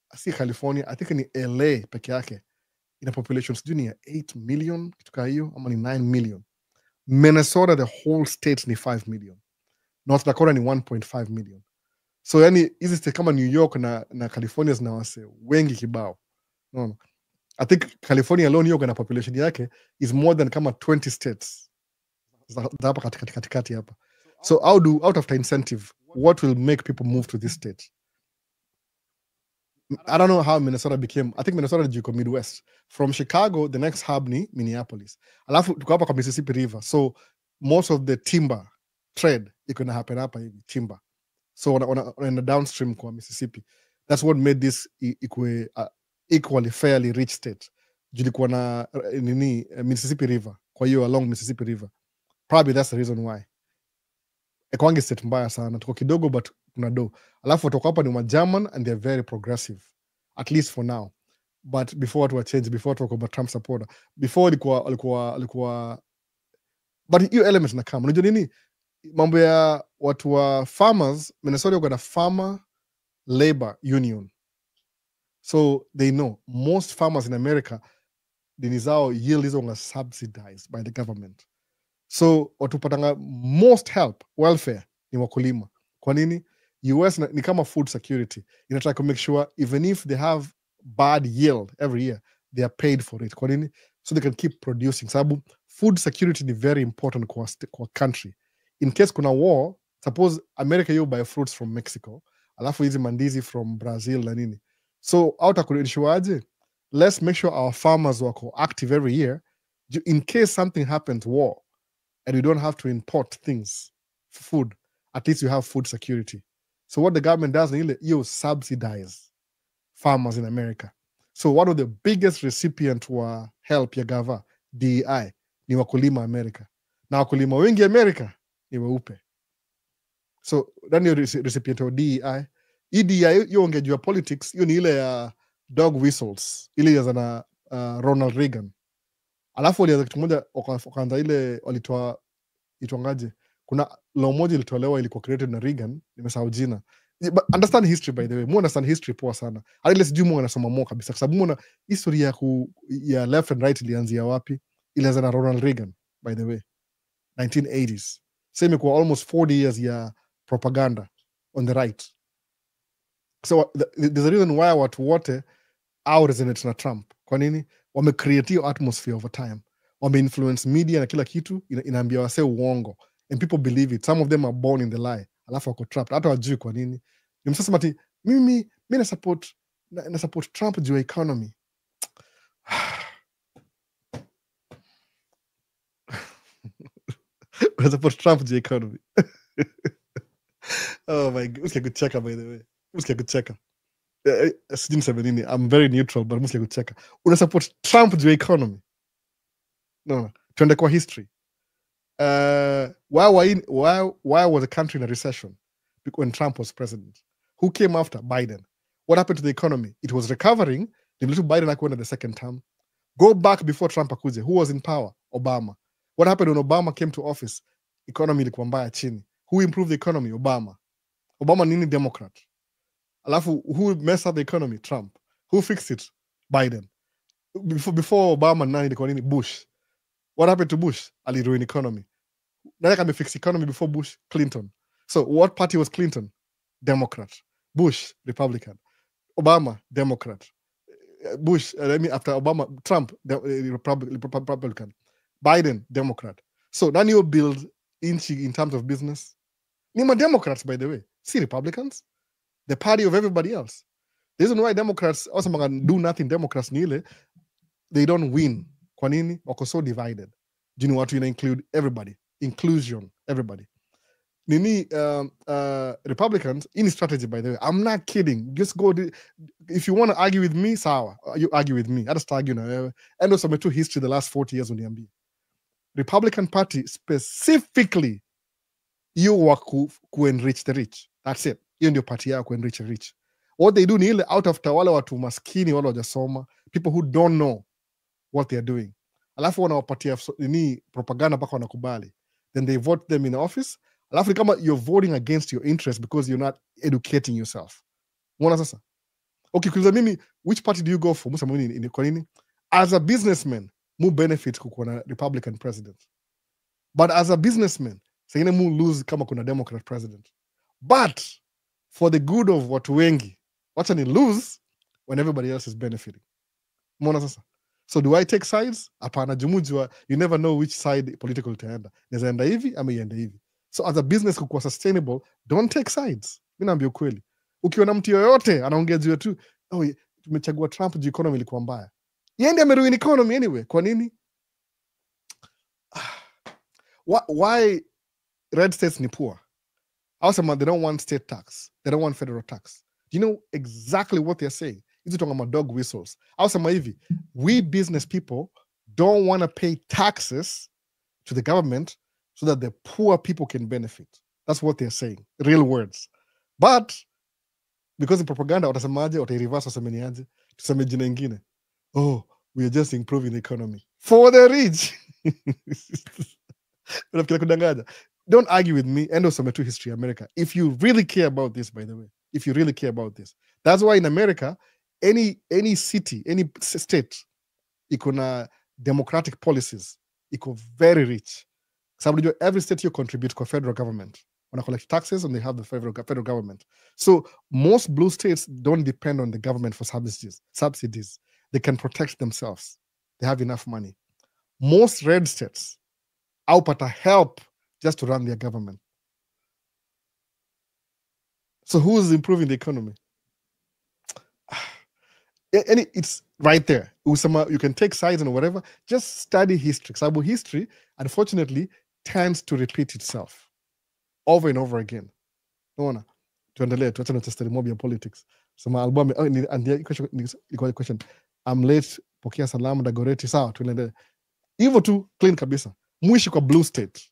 Speaker 1: I think ni LA peke yake. Ina population sijui ni ya 8 million, kitu kaa hiyo, ama ni 9 million. Minnesota, the whole state ni 5 million. North Dakota ni 1.5 million. So yani hizi state kama New York na California zina wase wengi kibao. No. I think California alone hiyo na population yake is more than kama 20 states. Hapa katikati hapa. So out of the incentive, what will make people move to this state? I don't know how Minnesota became. I think Minnesota is Midwest. From Chicago, the next hub ni Minneapolis. Alafu tuko hapa kwa Mississippi River. So most of the timber trade iko na happen hapa hivi, timber. So on the downstream kwa Mississippi. That's what made this equally fairly rich state. Julikuwa na Mississippi River. Kwa hiyo along Mississippi River. Probably that's the reason why. Ekwangi state mbaya sana. Tuko kidogo but kuna do. Alafu watoka hapa ni wa German and they're very progressive. At least for now. But before it was changed, before talk about Trump supporter. Before alikuwa but hiyo element na kama. Unajua nini? Mambo ya watu wa farmers, Minnesota got a farmer labor union. So they know most farmers in America, dini zao yield is only subsidized by the government. So watupatanga most help, welfare, ni wakulima. Kwa nini? US ni kama food security. Inataka to make sure even if they have bad yield every year, they are paid for it. Kwa nini? So they can keep producing. Sababu food security is very important kwa country. In case kuna war, suppose America you buy fruits from Mexico, alafu hizi mandizi from Brazil na nini. So outa kuensure aje, let's make sure our farmers wako active every year in case something happens, war, and we don't have to import things for food. At least you have food security. So what the government does is you subsidize farmers in America. So one of the biggest recipient wa help ya gava, DEI, ni wakulima America. Na wakulima wengi America ni weupe. So then you recipient wa DEI. DEI hiyo ungejua politics, hiyo ni ile ya dog whistles, ile ya zana Ronald Reagan. Alafu walianza kitu moja wakaanza ile walitoa itwangaje. Kuna law moja ilitolewa ilikuwa created na Reagan, nimesahau jina. But understand history by the way. Mu understand history poa sana. Hadi ile sijui mu anasoma mo kabisa. Kwa sababu mu na history ya left and right ilianzia wapi? Ilianza na Ronald Reagan by the way. 1980s. So imekuwa almost 40 years ya propaganda on the right. So there's a reason why watu wote au resonate na Trump. Kwa nini? Wamecreate hiyo atmosphere over time. Wameinfluence media na kila kitu inaambia wase uongo. And people believe it. Some of them are born in the lie. Alafu wako trapped. Hata wajui kwa nini. Ni msasa mati, mimi na support Trump juu ya economy. Na support Trump juu ya economy. Oh my God. Usikia kucheka by the way. Usikia kucheka. Sijui niseme nini. I'm very neutral, but usikia kucheka. Una support Trump juu ya economy. No. Tuende kwa history. Why was the country in a recession when Trump was president? Who came after? Biden. What happened to the economy? It was recovering. The little Biden went the second term. Go back before Trump akuje. Who was in power? Obama. What happened when Obama came to office? Economy ilikuwa mbaya chini. Who improved the economy? Obama. Obama nini Democrat. Alafu, who messed up the economy? Trump. Who fixed it? Biden. Before Obama nani ilikuwa nini? Bush. What happened to Bush? Aliruin economy. Nani kame fix economy before Bush? Clinton. So what party was Clinton? Democrat. Bush, Republican. Obama, Democrat. Bush, after Obama, Trump, Republican. Biden, Democrat. So then you build in terms of business. Nima Democrats, by the way. See Republicans. The party of everybody else. The reason why Democrats also do nothing, Democrats nile, they don't win. Kwa nini? Wako so divided. Do you know what we include? Everybody. Inclusion, everybody. Nini Republicans in strategy, by the way. I'm not kidding. Just go. If you want to argue with me, sawa. You argue with me. I just argue now. And also my history the last 40 years on the MB. Republican Party specifically, you work to enrich the rich. That's it. You and your party are to enrich the rich. What they do ni ile out of wale watu maskini wale wajasoma, people who don't know what they're doing. Alafu wanawapatia ni propaganda mpaka wanakubali. Then they vote them in office. Alafu kama you're voting against your interest because you're not educating yourself. Unaona sasa? Okay, kuuliza mimi, which party do you go for? Musa mwini kwa nini? As a businessman, mu benefit kukuwa na Republican president. But as a businessman, sengine mu lose kama kuna Democrat president. But for the good of watu wengi, wacha ni lose when everybody else is benefiting. Umeona sasa? So do I take sides? Hapana, jumujua, you never know which side political itaenda. Neza enda hivi ama iende hivi. So as a business kukuwa sustainable, don't take sides. Mimi naambia ukweli. Ukiona mtu yoyote anaongea juu tu, oh, tumechagua Trump juu economy ilikuwa mbaya. Yeye ndiye ameruin economy anyway. Kwa nini? Why red states ni poor? Also, they don't want state tax. They don't want federal tax. Do you know exactly what they're saying? Is it talking about dog whistles? Also, we business people don't want to pay taxes to the government so that the poor people can benefit. That's what they're saying. Real words. But because the propaganda, watasemaje, watareverse wasemeniaje, tuseme jina ingine. Oh, we are just improving the economy for the rich. Don't argue with me. And also to history America. If you really care about this, by the way, if you really care about this, that's why in America, any city, any state, iko na democratic policies, iko very rich. So every state you contribute to federal government. When I collect taxes and they have the federal government. So most blue states don't depend on the government for subsidies. They can protect themselves. They have enough money. Most red states outpata help just to run their government. So who's improving the economy? And it's right there. You can take sides and whatever. Just study history. So history, unfortunately, tends to repeat itself over and over again. Unaona? Tuendelee, tuache na story mob ya politics. Sema album, and the question, I'm late, pokea salamu Dagoretti, sawa, tuendelee. Hivyo tu, clean kabisa. Muishi kwa blue state.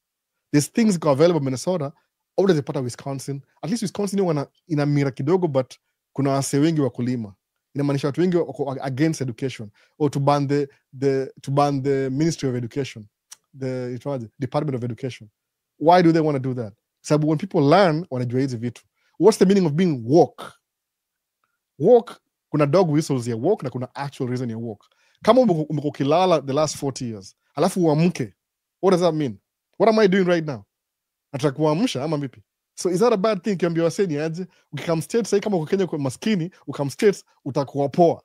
Speaker 1: There's things go available in Minnesota, au zipata Wisconsin. At least Wisconsin ina mira kidogo, but kuna wase wengi wa kulima. Inamaanisha watu wengi wako against education, or to ban the Ministry of Education, the Department of Education. Why do they want to do that? So when people learn, wanajua hizi vitu. What's the meaning of being woke? Woke, kuna dog whistles ya woke na kuna actual reason ya woke. Kama umeko kilala the last 40 years, alafu uamke, what does that mean? What am I doing right now? Nataka kuamsha ama vipi? So is that a bad thing? Kiambia waseni aje, ukikam states, sai kama uko Kenya kwa maskini, ukam states, utakuwa poa.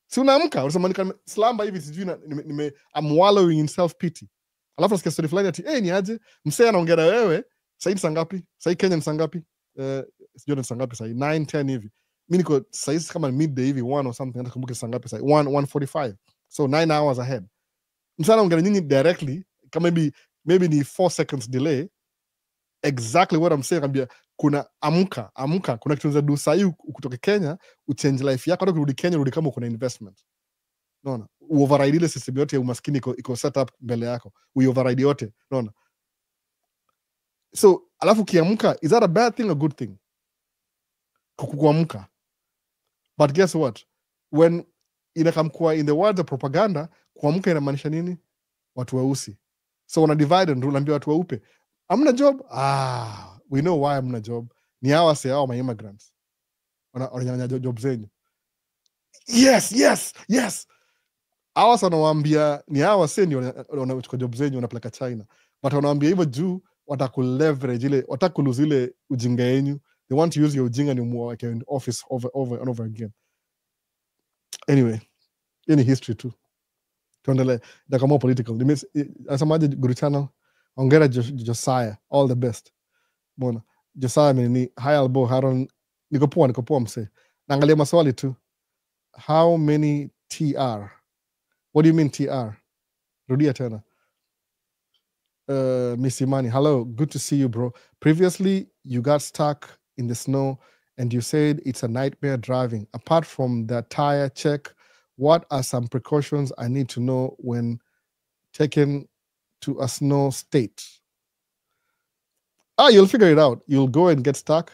Speaker 1: Si unaamka, unasema nika slamba hivi sijui I'm wallowing in self-pity. Alafu nasikia story fulani ati, ni aje, msee anaongea na wewe, sai ni saa ngapi? Sai Kenya ni saa ngapi? Sijui ni saa ngapi sai, 9, 10 hivi. Mimi niko sai kama midday hivi, 1 or something, nakumbuka saa ngapi sai, 1:45. So 9 hours ahead. Msee anaongea nyinyi directly, kama maybe ni 4 seconds delay. Exactly what I'm saying. Ambia kuna amka, kuna kitu unaweza do sahi kutoka Kenya, uchange life yako, hata kurudi Kenya, rudi kama uko na investment. Unaona? Override ile system yote ya umaskini iko set up mbele yako. Override yote. Unaona? So, alafu kiamka, is that a bad thing or good thing? kuamka. But guess what? When inakamkuwa in the words of propaganda, kuamka inamaanisha nini? Watu weusi. So wana divide and rule, ambia watu weupe, amna job? We know why amna job. Ni hawa se hao ma immigrants. Wananyang'anya job zenyu. Yes. Hawa sana wanawaambia ni hawa se ndio wanachukua job zenyu wanapeleka China. But wanawaambia hivyo juu watakuleverage ile, watakulose ile ujinga yenyu. They want to use your ujinga ni muweke in office over and over again. Anyway, any history too. Tuendelee. Dakika more political. Nasemaje Guru Channel? Ongera Josiah. All the best. Mbona. Josiah ni hi Albo Haron. Niko poa mse. Naangalia maswali tu. How many TR? What do you mean TR? Rudia tena. Miss Imani, hello. Good to see you, bro. Previously, you got stuck in the snow and you said it's a nightmare driving. Apart from the tire check, what are some precautions I need to know when taken to a snow state? You'll figure it out. You'll go and get stuck.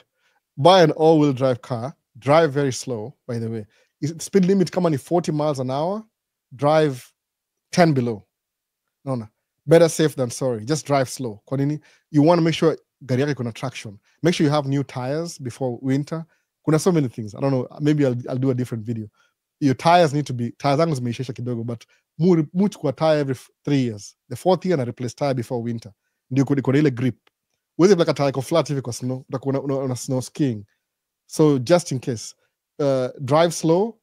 Speaker 1: Buy an all-wheel drive car. Drive very slow, by the way. Speed limit kama ni 40 miles an hour. Drive 10 below. No. Better safe than sorry. Just drive slow. Kwa nini? You want to make sure gari yako kuna traction. Make sure you have new tires before winter. Kuna so many things. I don't know. Maybe I'll do a different video. Your tires need to be, tires zangu zimeishesha kidogo, but much kwa tire every 3 years. The 4th year na replace tire before winter. Ndio kuna ile grip. Uweze plaka tire iko flat hivi kwa snow. Utakuwa una snow skiing. So just in case, drive slow.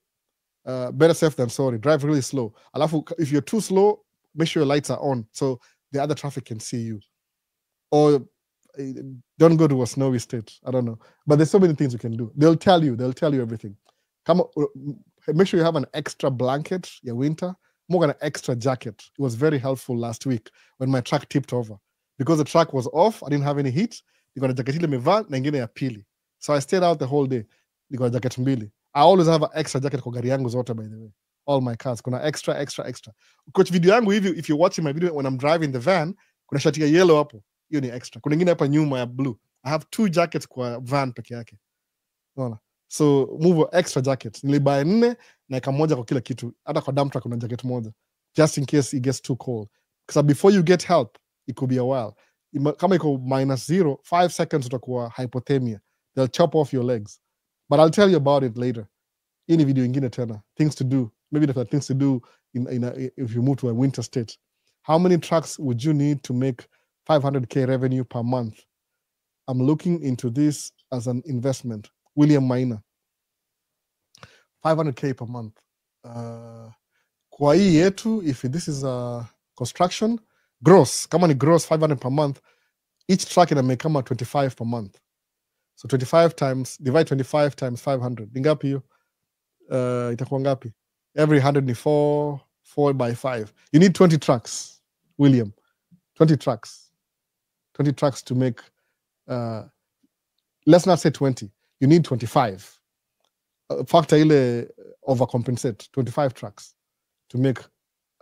Speaker 1: Better safe than sorry. Drive really slow. Alafu, if you're too slow, make sure your lights are on so the other traffic can see you. Or don't go to a snowy state. I don't know. But there's so many things you can do. They'll tell you everything. Make sure you have an extra blanket, your winter, more than an extra jacket. It was very helpful last week when my truck tipped over. Because the truck was off, I didn't have any heat. Niko na jacket ile imevaa na ingine ya pili. So I stayed out the whole day. Niko na jacket mbili. I always have an extra jacket kwa gari yangu zote, by the way. All my cars. Kuna extra. Coach video yangu hivi, if you're watching my video when I'm driving the van, kuna shati ya yellow hapo. Hiyo ni extra. Kuna ingine hapa nyuma ya blue. I have 2 jackets kwa van peke yake. Unaona? So move extra jackets. Nilibuy 4 na eka moja kwa kila kitu. Hata kwa dump truck kuna jacket moja. Just in case it gets too cold. Because before you get help, it could be a while. Kama iko -0, 5 seconds utakuwa hypothermia. They'll chop off your legs. But I'll tell you about it later. Hii ni video ingine tena. Things to do. Maybe there are things to do if you move to a winter state. How many trucks would you need to make 500K revenue per month? I'm looking into this as an investment. William Maina. 500K per month. Kwa hii yetu, if this is a construction, gross, kama ni gross 500 per month, each truck ina make kama 25 per month. So 25 times, divide 25 times 500. Ni ngapi hiyo? Itakuwa ngapi? Every 100 ni 4 by 5. You need 20 trucks, William. 20 trucks. 20 trucks to make, let's not say 20. You need 25. Factor ile overcompensate. 25 trucks to make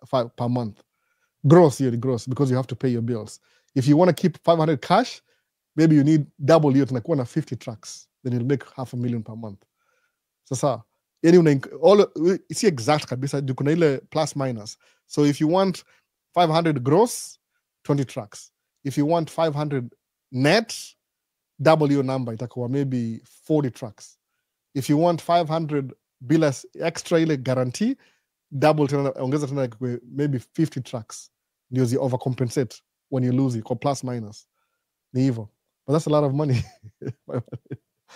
Speaker 1: 5 per month. Gross, because you have to pay your bills. If you want to keep 500 cash, maybe you need double hiyo, tunakuwa na 50 trucks. Then you'll make $500,000 per month. Sasa, see exact kabisa, kuna ile plus minus. So if you want 500 gross, 20 trucks. If you want 500 net, double your number, itakuwa maybe 40 trucks. If you want 500 bila extra ile guarantee, double tena, ongeza tena maybe 50 trucks. Ndio zi overcompensate when you lose it, kwa plus minus. Ni hivyo. But that's a lot of money.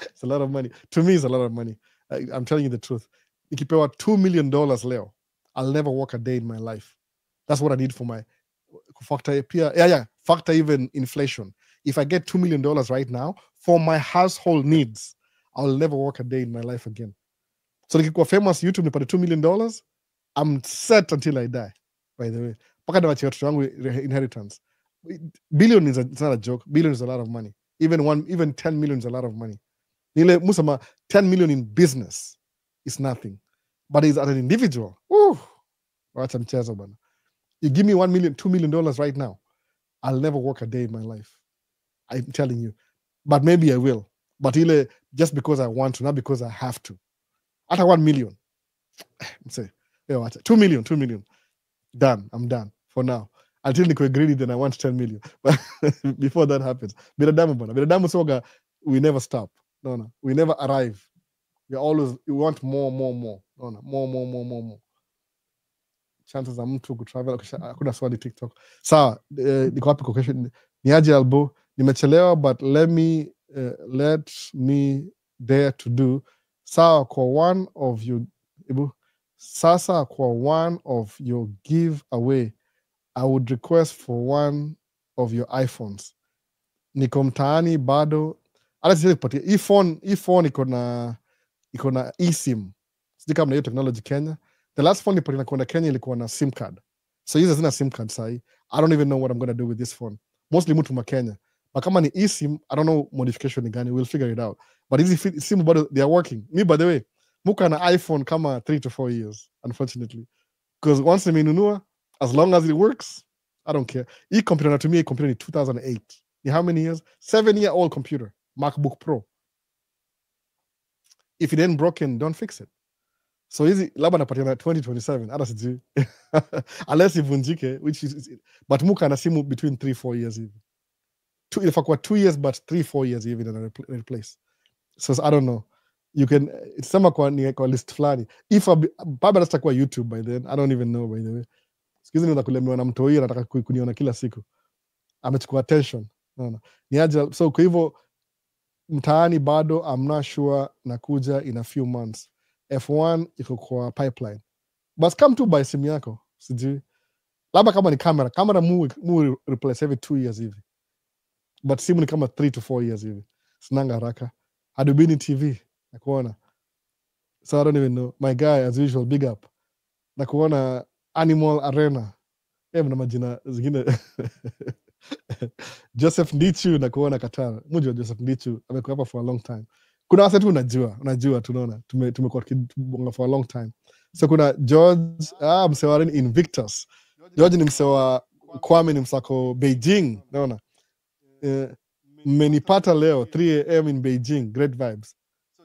Speaker 1: It's a lot of money. To me, it's a lot of money. I'm telling you the truth. Nikipewa $2 million leo, I'll never work a day in my life. That's what I need for my factor even inflation. If I get $2 million right now for my household needs, I'll never work a day in my life again. So nikikuwa famous YouTube nipate $2 million, I'm set until I die, by the way. Paka na watoto wangu inheritance. Billion is it's not a joke. Billion is a lot of money. Even 10 million is a lot of money. Nile musama 10 million in business is nothing. But as an individual, wacha mchezo bana. You give me $1 million, $2 million right now, I'll never work a day in my life. I'm telling you. But maybe I will. But ile just because I want to, not because I have to. Hata 1 million. Say, 2 million. Done. I'm done for now. Until niko greedy, then I want 10 million. But before that happens, binadamu soga, we never stop. No. We never arrive. We want more. No. More. Chances za mtu kutravel, hakuna swali TikTok. Sawa, niko wapi kwa question? Niaje Albo, nimechelewa but let me dare to do. Sawa kwa one of your giveaway, I would request for one of your iPhones. Niko mtaani bado, hata siwezi kupatia hii phone iko na eSIM. Sijui kama na hiyo technology Kenya. The last phone nilipokuwa nakwenda Kenya ilikuwa na SIM card. So hizi hazina SIM card sahi. I don't even know what I'm going to do with this phone. Mostly mtu wa Kenya. But kama ni eSIM, I don't know modification ni gani. We'll figure it out. But hizi simu bado they are working. Me by the way, muka na iPhone kama 3 to 4 years, unfortunately. Because once nimenunua, as long as it works, I don't care. Hii computer natumia, hii computer ni 2008. Ni how many years? 7-year-old computer. MacBook Pro. If it ain't broken, don't fix it. So hizi labda napatia na 2027, hata sijui. Unless ivunjike, which is, but muka na simu between 3-4 years hivi. If I got 2 years, but 3-4 years hivi na replace. So I don't know. You can, it's sama kwa list fulani. If baba nasta kwa YouTube by then, I don't even know by the way. Sikizi nenda kulemewa na mtoi anataka kuniona kila siku. Amechukua attention. No. Niaje, so kwa hivyo mtaani bado, I'm not sure nakuja in a few months. F1 iko kwa pipeline. But come to buy simu yako, sijui. Labda kama ni kamera mu replace every 2 years hivi. But simu ni kama 3 to 4 years hivi. Sinanga haraka. Hadubini TV, nakuona. So I don't even know. My guy, as usual, big up. Nakuona Animal Arena. Mna majina zingine. Joseph Ndichu nakuona Qatar. Mujua Joseph Ndichu amekuwa hapa for a long time. Kuna wase tu unajua tunaona tumekuwa tukibonga for a long time. So kuna George msewa Invictus. George ni msewa Kwame, ni msako Beijing, naona. Mmenipata leo 3 AM in Beijing, great vibes.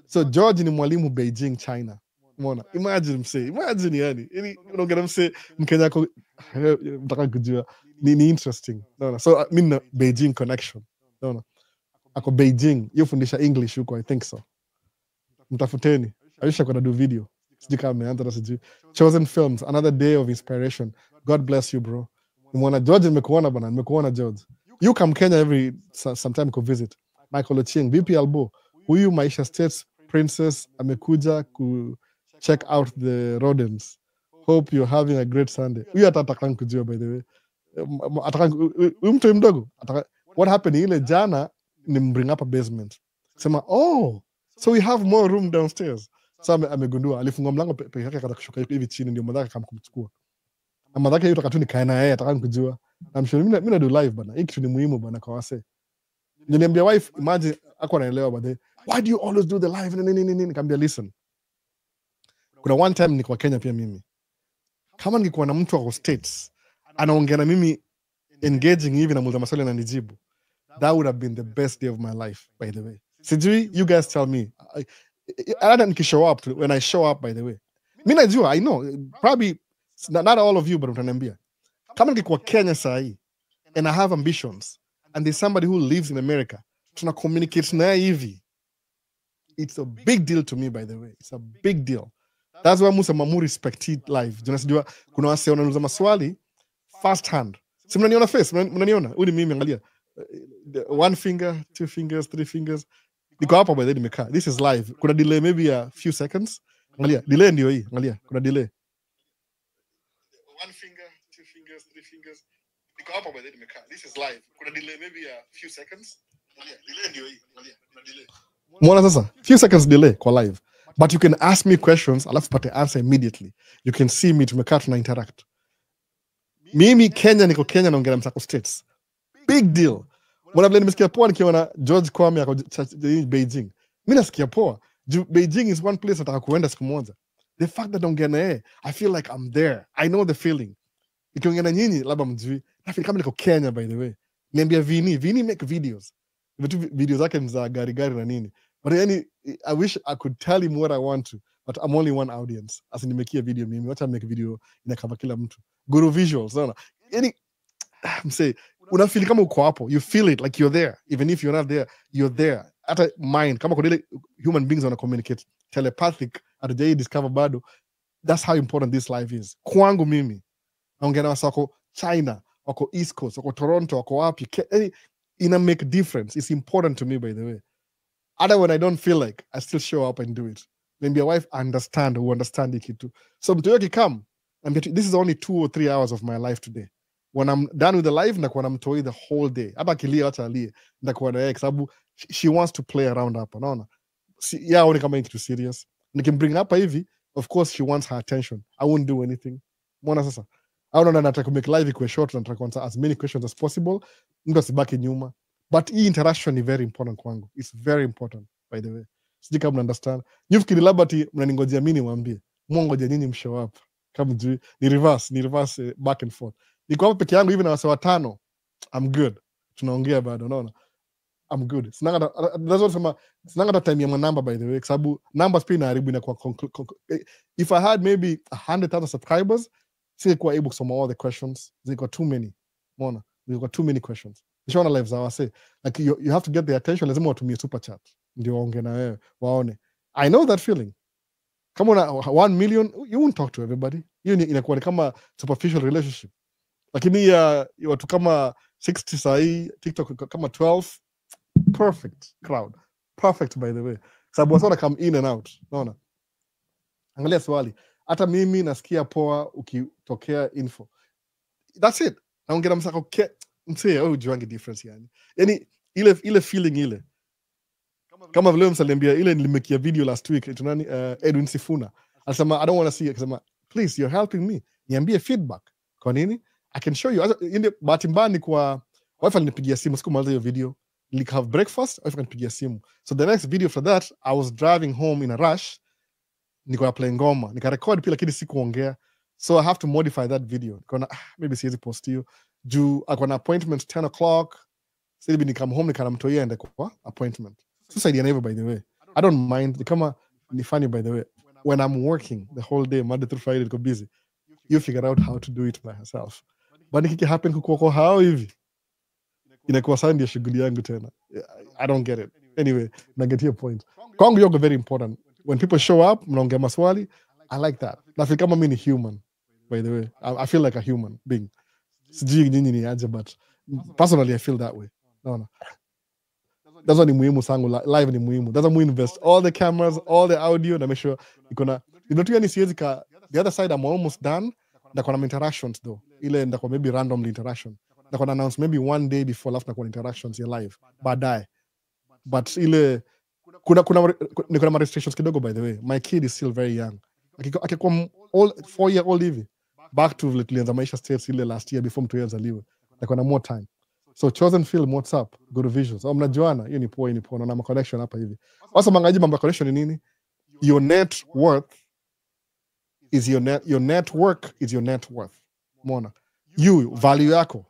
Speaker 1: So George ni mwalimu Beijing, China. Umeona? Imagine yani. Unaongea mse Mkenya kwa mtaka kujua ni interesting. Naona. So mimi na Beijing connection. Naona. Ako Beijing, yofundisha English huko, I think so. Mtafuteni. Aisha kwa do video. Sijui kama ameanza na sijui. Chosen Films, another day of inspiration. God bless you, bro. Nimeona George, nimekuona George. You come Kenya every sometime go visit. Michael Ochieng, VP Albo. Huyu Maisha States Princess amekuja ku check out the rodents. Hope you're having a great Sunday. Huyu atataka kujua by the way. Mtu mdogo. What happened ile jana ni bring up a basement. Sema, so we have more room downstairs. So amegundua, alifungua mlango peke yake akataka kushuka hivi chini, ndio madhaka kama kumchukua. Na madhaka hiyo takatuni kae na yeye, ataka kujua. Namshauri mimi na do live bana. Hiki kitu ni muhimu bana kwa wase. Niliambia wife, imagine akwa anaelewa baadaye. Why do you always do the live? Nikamwambia listen. Kuna one time niko Kenya pia mimi. Kama ningekuwa na mtu wa States anaongea na mimi engaging hivi na muuliza maswali na nijibu, that would have been the best day of my life, by the way. Sijui, you guys tell me. When I show up, by the way. Mimi najua, I know. Probably, not all of you, but utaniambia. Kama ningekuwa Kenya sahi, and I have ambitions, and there's somebody who lives in America, tuna communicate na hivi. It's a big deal to me, by the way. It's a big deal. That's why mu respect it live. Junasijua, kuna wase wanauliza maswali, first hand. Si mnaniona face, mnaniona? Huyu ni mimi, angalia. 1 finger, 2 fingers, 3 fingers. Niko hapa by the way nimekaa. This is live. Kuna delay maybe a few seconds. Angalia, delay ndio hii. Angalia, kuna delay. 1 finger, 2 fingers, 3 fingers. Niko hapa by the way nimekaa. This is live. Kuna delay maybe a few seconds. Angalia, delay ndio hii. Angalia, kuna delay. Mbona sasa? Few seconds delay kwa live. But you can ask me questions, alafu pate answer immediately. You can see me, tumekaa tuna interact. Mimi Kenya, niko Kenya naongea msako States. Big deal. Mbona vile nimesikia poa nikiona George Kwame yako Beijing. Mimi nasikia poa. Beijing is one place nataka kuenda siku moja. The fact that naongea na yeye, I feel like I'm there. I know the feeling. Nikiongea na nyinyi labda mjui. I feel kama niko Kenya by the way. Niambia Vini make videos. Vitu video zake za gari na nini. But yani, I wish I could tell him what I want to, but I'm only one audience. As nimekia video mimi, wacha make video inakava kila mtu. Guru visuals, naona. Yani, I'm saying, unafeel kama uko hapo. You feel it like you're there. Even if you're not there, you're there. Hata mind, kama kuna ile human beings wana communicate telepathic, hatujai discover bado. That's how important this life is. Kwangu mimi, naongea na wasa wako China, wako East Coast, wako Toronto, wako wapi. Ina make difference. It's important to me, by the way. Other when I don't feel like, I still show up and do it. Maybe a wife who understand it too. So mtu yoki come, and this is only 2 or 3 hours of my life today. When I'm done with the life, nakuwa namtoi the whole day. Hata akilia hata alie, nakuwa na yeye sababu she wants to play around hapa, naona. Yeah, only kama kitu serious. Nikimbring hapa hivi, of course she wants her attention. I won't do anything. Mbona sasa? I don't know, nataka make live ikuwe short, nataka answer as many questions as possible. Mtu asibaki nyuma. But hii interaction is very important kwangu. It's very important, by the way. Sijui kama understand. Nyufikiri labati mnaningojea mimi niwaambie. Mwongoja nyinyi mshow up. Kama juu ni reverse back and forth. Niko hapa peke yangu hivi na wase watano. I'm good. Tunaongea bado, unaona. I'm good. Sinanga time ya number, by the way, sababu numbers pia inaharibu inakuwa if I had maybe 100,000 subscribers, singekuwa able kusoma all the questions. Ziko too many. Unaona? Ziko too many questions. Nishaona live za wase. Like you have to get their attention, lazima watumie super chat. Ndio waongee na wewe, waone. I know that feeling. Kama una 1 million, you won't talk to everybody. Hiyo inakuwa kama superficial relationship. Lakini watu kama 60 sahi, TikTok kama 12, perfect crowd. Perfect, by the way. Sababu wasona come in and out. Unaona? Angalia swali. Hata mimi nasikia poa ukitokea info. That's it. Naongea msako msee juangi difference yani. Yani ile feeling ile. Kama vile msaliambia ile nilimekia video last week tunani Edwin Sifuna. Alisema I don't want to see, akasema please you're helping me. Niambie feedback. Kwa nini? I can show you. Ile bahati mbaya ni kwa wife alinipigia simu siku maliza hiyo video. Like have breakfast, wife akanipigia simu. So the next video for that, I was driving home in a rush. Niko playing ngoma. Nika record pia lakini sikuongea. So I have to modify that video. Nikaona maybe siwezi post hiyo. Juu akona appointment 10 o'clock. So maybe nikam home nikanamtoia ende kwa appointment. Suicide ya never, by the way. I don't mind. Kama ni funny, by the way. When I'm working the whole day, Monday through Friday, niko busy. You figure out how to do it by herself. But nikiki happen kukuwa hao hivi. Inakuwa sana ndio shughuli yangu tena. I don't get it. Anyway, na get your point. Kwangu yoga very important. When people show up, mnaongea maswali, I like that. Na feel kama mimi ni human, by the way. I feel like a human being. Sijui nyinyi ni aje, but personally I feel that way. No. That's why ni muhimu sangu, live ni muhimu. That's why we invest all the cameras, all the audio, na make sure ikona ndio ni siwezi ka the other side I'm almost done. Ndakona interactions though. Ile ndakwa maybe randomly interaction. Ndakona announce maybe one day before after kwa interactions ya live. Baadaye. But ile kuna restrictions kidogo, by the way. My kid is still very young. Akikuwa 4-year-old hivi. Back to tulianza Maisha States ile last year before mtu yeye azaliwe. Ndakona more time. So chosen film, what's up? Go to visuals. Mnajuana, hiyo ni poa na connection hapa hivi. Sasa mangaji mambo connection ni nini? Your net worth is your network is your net worth. Umeona? You value yako.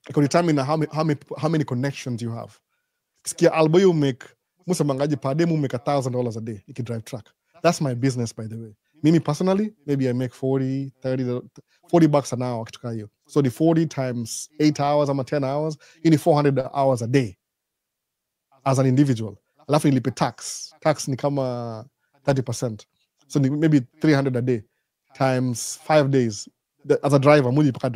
Speaker 1: Iko determine how many connections you have. Sikia albo you make musa mangaji per day make $1,000 a day. You can drive truck. That's my business, by the way. Mimi personally, maybe I make 40 bucks an hour kituka hiyo. So the 40 times 8 hours ama 10 hours, you need 400 hours a day as an individual. Alafu nilipe tax. Tax ni kama 30%. So maybe 300 a day times 5 days. As a driver, mujilipaka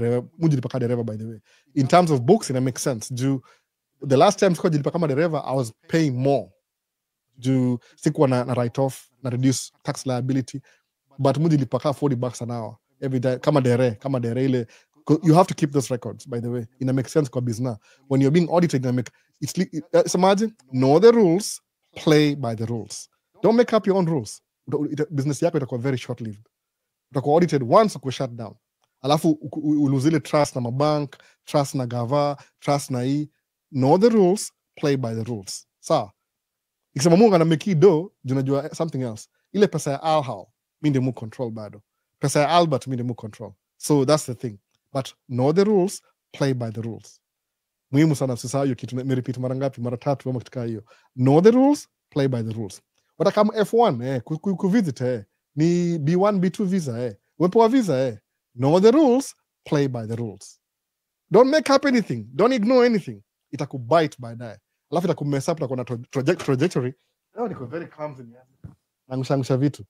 Speaker 1: dereva, by the way. In terms of books, it makes sense. The last time jilipaka kama dereva, I was paying more. Sikuwa na write off, na reduce tax liability. But mujilipaka 40 bucks an hour every day. Kama dere ile. You have to keep those records, by the way. It makes sense kwa business. When you're being audited, it's imagine, know the rules, play by the rules. Don't make up your own rules. Business yako itakuwa very short-lived. Utakuwa audited once, uko shut down. Alafu uluzile trust na mabank, trust na gava, trust na hii. Know the rules, play by the rules. Sawa. Ikisema mungu anameki do, junajua something else. Ile pesa ya Alhal, mi ndio mu control bado. Pesa ya Albert, mi ndio mu control. So that's the thing. But know the rules, play by the rules. Muhimu sana usisahau hiyo kitu, nimerepeat mara ngapi, mara 3 ama kitu kama hiyo. Know the rules, play by the rules. Watakam F1 kuvisit ni B1 B2 visa wepewa visa know the rules, play by the rules. Don't make up anything, don't ignore anything. Itakubite baadaye, alafu itakumess up, utakuwa na trajectory. Niko very clumsy nangusha vitu,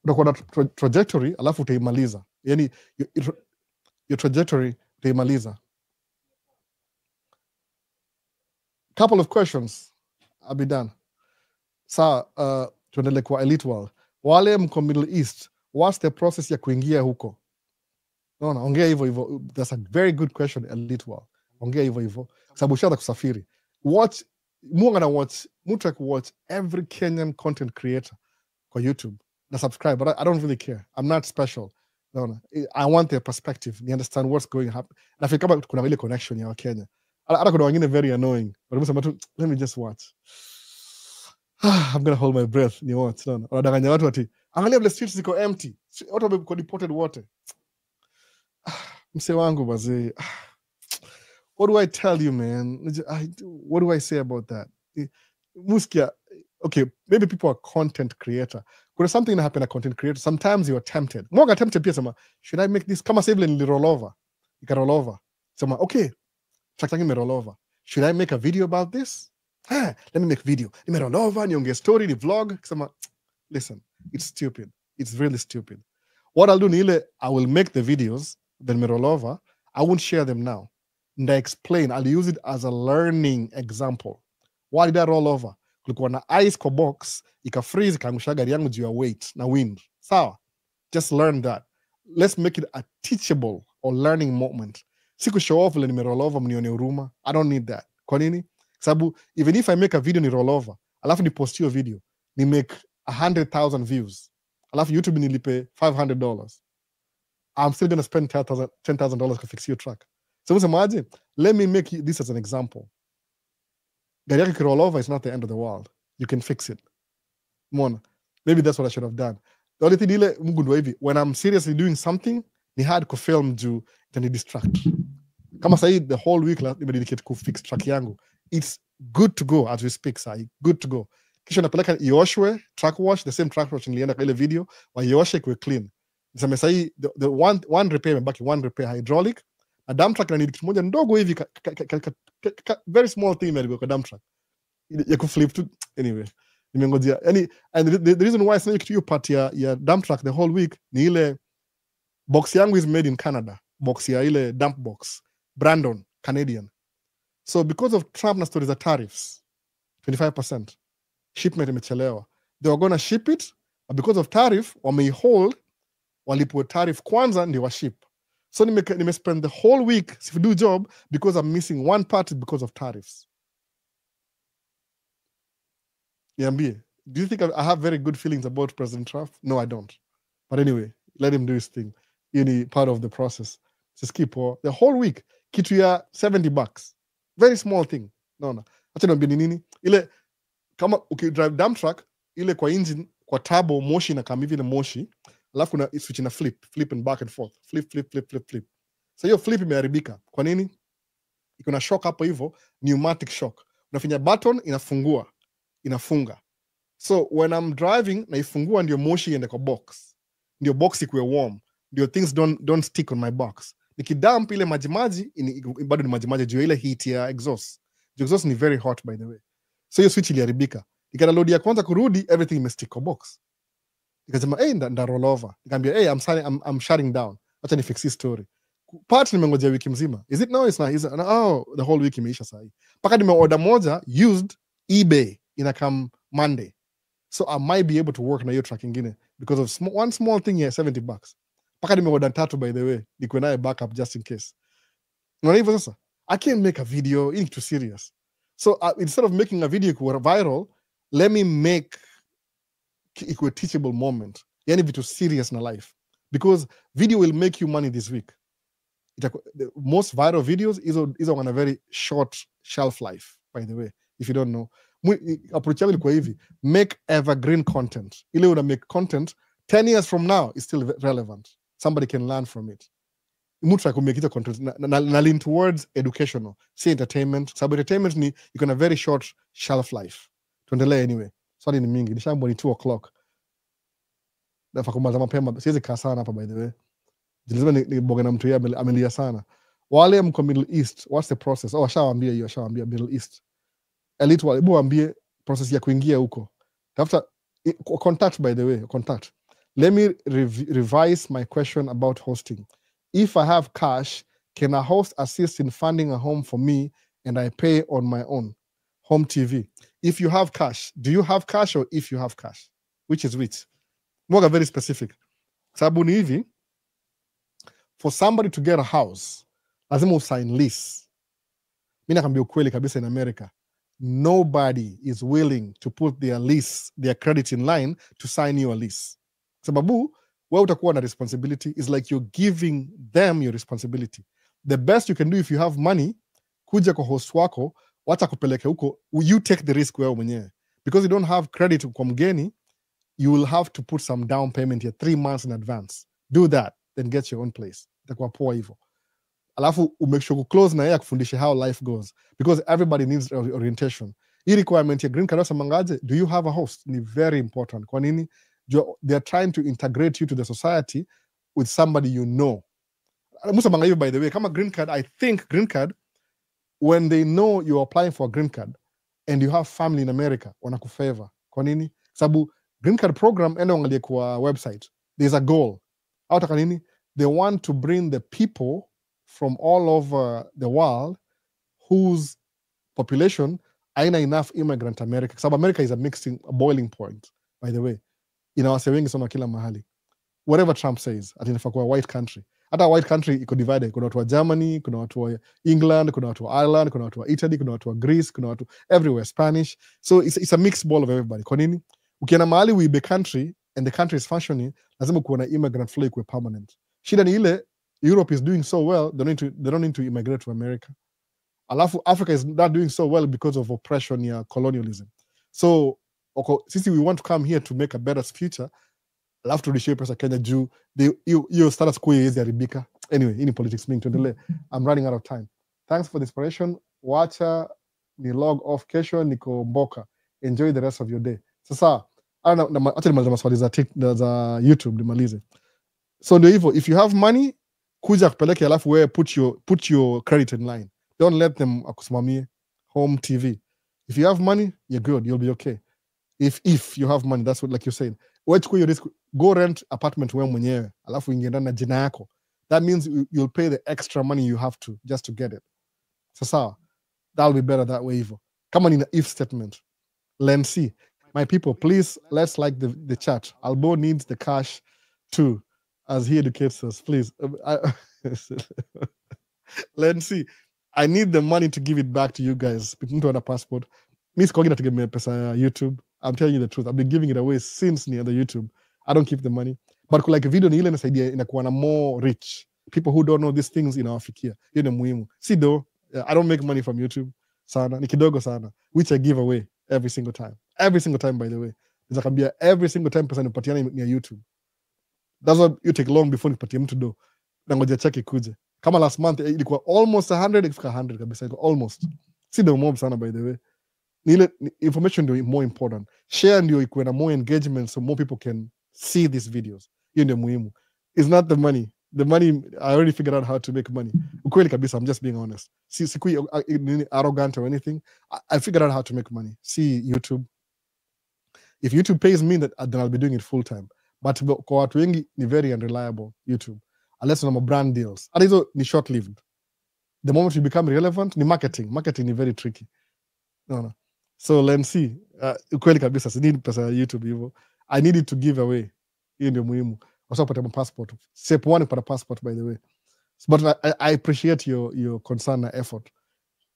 Speaker 1: utakuwa na trajectory alafu utaimaliza, yani your trajectory utaimaliza. Couple of questions, I'll be done. Tuendele kwa Elite World. Wale mko Middle East, what's the process ya kuingia huko? No, ongea hivyo. That's a very good question, Elite World. Ongea hivyo sababu ushaanza kusafiri. Watch every Kenyan content creator kwa YouTube na subscribe, but I don't really care. I'm not special. No. I want their perspective. They understand what's going to happen. Na fika kama kuna ile connection ya Kenya. Hata kuna wengine very annoying. Let me just watch. I'm gonna hold my breath. Ni watch. No. Wanadanganya watu ati angalia vile streets ziko empty. Watu wamekuwa deported wote. Mse wangu bazee. What do I tell you, man? What do I say about that? Muskia, okay, maybe people are content creator. There's something that happen a content creator. Sometimes you're tempted. More tempted pia sama, should I make this? Kama save ni roll over. You can roll over. Sama, okay. Chaktangi me roll over. Should I make a video about this? Let me make video. Ni me roll over, nionge story, ni vlog. Sama, listen, it's stupid. It's really stupid. What I'll do nile, I will make the videos, then me roll over. I won't share them now. And I explain, I'll use it as a learning example. Why did I roll over? Kulikuwa na ice kwa box, ika freeze, ikaangusha gari yangu juu ya weight na wind. Sawa? Just learn that. Let's make it a teachable or learning moment. Siku show off, ni roll over, mnione huruma. I don't need that. Kwa nini? Sababu, even if I make a video ni roll over, alafu ni post your video, ni make 100,000 views. Alafu YouTube nilipe $500. I'm still going to spend $10,000 to fix your truck. So imagine, let me make this as an example. Gari yako roll over is not the end of the world. You can fix it. Mona, maybe that's what I should have done. The only thing ile Mungu ndio hivi, when I'm seriously doing something, ni hard ku film juu itani distract. Kama sahi the whole week nimededicate ku fix truck yangu. It's good to go as we speak, sahi. Good to go. Kisha napeleka ioshwe, truck wash, the same truck wash nilienda kwa ile video, wa ioshe kuwe clean. Niseme sahi the one repair imebaki, one repair hydraulic. A dump truck inanidi kitu moja ndogo hivi, very small thing imeandikwa kwa dump truck. Ya kuflip tu, anyway. Nimengojea. And the reason why sina kitu hiyo part ya dump truck the whole week ni ile box yangu is made in Canada. Box ya ile dump box. Brandon, Canadian. So because of Trump na stories of tariffs, 25%, shipment imechelewa. They were gonna ship it, but because of tariff, wameihold, walipwe tariff kwanza ndio wa ship. So nime spend the whole week if you do job because I'm missing one part because of tariffs. Niambie, do you think I have very good feelings about President Trump? No, I don't. But anyway, let him do his thing. Any part of the process. Just keep the whole week. Kitu ya $70. Very small thing. No. Acha niambie ni nini? Ile kama drive dump truck, ile kwa engine, kwa turbo moshi na kama hivi na moshi, alafu kuna switch na flip and back and forth. Flip. So hiyo flip imeharibika. Kwa nini? Iko na shock hapo hivyo, pneumatic shock. Unafinya button inafunga. So when I'm driving, naifungua ndio moshi iende kwa box. Ndio box ikuwe warm. Ndio things don't stick on my box. Nikidump ile majimaji, bado ni majimaji juu ile heat ya exhaust. The exhaust ni very hot by the way. So hiyo switch iliharibika. Nikana load ya kwanza kurudi, everything imestick kwa box. Nikasema, nda roll over. Nikamwambia, I'm shutting down. Acha ni fix hii story. Part nimengojea wiki mzima. Is it now? It's not. The whole week imeisha sahi. Paka nimeorder moja used eBay inakam Monday. So I might be able to work na hiyo truck ingine because of one small thing here, $70. Paka nimeorder tatu by the way. Niko naye backup just in case. Unaona hivyo sasa? I can't make a video, it's too serious. So instead of making a video viral, let me make a teachable moment. Yani vitu serious na life. Because video will make you money this week. The most viral videos is on a very short shelf life, by the way, if you don't know. Approach yangu ilikuwa hivi, make evergreen content. Ile una make content 10 years from now is still relevant. Somebody can learn from it. Mutra ku make it content na lean towards educational, say entertainment. Sababu entertainment ni iko na very short shelf life. tuendelee anyway. Swali ni mingi, nishaambwa ni 2 o'clock. Nafaa kumaliza mapema, siwezi kaa sana hapa by the way. Lazima niboge na mtu yeye amelia sana. Wale mko Middle East, what's the process? Washawaambia hiyo, washawaambia Middle East. Elite wale waambie process ya kuingia huko. Tafuta contact, by the way, contact. Let me revise my question about hosting. If I have cash, can a host assist in funding a home for me and I pay on my own? Home TV. If you have cash, do you have cash or if you have cash? Which is which? More very specific. Sababu ni hivi, for somebody to get a house, lazima usign lease. Mimi nakwambia ukweli kabisa, in America, nobody is willing to put their lease, their credit in line to sign you a lease. Sababu, wewe utakuwa na responsibility, is like you're giving them your responsibility. The best you can do if you have money, kuja kwa host wako, wacha kupeleke huko, you take the risk wewe mwenyewe. Because you don't have credit kwa mgeni, you will have to put some down payment here 3 months in advance. Do that, then get your own place. Itakuwa poa hivyo. Alafu umake sure close na yeye akufundishe how life goes, because everybody needs orientation. Hii requirement ya green card samangaje, do you have a host? Ni very important. Kwa nini? They are trying to integrate you to the society with somebody you know. Musa manga by the way, kama green card, I think green card, when they know you're applying for a green card and you have family in America, wanakufavor. Kwa nini? Sababu green card program, enda wangalie kwa website, there's a goal. Autaka nini? They want to bring the people from all over the world whose population aina enough immigrant America. Sababu America is a boiling point, by the way. Ina wase wengi sana kila mahali. Whatever Trump says, ati inafaa kuwa white country. Hata white country iko divided. Kuna watu wa Germany, kuna watu wa England, kuna watu wa Ireland, kuna watu wa Italy, kuna watu wa Greece, kuna watu everywhere, Spanish. So it's a mixed ball of everybody. Kwa nini? Ukienda mahali uibe country and the country is functioning, lazima kuwa na immigrant flow ikuwe permanent. Shida ni ile, Europe is doing so well, they don't need to immigrate to America. Alafu Africa is not doing so well because of oppression ya colonialism. So sisi we want to come here to make a better future. Alafu turudishie pesa Kenya juu hiyo status quo iweze haribika. Anyway, hii ni politics mingi, tuendelee. I'm running out of time. Thanks for the inspiration. Wacha ni log off kesho, niko Mboka. Enjoy the rest of your day. Sasa acha nimalize maswali za YouTube nimalize. So ndio hivyo, if you have money, kuja kupeleke, alafu wewe put your credit in line. Don't let them akusimamie. Home TV. If you have money, you're good, you'll be okay. If you have money, that's what, like you said, wachukua your risk, go rent apartment wewe mwenyewe, alafu ingie ndani na jina yako. That means you'll pay the extra money you have to just to get it. Sasa that'll be better that way hivyo. Kama ni if statement. Let's see. My people, please, let's like the chat. Albo needs the cash too, as he educates us. Please. Let's see. I need the money to give it back to you guys. Mtu ana passport. Mi sikogi nategemea pesa ya YouTube. I'm telling you the truth. I've been giving it away since near the YouTube. I don't keep the money. But like video ni ile inasaidia inakuwa na more rich. People who don't know these things inawafikia. Hiyo ni muhimu. Si do, I don't make money from YouTube sana. Ni kidogo sana. Which I give away every single time. Every single time, by the way. Nizakambia every single time pesa nipatiana ni ya YouTube. That's why you take long before nipatie mtu do. Nangoja cheki kuje. Kama last month ilikuwa almost 100, ikifika 100 kabisa. Almost. Si do mob sana, by the way. Information ndio more important. Share ndio ikuwe na more engagement so more people can see these videos. Hiyo ndio muhimu. It's not the money. The money, I already figured out how to make money. Ukweli kabisa, I'm just being honest. Sikui arrogant or anything. I figured out how to make money. See YouTube. If YouTube pays me, then I'll be doing it full time. But kwa watu wengi ni very unreliable YouTube. Unless una brand deals. And hizo ni short lived. The moment you become relevant, ni marketing. Marketing ni very tricky. No. So let's see. Ukweli kabisa, si need pesa ya YouTube hivyo. I needed to give away. Hiyo ndio muhimu. Wasa upate passport. Step 1 kupata passport, by the way. But I appreciate your concern and effort.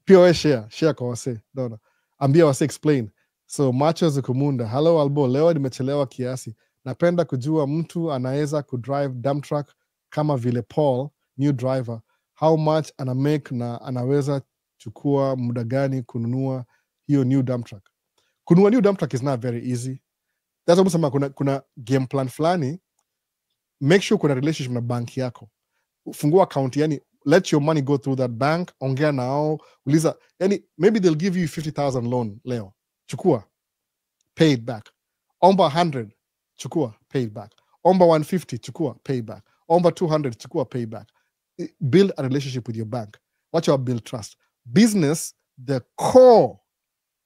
Speaker 1: Pia wewe share kwa wase. Naona. Ambia wase explain. So Macho Zukumunda, hello Albo, leo nimechelewa kiasi. Napenda kujua mtu anaweza kudrive dump truck kama vile Paul, new driver. How much ana make na anaweza chukua muda gani kununua hiyo new dump truck? Kununua new dump truck is not very easy. That's almost like kuna game plan fulani. Make sure kuna relationship na bank yako. Fungua account, yani let your money go through that bank. Ongea nao, uliza, yani maybe they'll give you 50,000 loan leo. Chukua. pay it back. Omba 100, chukua, pay it back. Omba 150, chukua, pay it back. Omba 200, chukua, pay it back. Build a relationship with your bank. Watch out, build trust. Business, the core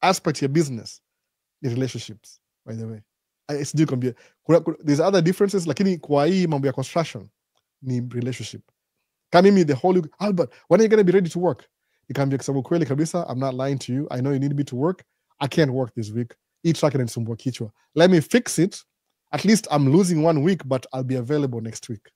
Speaker 1: aspect of your business is relationships, by the way. It's there's other differences, lakini kwa hii mambo ya construction ni relationship. Kama mimi the whole Albert, when are you going to be ready to work? Nikamwambia kusema kweli kabisa, I'm not lying to you. I know you need me to work. I can't work this week. Hii truck inanisumbua kichwa. Let me fix it. At least I'm losing 1 week, but I'll be available next week.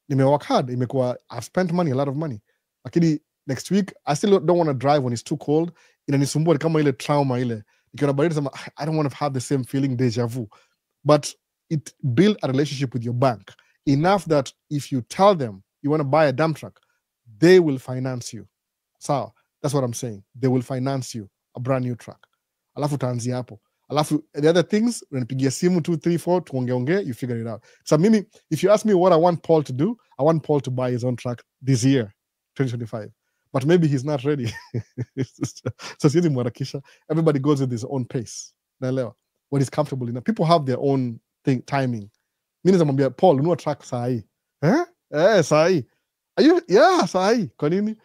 Speaker 1: Work hard. I've spent money, a lot of money. Lakini next week, I still don't want to drive when it's too cold. Inanisumbua kama ile trauma ile. Nikiona baridi sema, I don't want to have the same feeling, deja vu. But it build a relationship with your bank enough that if you tell them you want to buy a dump truck, they will finance you. So that's what I'm saying. They will finance you a brand new truck. Alafu utaanzia hapo. Alafu the other things, unanipigia simu 2, 3, 4, tuongeongee, you figure it out. So mimi, if you ask me what I want Paul to do, I want Paul to buy his own truck this year, 2025. But maybe he's not ready. So siwezi mwarakisha. Everybody goes with his own pace. Naelewa. What is comfortable enough. People have their own thing, timing. Mimi namwambia Paul, ununua truck saa hii. Saa hii. Yeah, saa hii. Kwa nini?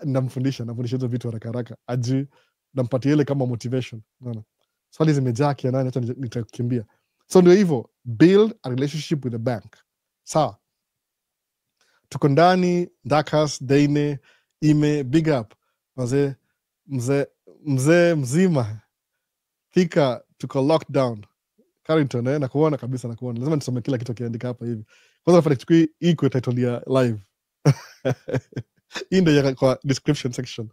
Speaker 1: Namfundisha hizo vitu haraka haraka. Ajui, nampatia ile kama motivation. Unaona? Swali zimejaa kianani, hata nitakimbia. So ndio hivyo, build a relationship with the bank. Sawa. Tuko ndani, Dakas, Deine, Ime, big up. Mzee mzima. Thika, tuko lockdown. Carrington, nakuona kabisa, nakuona. Lazima nisome kila kitu kiandika hapa hivi. Kwanza nafanya kitu hii kwa title ya live. Hii ndio kwa description section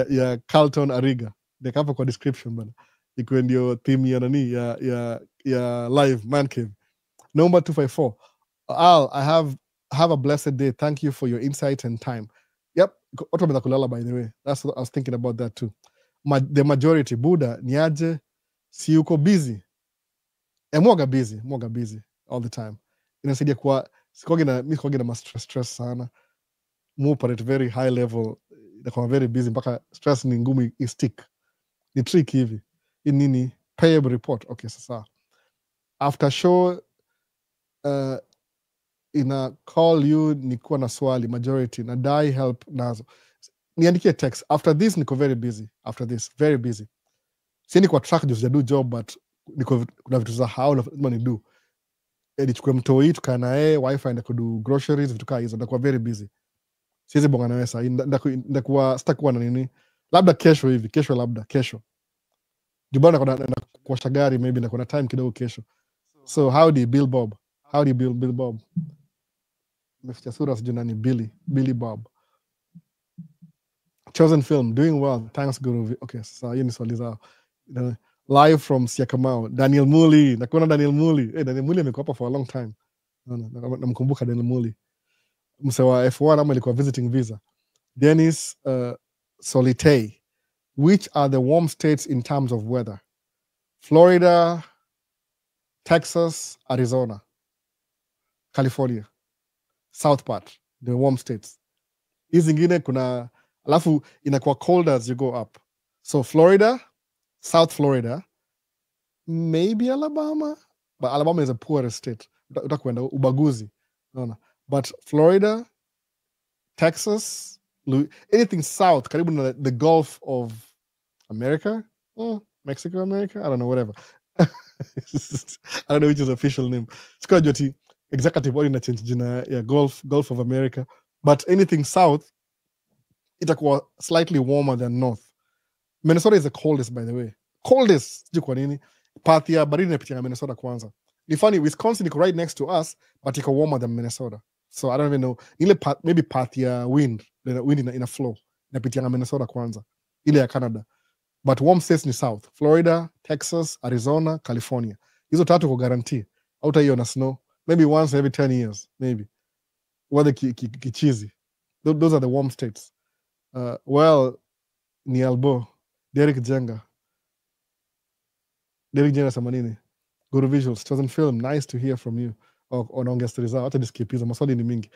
Speaker 1: ya Carlton Ariga. Ndio hapo kwa description bana. Iko ndio theme ya nani ya live man cave. Number 254. Al, I have a blessed day. Thank you for your insight and time. Yep, watu wameza kulala by the way. That's what I was thinking about that too. The majority Buddha niaje si uko busy. Mwaga busy all the time. Inasaidia kwa sikogi na stress sana. Move at very high level. Inakuwa very busy mpaka stress ni ngumu stick. Ni trick hivi. Nini payable report. Okay, sasa. After show ina call you nikuwa na swali majority na die help nazo. Niandikie text. After this niko very busy. After this very busy. Sini kwa track just do job but niko kuna vitu za how lazima ni do. Nichukue mtoi tukaa naye wifi na kudu groceries vitu kaa hizo ndakuwa very busy. Siwezi bonga nawe saa hii ndakuwa sitakuwa na nini. Labda kesho hivi, kesho. Jubana na kuosha gari maybe na kuna time kidogo kesho. So how do you build Bob? How do you build Bob? Mr. Suras Junani Billy Bob. Chosen film, doing well. Thanks Guru. Okay, so hiyo ni swali zao. Live from Siakamau, Daniel Muli. Nakuona Daniel Muli. Daniel Muli amekuwa hapa for a long time. Namkumbuka Daniel Muli. Mse wa F1 ama alikuwa visiting visa. Dennis Solitei. Which are the warm states in terms of weather? Florida, Texas, Arizona, California, South part, the warm states. Hizi zingine kuna, alafu inakuwa cold as you go up. So Florida, South Florida, maybe Alabama, but Alabama is a poorest state. Utakwenda ubaguzi. No. But Florida, Texas, anything south, karibu na the Gulf of America, Mexico, America, I don't know, whatever. I don't know which is the official name. Sikuwa joti executive body na change jina ya Gulf of America, but anything south itakuwa slightly warmer than north. Minnesota is the coldest, by the way. Coldest, sijui kwa nini. Path ya baridi inapitia Minnesota kwanza. Ni funny, Wisconsin iko right next to us, but iko warmer than Minnesota. So I don't even know. Ile maybe path ya wind in a flow. Inapitia Minnesota kwanza. Ile ya Canada. But warm states ni south. Florida, Texas, Arizona, California. Hizo tatu kwa guarantee. Hauta hiyo na snow. Maybe once every 10 years. Maybe. Whether kichizi. Those are the warm states. Well, ni Albo. Derek Jenga Samanini. Guru Visuals. Chosen Film. Nice to hear from you. Onaongea stori zao. Hata niskipiza. Maswali ni mingi.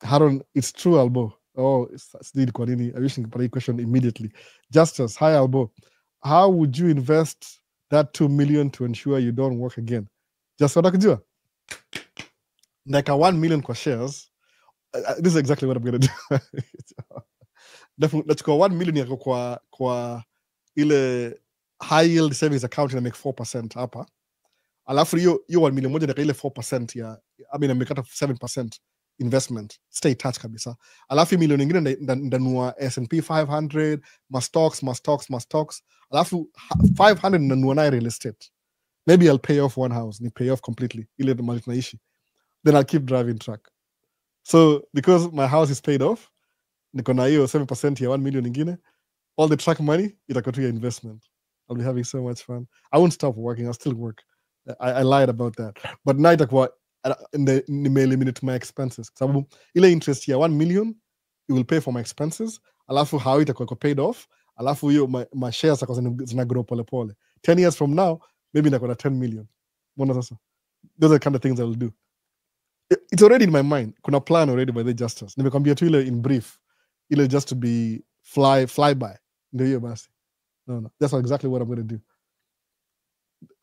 Speaker 1: Haron, it's true, Albo. Oh, sijui kwa nini. I wish ningepata hii question immediately. Justice, hi Albo. How would you invest that 2 million to ensure you don't work again. Just what I could do. Like a 1 million kwa shares. This is exactly what I'm going to do. Definitely, let's go 1 million yako kwa ile high yield savings account na make 4% hapa. Alafu hiyo 1 million moja na ile 4% ya amekata 7% investment, stay touch kabisa. Alafu milioni nyingine ndanua S&P 500, ma stocks. Alafu 500 ndanua na real estate. Maybe I'll pay off one house, ni pay off completely ile mali tunaishi. Then I'll keep driving truck. So because my house is paid off, niko na hiyo 7% ya 1 million nyingine, all the truck money itakuwa tu ya investment. I'll be having so much fun. I won't stop working, I'll still work. I lied about that. But now itakuwa eliminate my expenses. Sababu ile interest ya 1 million, it will pay for my expenses. Alafu how itakuwa paid off. Alafu hiyo my shares zina grow pole pole. 10 years from now, maybe nitakuwa na 10 million. Mbona sasa? Those are the kind of things I will do. It's already in my mind. Kuna plan already by the justice. Nimekwambia tu ile in brief. Ile just to be fly by. Ndio hiyo basi. No. That's exactly what I'm going to do.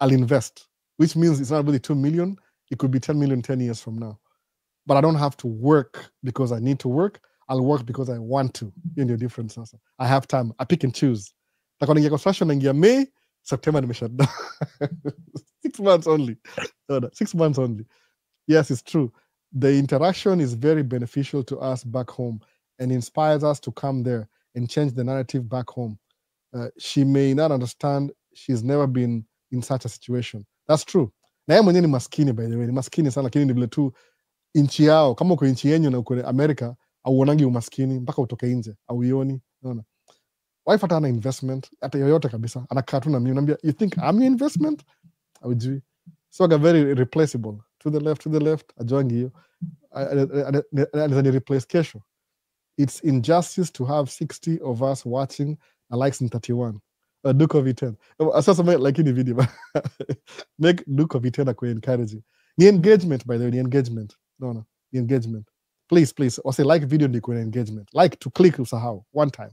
Speaker 1: I'll invest, which means it's not really 2 million. It could be 10 million 10 years from now. But I don't have to work because I need to work. I'll work because I want to. In the difference. I have time. I pick and choose. Like when I get construction, I May, September, I shut down. 6 months only. 6 months only. Yes, it's true. The interaction is very beneficial to us back home and inspires us to come there and change the narrative back home. She may not understand. She's never been in such a situation. That's true. Na yeye mwenyewe ni maskini, by the way. Ni maskini sana, lakini ni vile tu inchi yao. Kama uko inchi yenyu na uko Amerika, auonangi umaskini mpaka utoke nje. Auioni. Unaona? Wife hata ana investment, hata yoyote kabisa. Anakaa tu na mimi. Naambia, you think I'm your investment? Aujui. So aga very replaceable. To the left, ajoangi hiyo. Anaweza ni replace kesho. It's injustice to have 60 of us watching and likes in 31. Duke of 10. Sasa like in the video. Make Duke of 10 ako encouraging. Ni engagement, by the way, ni engagement. No. Ni engagement. Please. Wase like video ni kuna engagement. Like to click usahau. One time.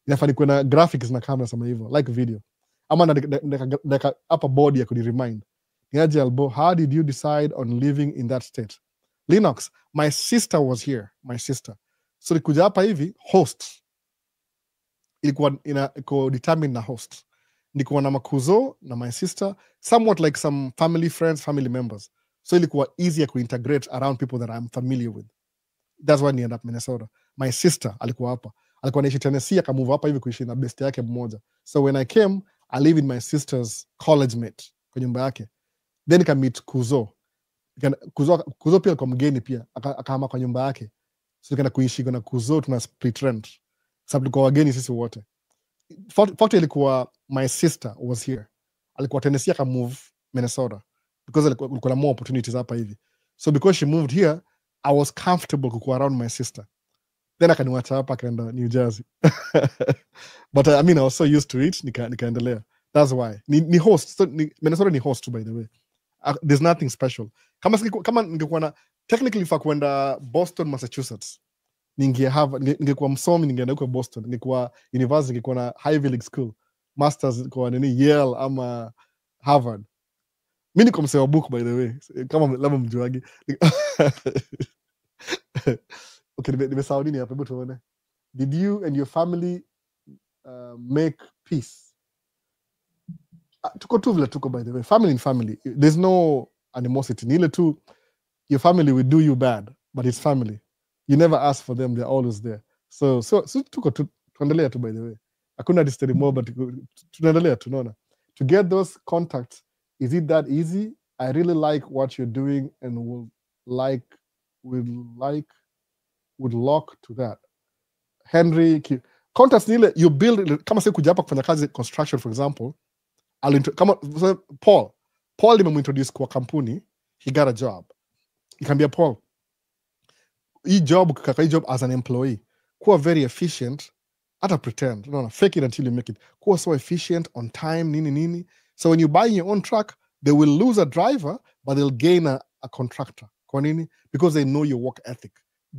Speaker 1: Inafani kuna graphics na camera sama hivyo. Like video. Ama na upper body ya kuni remind. Niaje Albo, how did you decide on living in that state? Linux, my sister was here. My sister. So nikuja hapa hivi, host. Ilikuwa iko determined na host. Nikuwa na makuzo na my sister, somewhat like some family friends, family members. So ilikuwa easier to integrate around people that I'm familiar with. That's why I ended up Minnesota. My sister alikuwa hapa. Alikuwa naishi Tennessee, akamove hapa hivi kuishi na best yake mmoja. So when I came, I live in my sister's college mate kwa nyumba yake. Then nika meet Kuzo. Kuzo pia alikuwa mgeni pia. Akahama kwa nyumba yake. So nikaenda kuishi na Kuzo, tuna split rent. Sababu tulikuwa wageni sisi wote. Fact ilikuwa my sister was here. Alikuwa Tennessee akamove Minnesota because alikuwa na more opportunities hapa hivi. So because she moved here, I was comfortable kukuwa around my sister. Then akaniwacha hapa akaenda New Jersey. But I mean, I was so used to it, nikaendelea. That's why. Ni host. So, Minnesota ni host too, by the way. There's nothing special. Kama ningekuwa na technically fa kwenda Boston, Massachusetts. Ningekuwa msomi ningeenda huko Boston. Ningekuwa university, ningekuwa na Ivy League school. Masters kwa nini Yale ama Harvard. Mimi niko msewa book, by the way. Kama labda mjuagi. Okay, nimesahau nini hapa, hebu tuone. Did you and your family make peace? Tuko tu vile tuko, by the way. Family in family. There's no animosity. Ni ile tu, your family will do you bad, but it's family. You never ask for them, they're always there. So tuko tuendelea tu, by the way. Hakuna distance more, but tunaendelea tu, naona. To get those contacts, is it that easy? I really like what you're doing and would lock to that. Henry, contacts nile you build, kama sasa kuja hapa kufanya kazi construction, for example, Paul nimemintroduce kwa kampuni, he got a job. Ikambia Paul, hii job as an employee, kuwa very efficient, hata pretend, no, fake it until you make it. Kuwa so efficient, on time, nini. So when you buy your own truck, they will lose a driver, but they'll gain a contractor. Kwa nini? Because they know your work ethic.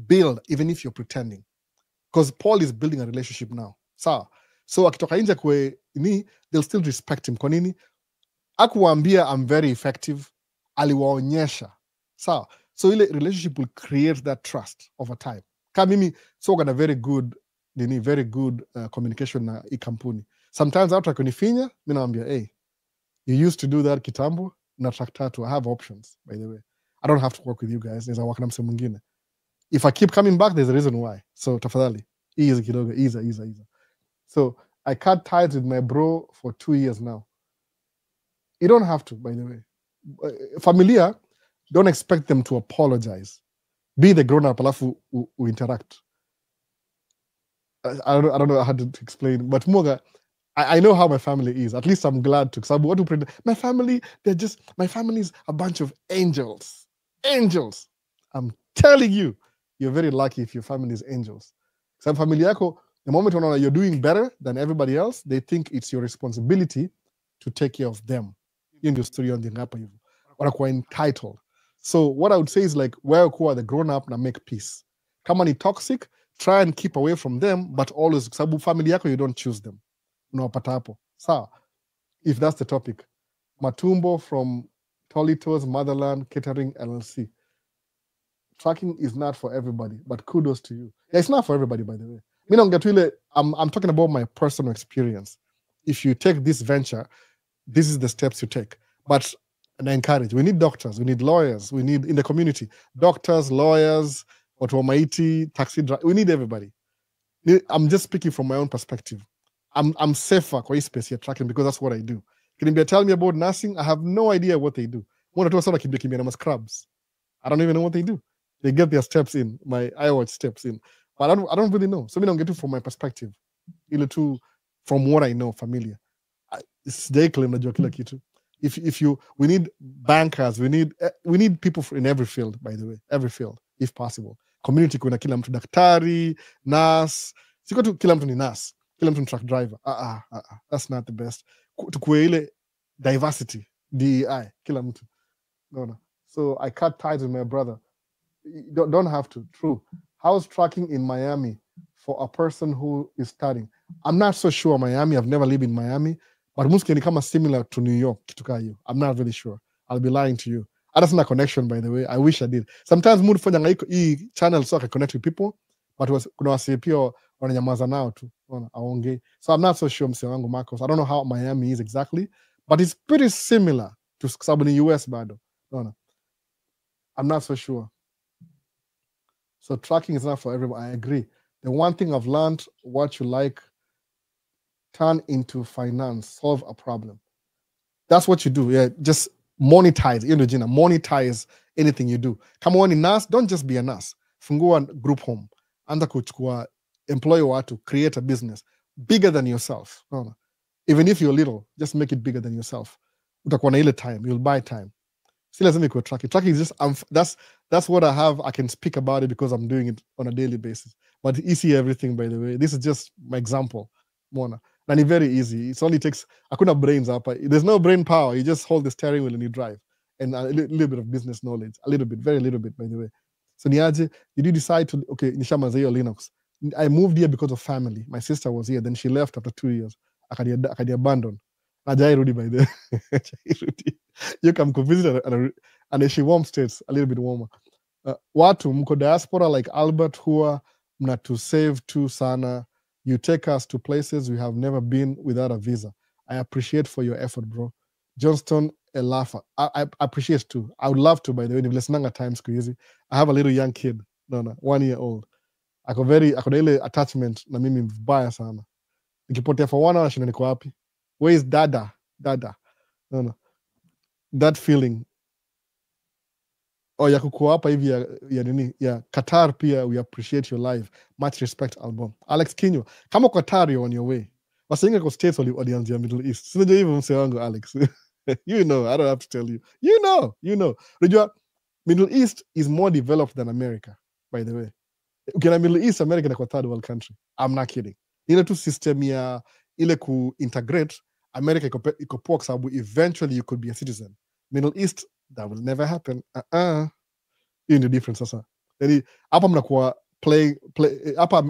Speaker 1: Build, even if you're pretending. Because Paul is building a relationship now. So akitoka nje they'll still respect him. Kwa nini? Akuambia I'm very effective, aliwaonyesha. Sawa. So ile relationship will create that trust over time. Kama mimi so got a very good communication na hii kampuni. Sometimes watu wakinifinya, mimi naambia, hey, you used to do that kitambo, na track tatu. I have options, by the way. I don't have to work with you guys. Naweza work na mse mwingine. If I keep coming back, there's a reason why. So tafadhali, easy kidogo, easy. So I cut ties with my bro for 2 years now. You don't have to, by the way. Familia, don't expect them to apologize. Be the grown up, alafu interact. I don't know how to explain, but Moga, I know how my family is. At least I'm glad to. Because my family, my family is a bunch of angels. Angels. I'm telling you, you're very lucky if your family is angels. Some family yako, the moment you're doing better than everybody else, they think it's your responsibility to take care of them. In the story on the ngapa hivyo. Wanakuwa entitled. So what I would say is like, wewe kuwa the grown up na make peace. Kama ni toxic, try and keep away from them, but always, sababu family yako, you don't choose them. Unawapata hapo. Sawa. If that's the topic. Matumbo from Tolitos Motherland Catering LLC. Tracking is not for everybody, but kudos to you. Yeah, it's not for everybody, by the way. I'm talking about my personal experience. If you take this venture, this is the steps you take. But and I encourage, we need doctors, we need lawyers, we need in the community, doctors, lawyers, watu taxi driver, we need everybody. I'm just speaking from my own perspective. I'm safer kwa hii space here tracking because that's what I do. Can you tell me about nursing? I have no idea what they do. Kimbia scrubs. I don't even know what they do. They get their steps in, my iWatch steps in. But I don't really know. So we don't get it from my perspective. From what I know, familiar. We need bankers, we need people in every field, by the way, every field, if possible. Community kuna kila mtu daktari, nurse, siko tu kila mtu ni nurse, kila mtu ni truck driver. That's not the best. Tukue ile diversity, DEI, kila mtu. No. So I cut ties with my brother. You don't have to, true. House tracking in Miami for a person who is studying. I'm not so sure Miami, I've never lived in Miami. But muski ni kama similar to New York, kituka hiyo. I'm not really sure. I'll be lying to you. That's not a connection, by the way. I wish I did. Sometimes mood fanya hii channel so I can connect with people, but kuna wasi pia wananyamaza nao tu. Aongee. So I'm not so sure mse wangu Marcos. I don't know how Miami is exactly, but it's pretty similar to sababu ni US bado. I'm not so sure. So tracking is not for everyone. I agree. The one thing I've learned, what you like, turn into finance, solve a problem. That's what you do. Yeah, just monetize. Monetize anything you do. Kama wewe ni nurse, don't just be a nurse. Fungua group home. Anza kuchukua employ watu, create a business bigger than yourself. Even if you're little, just make it bigger than yourself. Utakuwa na ile time, you'll buy time. Si lazima ikuwe tracking. Tracking is just that's what I have. I can speak about it because I'm doing it on a daily basis. But you see everything, by the way. This is just my example. Mona. And it's very easy. It only takes hakuna brains hapa. There's no brain power. You just hold the steering wheel and you drive. And a little bit of business knowledge. A little bit, very little bit, by the way. So niaje, did you decide to nishamaza hiyo Linux? I moved here because of family. My sister was here, then she left after 2 years. Akadi abandon. Ajai rudi, by the way. You come visit and she warm states, a little bit warmer. Watu mko diaspora like Albert huwa mnatu save tu sana. You take us to places we have never been without a visa. I appreciate for your effort, bro. Johnston Elafa. I appreciate too. I would love to, by the way. Nilisinanga time siku hizi. I have a little young kid. No, 1 year old. Ako na ile attachment na mimi mbaya sana. Nikipotea for 1 hour shinda niko wapi? Where is dada? No. That feeling. Ya kukuwa hapa hivi ya nini? Ya Qatar pia, we appreciate your life. Much respect album. Alex Kinyo. Kama Qatar, you're on your way. Wasinga kwa States walianzia Middle East. Sinajua hivyo mse wangu Alex. You know, I don't have to tell you. You know. Unajua, Middle East is more developed than America, by the way. Ukienda Middle East, America na kwa third world country. I'm not kidding. Ile tu system ya ile ku-integrate, America iko poa kwa sababu eventually you could be a citizen. Middle East, that will never happen. Hiyo ndio difference sasa. Yani hapa mnakuwa play hapa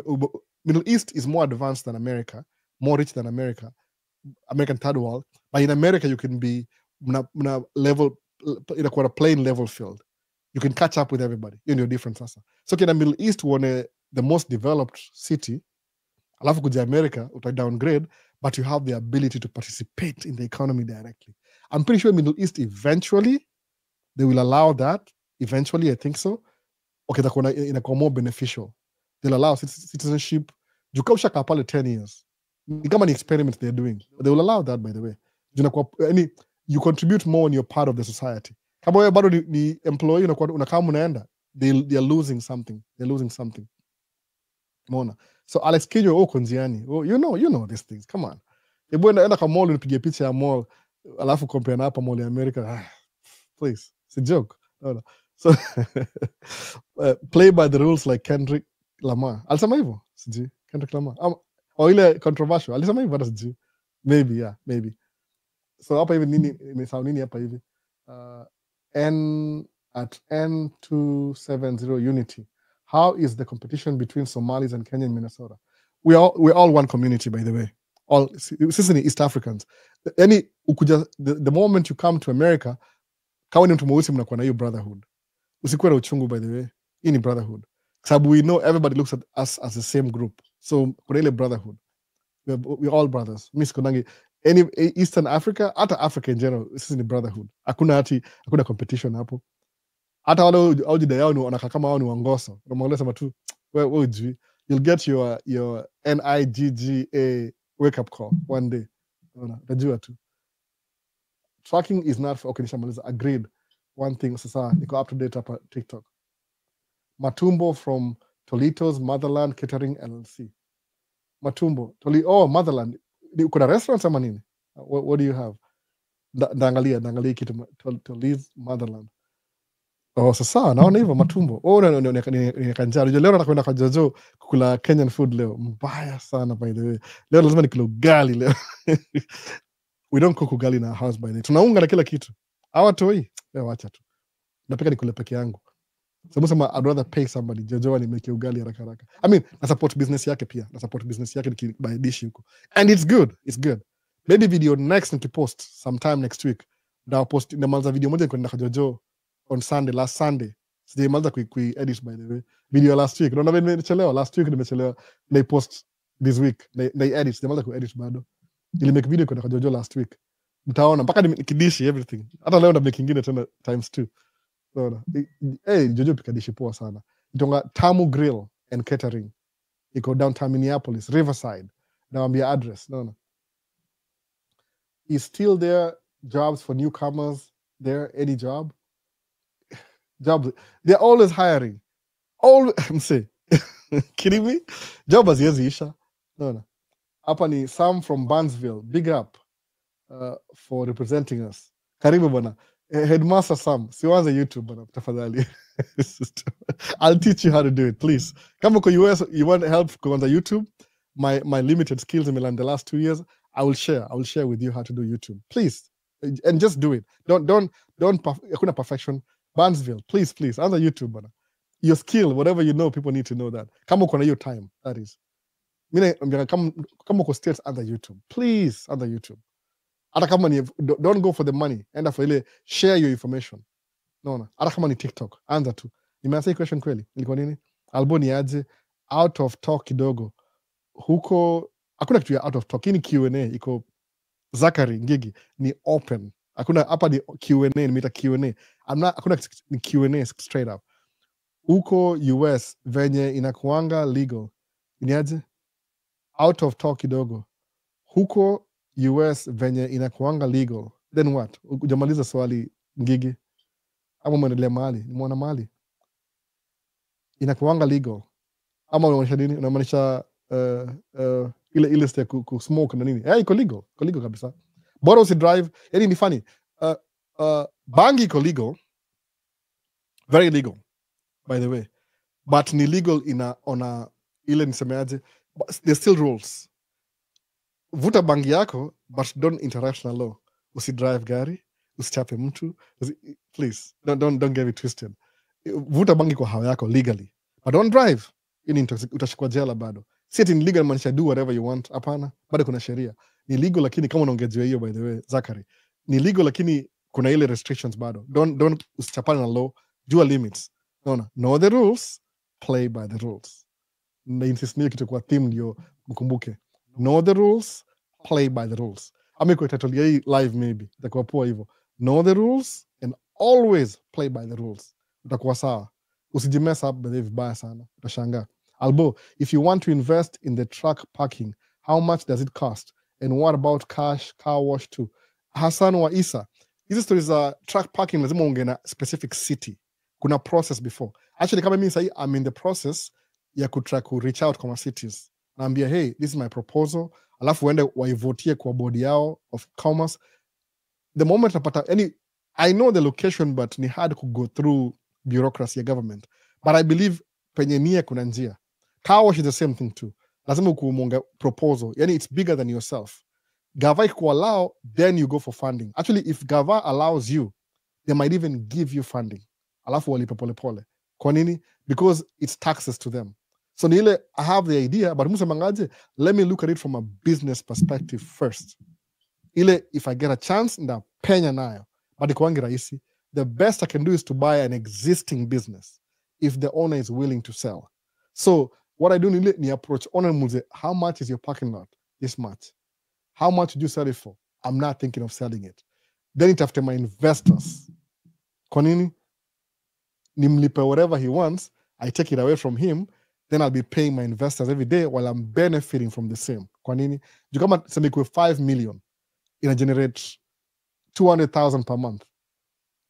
Speaker 1: Middle East is more advanced than America, more rich than American third world. But in America you can be mna level, inakuwa a plain level field, you can catch up with everybody. Hiyo ndio difference sasa. So kina Middle East uone the most developed city, alafu kuja America uta downgrade, but you have the ability to participate in the economy directly. I'm pretty sure Middle East eventually they will allow that. Eventually, I think so. Okay, inakuwa more beneficial. They'll allow citizenship. Juka ushakaa pale 10 years. Ni kama ni experiment they're doing. They will allow that, by the way. You contribute more when you're part of the society. Kama wewe bado ni employee, unakaa unaenda, they're losing something. They're losing something. Umeona? So Alex Kijo uko njiani. You know these things. Come on. Hebu enda kwa mall unipige picha ya mall, alafu compare na hapa mall ya America. Please. It's a joke. No. So play by the rules like Kendrick Lamar. Alisema hivyo? Sijui. Kendrick Lamar. Ile controversial. Alisema hivyo hata sijui. Maybe, yeah, maybe. So hapa hivi nini imesahau nini hapa hivi? N270 Unity. How is the competition between Somalis and Kenya and Minnesota? We're all one community, by the way. All sisi ni East Africans. The moment you come to America, kama ni mtu mweusi mnakuwa na hiyo brotherhood. Usikuwe na uchungu, by the way. Hii ni brotherhood. Sababu we know everybody looks at us as the same group. So kuna ile brotherhood. We're all brothers. Mimi sikonangi any Eastern Africa, hata Africa in general, sisi ni brotherhood. Hakuna competition hapo. Hata wale aujida yao ni wanakaa kama wao ni Wangoso. Unamwambia sema tu wewe ujui. You'll get your NIGGA wake up call one day. Utajua tu. Tracking is not for, okay, nishamaliza, agreed. One thing sasa niko up to date hapa TikTok. Matumbo from Tolito's Motherland Catering LLC. Matumbo, Motherland. Kuna restaurants ama nini? What do you have? Naangalia kitu Tolito's Motherland. Sasa naona hivyo Matumbo. Nikanjaa. Leo nakwenda kwa Jojo kukula Kenyan food leo. Mbaya sana, by the way. Leo lazima nikule ugali leo. We don't cook ugali in our house, by the way. Tunaunga na kila kitu. Hawatoi. Leo wacha tu. Napika nikule peke yangu. Sema I'd rather pay somebody Jojo animeke ugali haraka. I mean, na support business yake pia. Na support business yake nikibuy dish huko. And it's good. It's good. Maybe video next nikipost sometime next week. Ndio post nimeanza video moja kwenda kwa Jojo on Sunday, last Sunday. Sijamaliza edit, by the way. Video last week. Unaona nimechelewa. Last week nimechelewa. They post this week. They edit. Sijamaliza edit bado. Nilimake video kwenda kwa Jojo last week. Mtaona mpaka nikidishi everything. Hata leo na make kingine tena times 2. Unaona? Jojo pika dishi poa sana. Itonga Tamu Grill and Catering. Iko downtown Minneapolis, Riverside. Naambia address. Unaona? Is still there jobs for newcomers there? Any job? Jobs. They're always hiring. I'm saying. Kidding me? Job haziwezi isha. Unaona? Hapa ni Sam from Burnsville. Big up for representing us. Karibu bwana. Headmaster Sam, siwanze YouTube bwana, tafadhali. I'll teach you how to do it, please. Kama uko US, you want help kuanza YouTube, my limited skills in the last 2 years, I will share with you how to do YouTube. Please. And just do it. Don't hakuna perfection. Burnsville, please, anza YouTube bwana. Your skill, whatever you know, people need to know that. Kama uko na hiyo time, that is. Mimi kama uko states, anza YouTube. Please, anza YouTube. Hata kama ni don't go for the money, enda for ile share your information. Naona hata kama ni TikTok, anza tu. Nimeanza question kweli, ilikuwa nini? Alboni aje out of talk kidogo. Huko hakuna kitu ya out of talk. Hii ni Q&A, iko Zachary Ngigi ni open. Hakuna hapa ni Q&A, nimeita Q&A. Hakuna ni Q&A straight up. Huko US venye inakuanga legal. Ni aje? Out of talk kidogo. Huko US venye inakuanga legal, then what? Ujamaliza swali Ngigi? Ama mwendelea mahali? Ni mwana mahali? Inakuanga legal. Ama unamaanisha nini? Unamaanisha ile step ku smoke na nini? Iko legal. Iko legal kabisa. Bora usi drive. Yani ni funny. Bangi iko legal. Very legal, by the way. But ni legal on ile nisemeaje? There's still rules. Vuta bangi yako, but don't interact na law. Usidrive gari, usichape mtu. Please, don't get it twisted. Vuta bangi kwa hawa yako legally, but don't drive. Utashikwa jela bado. Si ati ni legal maanisha do whatever you want. Hapana, bado kuna sheria. Ni legal lakini kama unaongejea hiyo, by the way, Zachary. Ni legal lakini kuna ile restrictions bado. Don't usichapane na law, jua limits. No, know the rules, play by the rules. Na insist niyo kitu kwa theme ndio mkumbuke. Know the rules, play by the rules. Ama kwa title ya hii live maybe itakuwa poa hivyo. Know the rules and always play by the rules. Utakuwa sawa. Usijimess up by vibaya sana. Utashangaa. Albo, if you want to invest in the truck parking, how much does it cost? And what about cash, car wash too? Hassan wa Isa, hizi stories za truck parking lazima unge na specific city. Kuna process before. Actually, kama mimi sahi, I'm in the process ya kutry ku reach out kwa cities. Naambia, hey, this is my proposal. Alafu uende waivotie kwa body yao of commerce. The moment napata, I know the location, but ni hard to go through bureaucracy ya government. But I believe penye nia kuna njia. Car wash is the same thing too. Lazima ukumunga proposal. Yani it's bigger than yourself. Gava allow, then you go for funding. Actually, if Gava allows you, they might even give you funding. Alafu walipe pole pole. Kwa nini? Because it's taxes to them. So nile, I have the idea, but musa mangaje, let me look at it from a business perspective first. Ile, if I get a chance, nda penya nayo. But ikuwangi rahisi. The best I can do is to buy an existing business if the owner is willing to sell. So what I do ni approach owner muze, how much is your parking lot? This much. How much do you sell it for? I'm not thinking of selling it. Then it after my investors. Kwa nini? Nimlipe whatever he wants, I take it away from him, then I'll be paying my investors every day while I'm benefiting from the same. Kwa nini? You come at semi 5 million, ina generate 200,000 per month.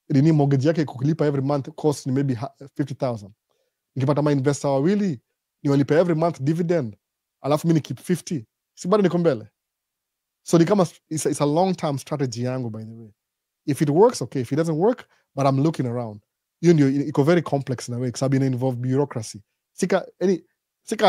Speaker 1: Ili mortgage yake kulipa every month cost ni maybe 50,000. Nikipata my investor wawili, ni walipe every month dividend, alafu mimi keep 50. Si bado niko mbele. So it's a long-term strategy yangu, by the way. If it works, okay. If it doesn't work, but I'm looking around. It's very complex in a way because I've been involved bureaucracy. Sika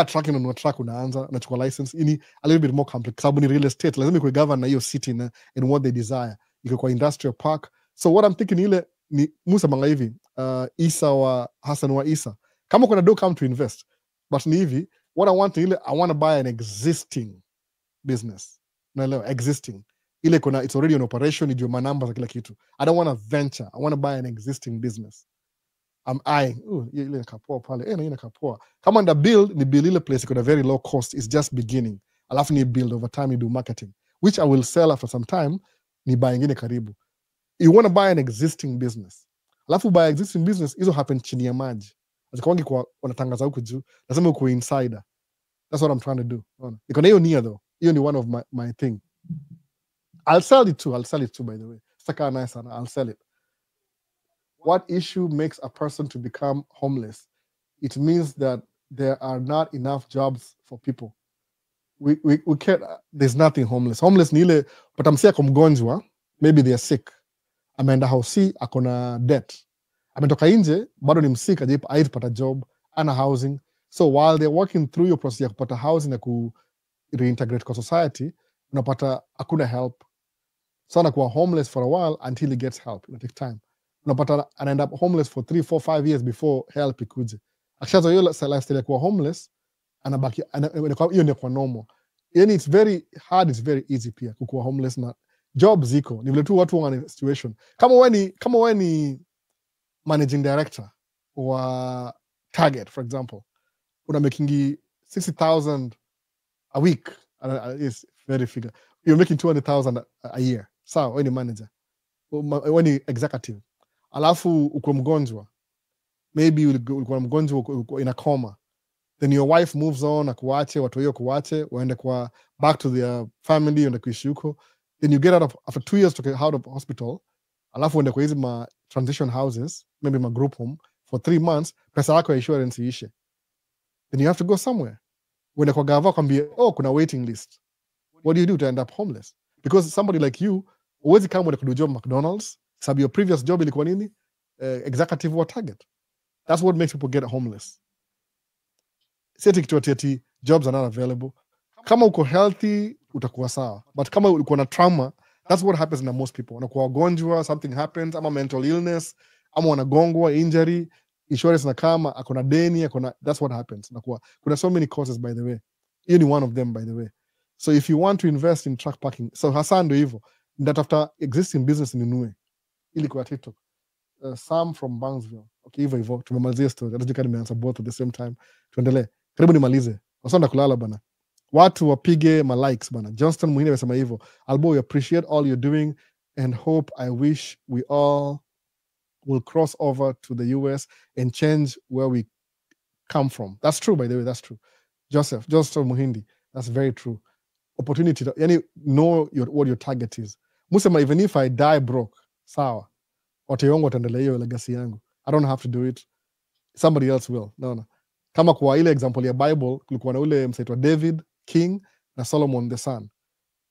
Speaker 1: tracking on track unaanza, unachukua license, a little bit more complex. Sababu ni real estate, lazima ikuwe govern na hiyo city and what they desire. Iko kwa industrial park. So what I'm thinking ile ni Musa manga hivi, Isa wa Hassan wa Isa. Kama kuna do come to invest. But ni hivi, what I want to buy an existing business. Naelewa, existing. Ile kuna, it's already in operation, nijue manamba za kila kitu. I don't want to venture. I want to buy an existing business. I'm eyeing, ile nakapoa pale, na ile nakapoa. Kama nda build, ni build ile place iko na very low cost, it's just beginning. Alafu ni build over time, you do marketing, which I will sell after some time, ni buy ingine karibu. You want to buy an existing business. Alafu buy existing business, hizo happen chini ya maji. Azikwangi kwa wanatangaza huku juu, lazima uko insider. That's what I'm trying to do. Iko na hiyo nia though. Hiyo ni one of my thing. I'll sell it too, by the way. Saka nice, I'll sell it. What issue makes a person to become homeless? It means that there are not enough jobs for people. We can't, there's nothing homeless. Homeless ni ile, patamsia kwa mgonjwa, maybe they are sick. Ameenda house, akona debt. Ametoka nje, bado ni msika, haipata job, ana housing. So while they're working through your process ya kupata housing na ku reintegrate kwa society, unapata hakuna help. So anakuwa homeless for a while until he gets help. It takes time. Unapata anaenda up homeless for 3, 4, 5 years before help ikuje. Akishazo hiyo lifestyle ya kuwa homeless, anabaki hiyo ndio kwa normal. Yani it's very hard, it's very easy pia kukuwa homeless na job ziko. Ni vile tu watu wana situation. Kama wewe ni managing director wa Target, for example, una making 60,000 a week, is very figure. You're making 200,000 a year. Sawa, wewe ni manager. Wewe ni executive. Alafu uko mgonjwa. Maybe ulikuwa mgonjwa uko in a coma. Then your wife moves on, akuache, watu wao kuache, waende kwa back to their family, waende kuishi huko. Then you get out of, after 2 years to get out of hospital, alafu waende kwa hizi ma transition houses, maybe ma group home, for 3 months, pesa yako ya insurance iishe. Then you have to go somewhere. Waende kwa gava kwambie, kuna waiting list. What do you do to end up homeless? Because somebody like you, uwezi kama mwende kudu job McDonald's, sababu your previous job ilikuwa nini? Executive wa Target. That's what makes people get homeless. Seti kitu jobs are not available. Kama uko healthy, utakuwa sawa. But kama uko na trauma, that's what happens na most people. Wanakuwa wagonjwa, something happens, ama mental illness, ama wanagongwa, injury, insurance na kama, akona deni, that's what happens. Kuna so many causes, by the way. Any one of them, by the way. So if you want to invest in truck parking, so Hassan do hivyo, that after existing business ninunue. ili kwa TikTok. Sam from Banksville. Okay, hivyo tumemalizia story. Hata jikani nimeanza both at the same time. Tuendelee. Karibu nimalize. Wasonda kulala bana. Watu wapige ma likes bana. Johnston Muhini amesema hivyo. Albo, we appreciate all you're doing and hope I wish we all will cross over to the US and change where we come from. That's true, by the way. That's true. Johnston Muhindi. That's very true. Opportunity. Know what your target is. Musema, even if I die broke, sawa. Watayongo wataendelea hiyo legacy yangu. I don't have to do it. Somebody else will. No. Kama kwa ile example ya Bible, kulikuwa na ule msaitwa David, king, na Solomon the son.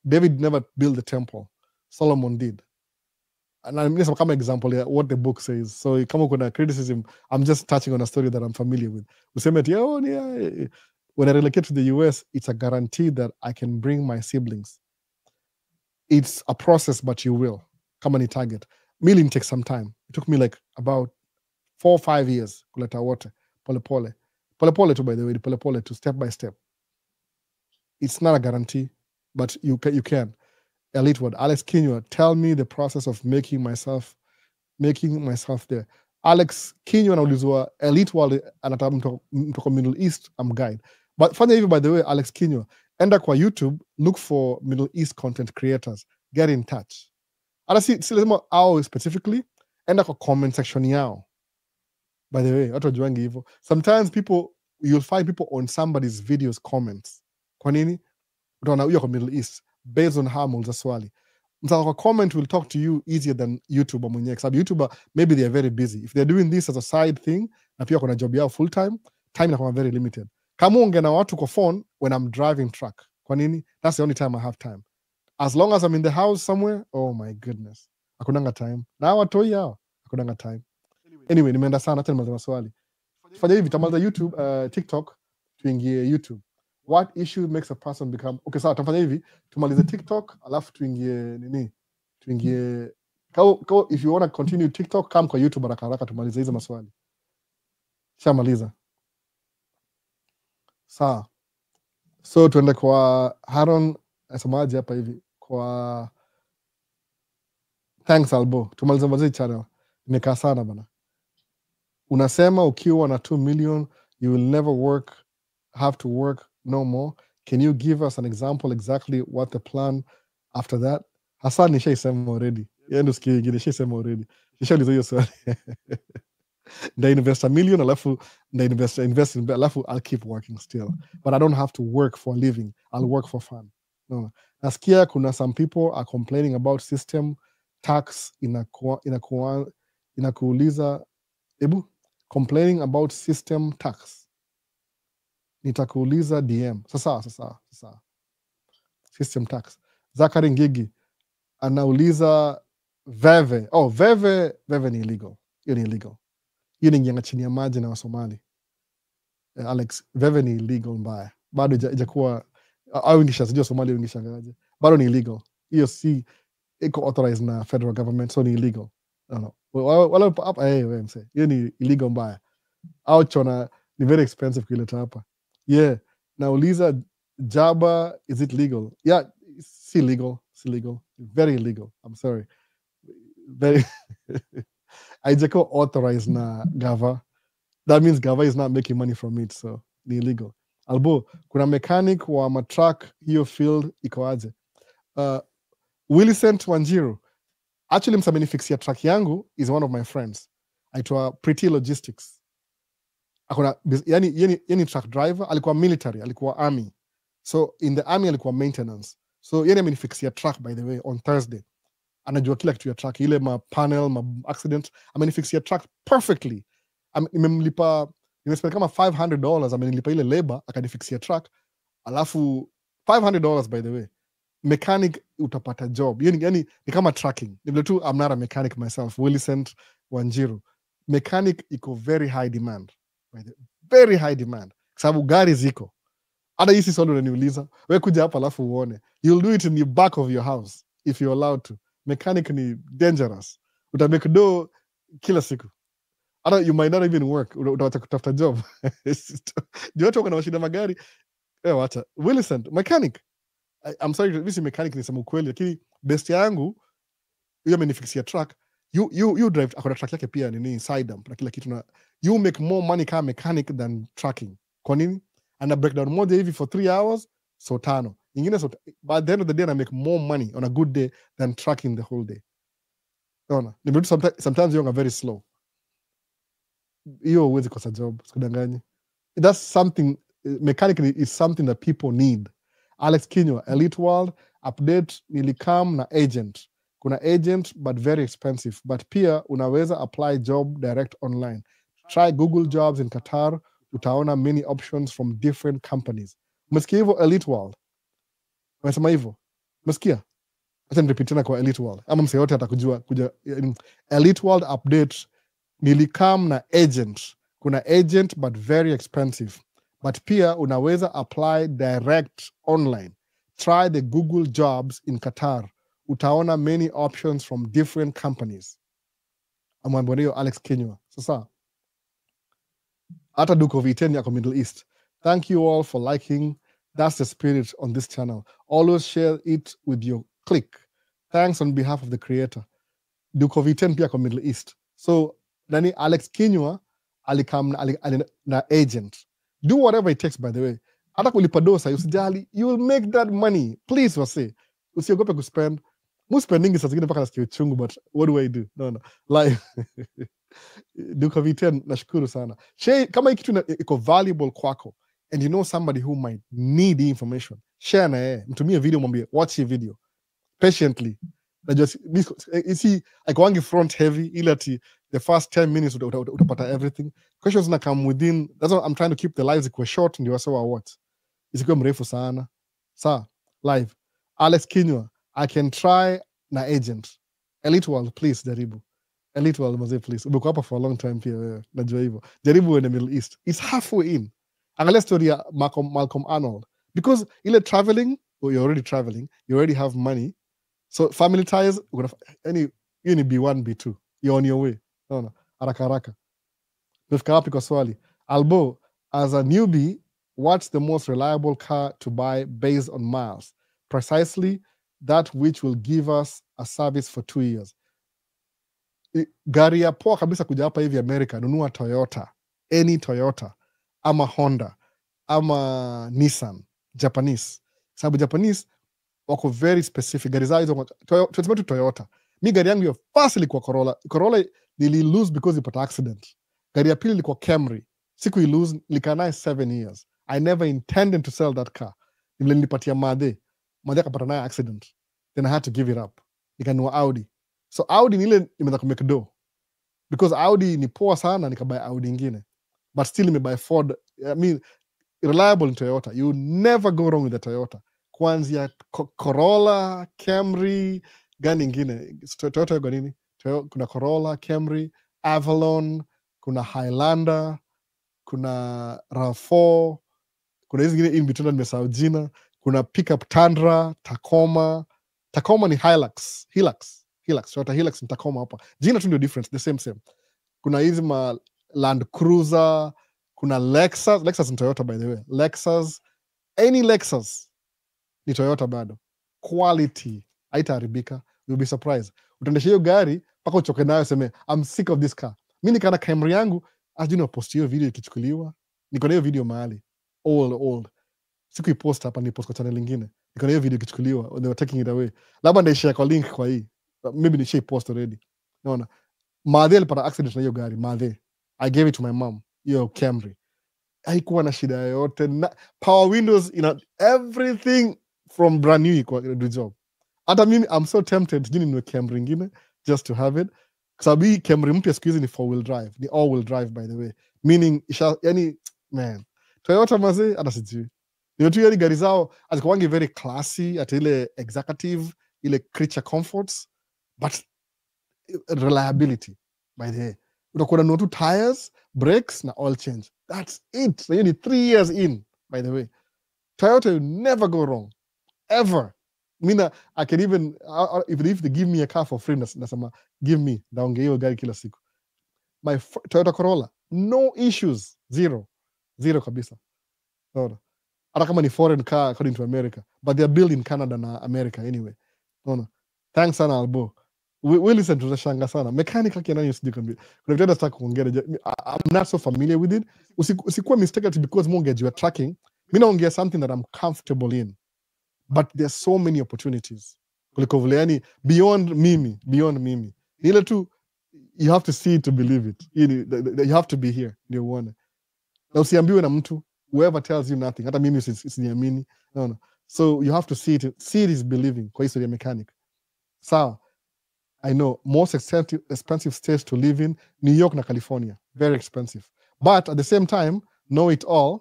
Speaker 1: David never built the temple. Solomon did. And I'm just kama example ya what the book says. So kama kuna criticism, I'm just touching on a story that I'm familiar with. Useme when I relocate to the US, it's a guarantee that I can bring my siblings. It's a process, but you will. Kama ni target. Milling takes some time. It took me like about 4 or 5 years kuleta wote pole too, by the way, pole to step by step. It's not a guarantee, but you can. Elite word. Alex Kinywa, tell me the process of making myself there. Alex Kinywa anaulizwa Elite World anataka mtoko Middle East, I'm guide. But fanya hivi, by the way, Alex Kinywa, enda kwa YouTube, look for Middle East content creators, get in touch. Hata si lazima au specifically, enda kwa comment section yao. By the way, watu wajuangi hivyo. Sometimes you'll find people on somebody's videos comments. Kwa nini? Utaona huyo kwa Middle East based on how muuliza swali. Mtaka kwa comment will talk to you easier than YouTuber mwenyewe. Sababu YouTuber maybe they are very busy. If they're doing this as a side thing na pia kuna job yao full time inakuwa very limited. Kama unge na watu kwa phone when I'm driving truck. Kwa nini? That's the only time I have time. As long as I'm in the house somewhere, oh my goodness. Hakunanga time. Na watoi yao, hakunanga time. Anyway, nimeenda sana, acha nimalize maswali. Fanya hivi, tamaliza YouTube, TikTok, tuingie YouTube. What issue makes a person become... Okay, sawa, tafanya hivi, tumalize TikTok, alafu tuingie if you want to continue TikTok, come kwa YouTube haraka tumalize hizo maswali. Shamaliza. Sawa. So tuende kwa Haron, asemaje hapa hivi, kwa thanks Albo. Tumalize channel. Nimekaa sana bana. Unasema ukiwa na 2 million, you will never have to work no more. Can you give us an example exactly what the plan after that? Hassan nishaisema already. Yeye ndo sikia ingine nishaisema already. Nishauliza hiyo swali. Nda invest $1 million, alafu nda invest in, alafu I'll keep working still. But I don't have to work for a living. I'll work for fun. No. Nasikia kuna some people are complaining about system tax inakuuliza complaining about system tax. Nitakuuliza DM. Sasa. System tax. Zakari Ngigi anauliza Veve. Oh, Veve ni illegal. Hiyo ni illegal. Hiyo ni nyanga chini ya maji na Wasomali. Alex, Veve ni illegal mbaya. Bado ijakuwa au ingisha sijua Somali ingisha ngaje. Bado ni illegal. Hiyo si iko authorized na federal government, so ni illegal. No. Wala hapa wewe mse. Hiyo ni illegal mbaya. Au chona ni very expensive kuileta hapa. Yeah. Nauliza Jaba, is it legal? Yeah, it's illegal. It's illegal. Very illegal. I'm sorry. Very Haijako authorized na Gava. That means Gava is not making money from it, so ni illegal. Albo, kuna mechanic wa matruck hiyo field iko aje? Willicent Wanjiru. Actually, msamenifixia truck yangu is one of my friends. Aitwa Pretty Logistics. Akona yani truck driver, alikuwa military, alikuwa army. So in the army alikuwa maintenance. So yeye amenifixia truck, by the way, on Thursday. Anajua kila kitu ya truck, ile ma panel, ma accident, amenifixia truck perfectly. Nimespend kama $500, amenilipa ile labor, akanifixia truck. Alafu $500, by the way. Mechanic utapata job. Yani ni kama tracking. Ni vile tu I'm not a mechanic myself. Willicent Wanjiru. Mechanic iko very high demand. Very high demand. Sababu gari ziko. Hata hii si swali unaniuliza. Wewe kuja hapa alafu uone. You'll do it in the back of your house if you're allowed to. Mechanic ni dangerous. Utamake do kila siku. Hata you might not even work. Utawacha kutafuta job. Juu watu wana mashida magari. Wacha. Willicent, mechanic. I'm sorry, mimi si mechanic nisema ukweli, lakini best yangu huyo amenifixia truck. you drive akona track yake pia nini side dump na kila kitu, na you make more money kama mechanic than tracking. Kwa nini? Ana breakdown moja hivi for 3 hours, so 5 nyingine, so by the end of the day ana make more money on a good day than tracking the whole day. Unaona, ni vitu sometimes you are very slow, hiyo huwezi kosa job, sikudanganye. That's something, mechanically is something that people need. Alex Kinywa, Elite World update, nilikam na agent. Kuna agent but very expensive, but pia unaweza apply job direct online. Try Google Jobs in Qatar, utaona many options from different companies. Umesikia hivyo Elite World? Umesema hivyo? Umesikia? Acha nirepeat tena kwa Elite World, ama msee yote atakujua kuja. Elite World update, nilikam na agent. Kuna agent but very expensive, but pia unaweza apply direct online. Try the Google Jobs in Qatar, utaona many options from different companies. Amwambia hiyo Alex Kinywa. Sasa hata Duke of V10 yako Middle East. Thank you all for liking. That's the spirit on this channel. Always share it with your clique. Thanks on behalf of the creator. Duke of V10 pia kwa Middle East. So nani Alex Kinywa alikam na agent. Do whatever it takes, by the way. Hata kulipa dosa usijali, you will make that money. Please wase. Usiogope kuspend. Mu spending saa zingine mpaka nasikia uchungu, but what do I do? No. Like Duke of V10 nashukuru sana. Share kama hii kitu iko valuable kwako and you know somebody who might need the information. Share na yeye. Mtumie video, mwambie watch hii video patiently. See, like front heavy, ilati the first 10 minutes utapata everything. Questions na come within. That's why I'm trying to keep the lives ikuwe short, ndio wasewa what isikuwe mrefu sana. Sa live Alex Kinywa, I can try na agent. Elite World, please jaribu. Elite World mazee, please. Umekuwa hapa for a long time pia, najua hivyo. Jaribu in the Middle East, it's halfway in. Angalia story ya Malcolm Arnold, because ile traveling, you're already traveling, you already have money. So family ties, you need B1, B2. You're on your way. No. Haraka. Mefika wapi kwa swali? Albo, as a newbie, what's the most reliable car to buy based on miles? Precisely that which will give us a service for 2 years. Gari ya poa kabisa kuja hapa hivi America, nunua Toyota. Any Toyota. Ama Honda. Ama Nissan. Japanese. Sababu Japanese wako very specific. Gari zao hizo tuseme tu Toyota. Mi gari yangu ya first ilikuwa Corolla nili lose because ipata accident. Gari ya pili ilikuwa Camry, siku i lose, nilikaa naye 7 years. I never intended to sell that car. Nilipatia madhe akapata naye accident, then I had to give it up. Nikanunua Audi. So Audi ni ile nimeanza kumake do, because Audi ni poa sana, nikabuy Audi ingine, but still nimebuy Ford. I mean, reliable in Toyota. You never go wrong with the Toyota. Kwanzia Corolla, Camry, gani ingine? Toyota yuko nini? Kuna Corolla, Camry, Avalon, kuna Highlander, kuna RAV4, kuna hizi ingine in between nimesahau jina, kuna pickup Tundra, Tacoma ni Hilux, Toyota Hilux ni Tacoma hapa. Jina tu ndio difference, the same. Kuna hizi ma Land Cruiser, kuna Lexus ni Toyota by the way. Any Lexus ni Toyota bado. Quality haitaharibika, you'll be surprised. Utaendesha hiyo gari mpaka uchoke nayo, seme I'm sick of this car. Mimi nikana Camry yangu, ajui post hiyo video ikichukuliwa. Niko na hiyo video mahali old. Siku ipost hapa, ni post kwa channel nyingine. Niko na hiyo video ikichukuliwa, they were taking it away. Labda ndaishare kwa link kwa hii. Maybe ni share post already. Naona madhe alipata accident na hiyo gari. Madhe, I gave it to my mom. Hiyo Camry haikuwa na shida yoyote, power windows, everything from brand new kwa do job. Hata mimi I'm so tempted jini niwe Camry ingine just to have it, kwa sababu hii Camry mpya siku hizi ni 4-wheel drive, ni all-wheel drive by the way, meaning yani man, Toyota mazee hata sijui ni tu yani gari zao azikuwangi very classy, hata ile executive, ile creature comforts, but reliability by the way, utakuwa na tu tires, brakes na oil change, that's it. Na hiyo ni 3 years in, by the way. Toyota, you never go wrong ever. Mina, I can even if they give me a car for free, nasema give me, naongea hiyo gari kila siku. My Toyota Corolla, no issues, zero kabisa. Naona hata kama ni foreign car according to America, but they are built in Canada na America anyway. Naona thanks sana Albo. we listen tunashanga sana mechanic yake nani sijui kuna vitu nataka kuongea I'm not so familiar with it. Usikuwa mistaken because mortgage you are tracking. Mimi naongea something that I'm comfortable in, but there's so many opportunities kuliko vile yani beyond mimi ile tu you have to see it to believe it. You have to be here ndio uone, na usiambiwe na mtu whoever tells you nothing, hata mimi usiniamini. No. So you have to see it is believing kwa history ya mechanic. Sawa, I know most expensive states to live in, New York na California, very expensive, but at the same time know it all,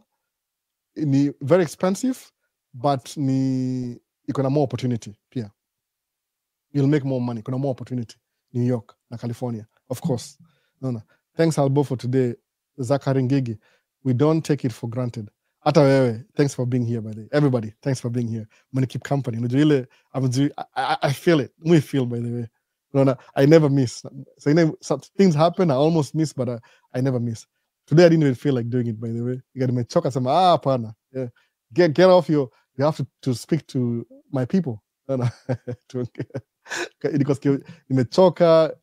Speaker 1: ni very expensive but ni iko na more opportunity pia, you'll make more money, kuna more opportunity New York na California, of course. No. Thanks Albo for today, Zachary Ngigi. We don't take it for granted. Hata wewe, thanks for being here by the way. Everybody, thanks for being here. I'm gonna keep company. Unajua ile I feel it. We feel by the way. No, I never miss. So you know, things happen, I almost miss, but I never miss. Today I didn't even feel like doing it by the way. You got nimechoka sema hapana. Yeah. Get off you have to speak to my people. No. Because nimechoka,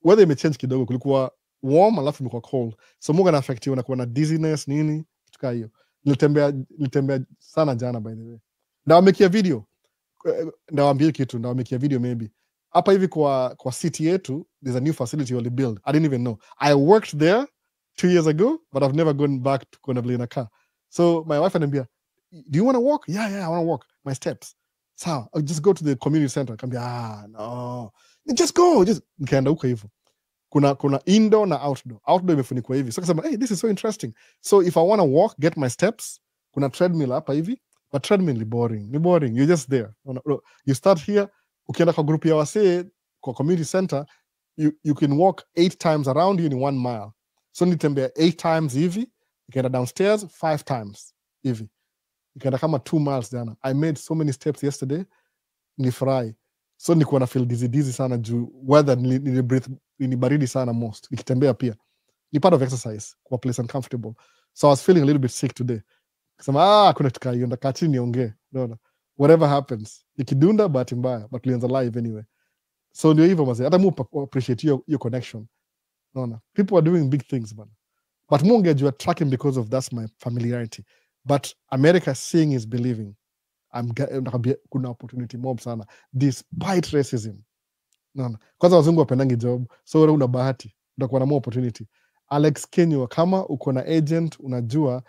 Speaker 1: weather imechange kidogo, kulikuwa warm alafu imekuwa cold, so Mungu anaffectiwa na kuwa na dizziness nini kitu kama hiyo. Nilitembea sana jana by the way. Ndawamekia video, ndawamekia video maybe hapa hivi kwa city yetu. There's a new facility wali build, I didn't even know. I worked there 2 years ago but I've never gone back to kuona vile inakaa. So my wife ananiambia, do you want to walk? Yeah, I want to walk my steps. Sawa, I'll just go to the community center. Kambia no, just go, nikaenda huko hivyo. Kuna indoor na outdoor imefunikwa hivi, so kasema hey, this is so interesting. So if I want to walk, get my steps, kuna treadmill hapa hivi, but treadmill ni boring, you're just there. You start here, ukienda kwa group ya wasee kwa community center, you can walk 8 times around you in 1 mile. So nitembea 8 times hivi, nikaenda downstairs 5 times hivi, nikaenda kama 2 miles jana. I made so many steps yesterday, nilifurahi. So nilikuwa na feel dizzy sana juu weather ni baridi sana most. Nikitembea pia ni part of exercise kwa place uncomfortable. So I was feeling a little bit sick today. Kasema kuna tukaa hiyo ndakaa chini niongee. No. Whatever happens. Nikidunda bahati mbaya, but tulianza live anyway. So ndio hivyo mazee. Hata mu appreciate your connection. No. People are doing big things man. But mu ungejua tracking because of that's my familiarity. But America seeing is believing. Kuna opportunity mob sana despite racism. No. Kwanza wazungu wapendangi job, so wewe una bahati utakuwa na more opportunity. Alex Kenyo, kama uko na agent unajua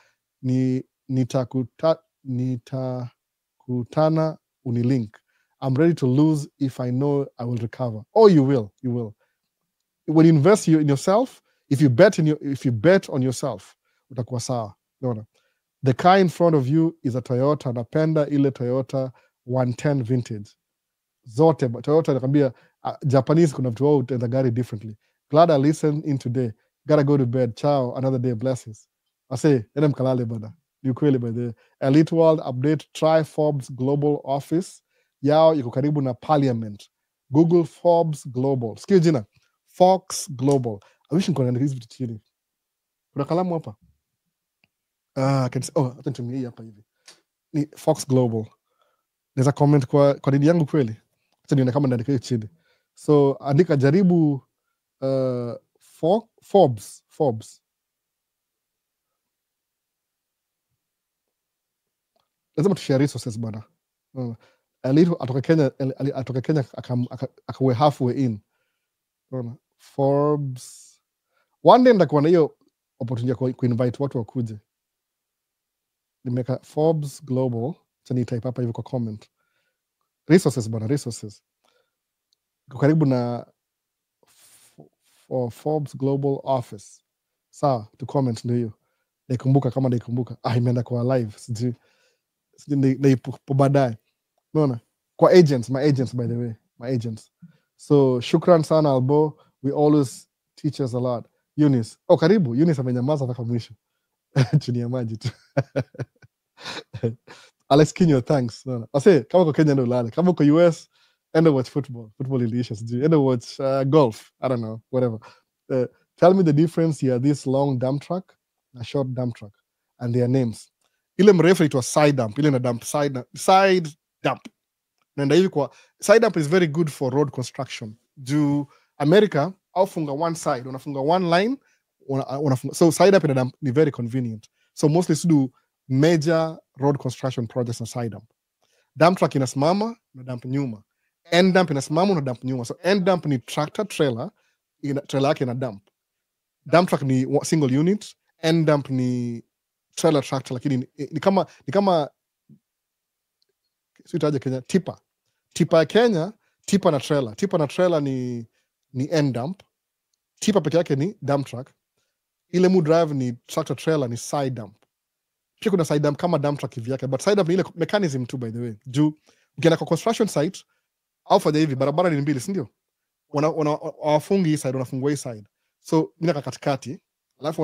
Speaker 1: nitakutana unilink. I'm ready to lose if I know I will recover. Oh, you will. When you invest in yourself, if you bet on yourself, utakuwa sawa. No. The car in front of you is a Toyota. Napenda ile Toyota 110 vintage. Zote Toyota nakwambia, Japanese kuna vitu wao utaenda gari differently. Glad I listened in today. Gotta go to bed. Ciao. Another day. Blessings. I say, enda mkalale bana. Ni kweli by the Elite World update. Try Forbes Global Office. Yao iko karibu na Parliament. Google Forbes Global. Sikia jina. Fox Global. I wish niko naandika hizi vitu chini. Kuna kalamu hapa. Hata nitumie hapa hivi. Ni Fox Global. Naweza comment kwa didi yangu kweli. Acha nione kama naandika hiyo chini. So andika jaribu Forbes. Lazima tushare resources bana. Elite atoka Kenya akawe halfway in. Forbes. One day ndakuwa na hiyo opportunity ya kuinvite watu wakuje. Nimeka Forbes Global. Chani type hapa hivi kwa comment. Resources bana, resources. Karibu na Forbes Global Office. Sawa, to comment ndio hiyo. Naikumbuka kama naikumbuka. Imeenda kwa live. Sijui naipo baadaye. Unaona? Kwa agents, my agents by the way. My agents. So, shukran sana Albo. We always teach us a lot. Eunice. Karibu. Eunice amenyamaza mpaka mwisho. Chini ya maji tu. Alex Kinyo, thanks. No. I say, kama uko Kenya ndo ulale. Kama uko US, enda watch football. Football iliisha sijui. Enda watch golf. I don't know. Whatever. Tell me the difference here. This long dump truck na short dump truck. And their names. Ile mrefu itwa side dump. Ile na dump side dump. Naenda hivi kwa side dump is very good for road construction. juu America au funga one side, unafunga one line, unafunga, so side up ina dump ni very convenient. So mostly do major road construction projects na side dump. Dump truck inasimama na dump nyuma, end dump inasimama na dump nyuma. So end dump ni tractor trailer, trailer yake ina dump. Dump truck ni single unit, end dump ni trailer tractor, lakini ni kama sitaje Kenya tipper ya Kenya, tipper na trailer ni end dump, tipper peke yake ni dump truck, ile mu drive ni tractor trailer ni side dump. Pia kuna side dump kama dump truck hivi yake, but side dump ni ile mechanism tu, by the way. Juu ukienda kwa construction site au fanya hivi, barabara ni mbili, si ndio? Wafungi hii side, unafungua hii side, so mimi naka katikati, alafu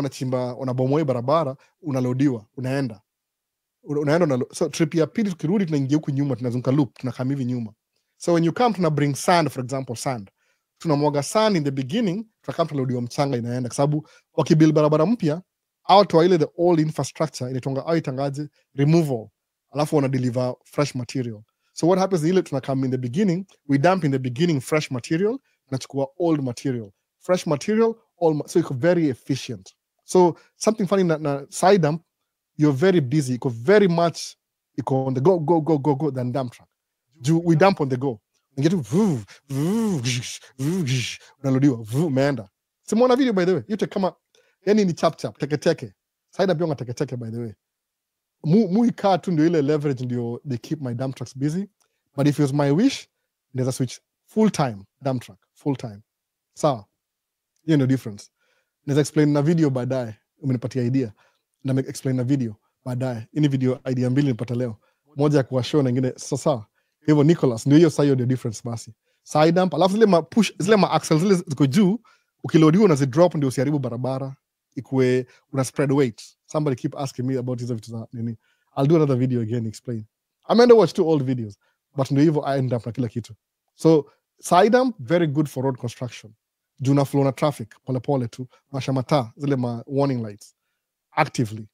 Speaker 1: wanabomoa barabara, unalodiwa, unaenda so trip ya pili tukirudi tunaingia huku nyuma, tunazunguka loop, tunakam hivi nyuma. So when you come, tuna bring sand, for example sand, tunamwaga sand in the beginning, tunakam tunalodiwa mchanga, inaenda kwa sababu wakibuild barabara mpya out wa ile the old infrastructure inatonga au itangaje removal, alafu wana deliver fresh material. So what happens ile tunakam in the beginning, we dump in the beginning fresh material, tunachukua old material, fresh material, so it's very efficient. So something funny na side dump, you're very busy, iko very much iko on the go than dump truck. We dump on the go, unget unalodiwa umeenda. Simuona video, by the way, yote kama yani ni chap teke side dump yonga teke, by the way. Ikaa tu ndio ile leverage, ndio they keep my dump trucks busy. But if it was my wish, there's a switch full time dump truck, full time. Sawa, hiyo ndio difference. Naweza explain na video baadaye, umenipatia idea na explain na video baadaye. Ini video idea mbili nipata leo, moja ya kuwashow na nyingine sawa. Hivyo Nicholas, ndio hiyo sasa, ndio difference basi. Side dump, alafu zile ma push, zile ma axles zile ziko juu, ukilodiwa unazi drop ndio usiharibu barabara, ikue una spread weight. Somebody keep asking me about hizo vitu za nini. I'll do another video again explain. I'm going to watch 2 old videos, but ndio hivyo I end up na kila kitu. So side dump very good for road construction. Juu na flow na traffic pole tu, mashamata zile ma warning lights actively.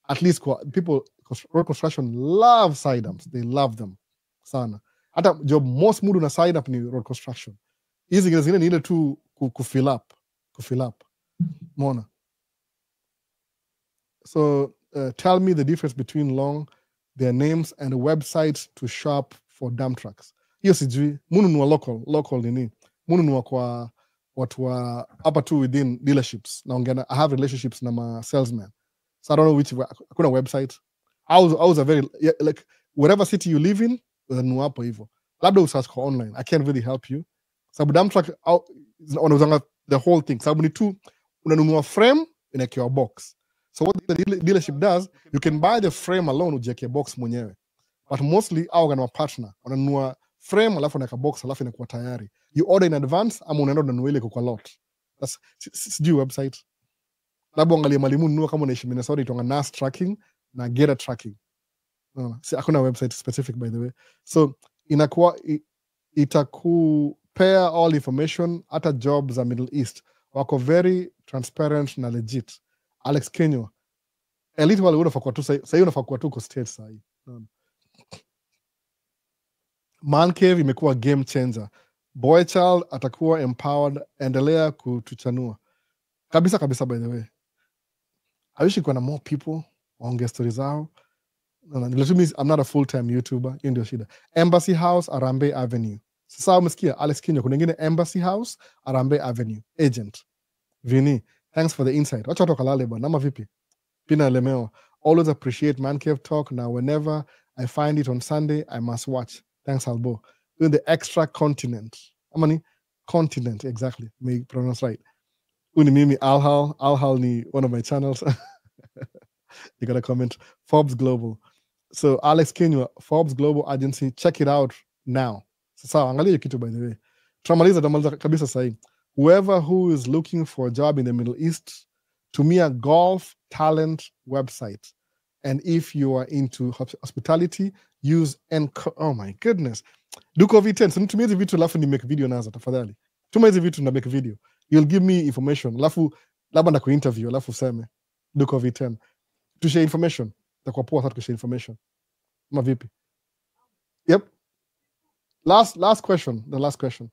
Speaker 1: At least people road construction love side dumps, they love them sana. Hata job most mudu na side dump ni road construction. Hizi zingine ni ile tu kufill up. Mona. So tell me the difference between their names and websites to shop for dump trucks. Hiyo sijui. Mununua local nini. Mununua kwa watu wa hapa tu within dealerships. Naongea, I have relationships na ma salesmen. So I don't know which, hakuna website. I was a very, like, whatever city you live in, unanunua hapo hivyo. Labda usearch kwa online. I can't really help you. Sababu dump truck, wanauzanga the whole thing. Sababu ni tu, unanunua frame, inakiwa box. So what the dealership does, you can buy the frame alone, ujieke box mwenyewe. But mostly, au gana partner, wananunua frame, alafu unaweka box, alafu inakuwa tayari. You order in advance, ama unaenda unanunua ile kwa lot. That's sijui website. Labda angalia malimu nunua kama unaishi Minnesota, itonga NAS tracking na Gera tracking. Hakuna website specific, by the way. So inakuwa itakupea all information, hata jobs za Middle East wako very transparent na legit. Alex Kenyo, elite wale unafakwa tu sasa, unafakwa tu kwa state sasa. Man Cave imekuwa game changer. Boy child atakuwa empowered, endelea kutuchanua. Kabisa, by the way. I wish kuna more people waongea stories zao. I'm not a full-time YouTuber, hiyo ndio shida. Embassy House, Arambe Avenue. Sasa umesikia Alex Kinyo, kuna ingine Embassy House, Arambe Avenue. Agent. Vini, thanks for the insight. Wacha watu kalale bwana, nama vipi? Pina Lemeo. Always appreciate Man Cave Talk. Now whenever I find it on Sunday, I must watch. Thanks, Albo. Doing the extra continent. Amani? Continent, exactly. May pronounce right. Uni mimi Alhal ni one of my channels. You got a comment. Forbes Global. So Alex Kenyo, Forbes Global Agency, check it out now. Sasa angalia kitu, by the way. Tamaliza kabisa sahi. Whoever who is looking for a job in the Middle East, to me a golf talent website. And if you are into hospitality, use oh my goodness. Duko V10. So nitumie hizi vitu alafu ni make video nazo tafadhali. Tuma hizi vitu na make video. You'll give me information. Alafu labda na ku-interview alafu useme Duko V10. To share information. Takuwa poa sana kushare information. Ma vipi? Yep. Last question. The last question.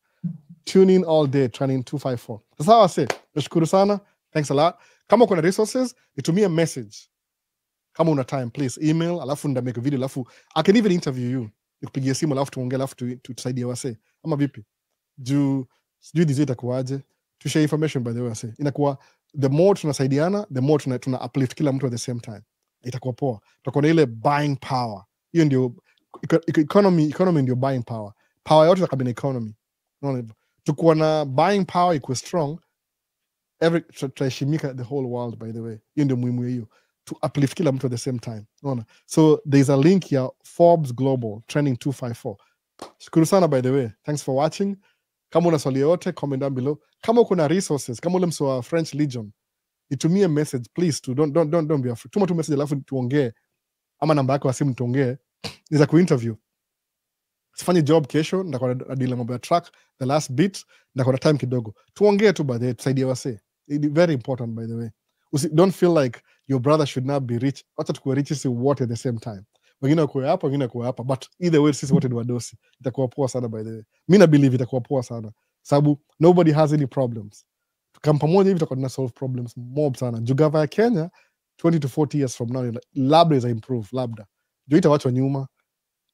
Speaker 1: tune in all day training 254. Sasa wase, nashukuru sana, thanks a lot. Kama kuna resources, nitumie message. Kama una time, please email, alafu nda make a video, alafu I can even interview you, nikupigie simu, alafu tuongee, alafu tusaidie wase, ama vipi? Juu sijui dizi itakuwaje, tushare information by the way wase. Inakuwa the more tunasaidiana, the more tuna uplift kila mtu at the same time. Itakuwa poa. Tutakuwa na ile buying power. Hiyo ndio economy ndio buying power. Power yote itakabina economy. Unaona hivyo? Tukuwa na buying power ikuwe strong, tutaheshimika the whole world by the way. Hiyo ndio muhimu hiyo. To uplift kila mtu at the same time. Unaona? So there's a link here, Forbes Global Trending 254. Shukuru sana by the way. Thanks for watching. Kama una swali yote, comment down below. Kama kuna resources, kama ule mso wa French Legion, itumie message please to don't be afraid. Tuma tu message alafu tuongee, ama namba yako ya simu tuongee. Niza kuinterview. Sifanye job kesho, ndakuwa na deal mambo ya track, the last bit, ndakuwa na time kidogo. Tuongee tu by the way, tusaidie wase. It's very important by the way. Don't feel like your brother should not be rich. Wacha tukuwe rich sisi wote at the same time. Wengine wakuwe hapa, wengine wakuwe hapa, but either way sisi wote ni wadosi. Itakuwa poa sana by the way. Mimi na believe itakuwa poa sana. Sababu nobody has any problems. Tukam pamoja hivi tutakuwa tuna solve problems mob sana. Jugava ya Kenya 20 to 40 years from now labda is improve, labda. Juu itawachwa nyuma.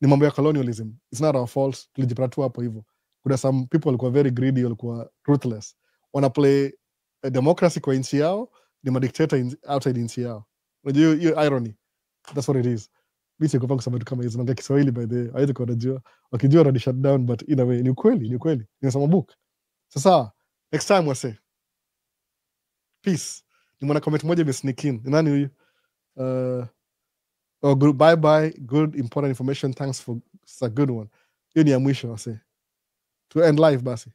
Speaker 1: Ni mambo ya colonialism. It's not our fault. Tulijipata tu hapo hivyo. Kuna some people walikuwa very greedy, walikuwa ruthless. Wana play democracy kwa nchi yao, ni madictator outside nchi yao. Unajua hiyo irony. That's what it is. Mimi sikupa kusema tu kama hizo, naongea Kiswahili by the way. Hawezi kuwa wanajua. Wakijua wanadi shut down, but in a way ni ukweli. Nimesoma book. Sasa next time wase. Peace. Nimeona comment moja imesneak in. Ni nani huyu? Bye. Good important information. Thanks for, it's a good one. Hiyo ni ya mwisho wase. To end live basi.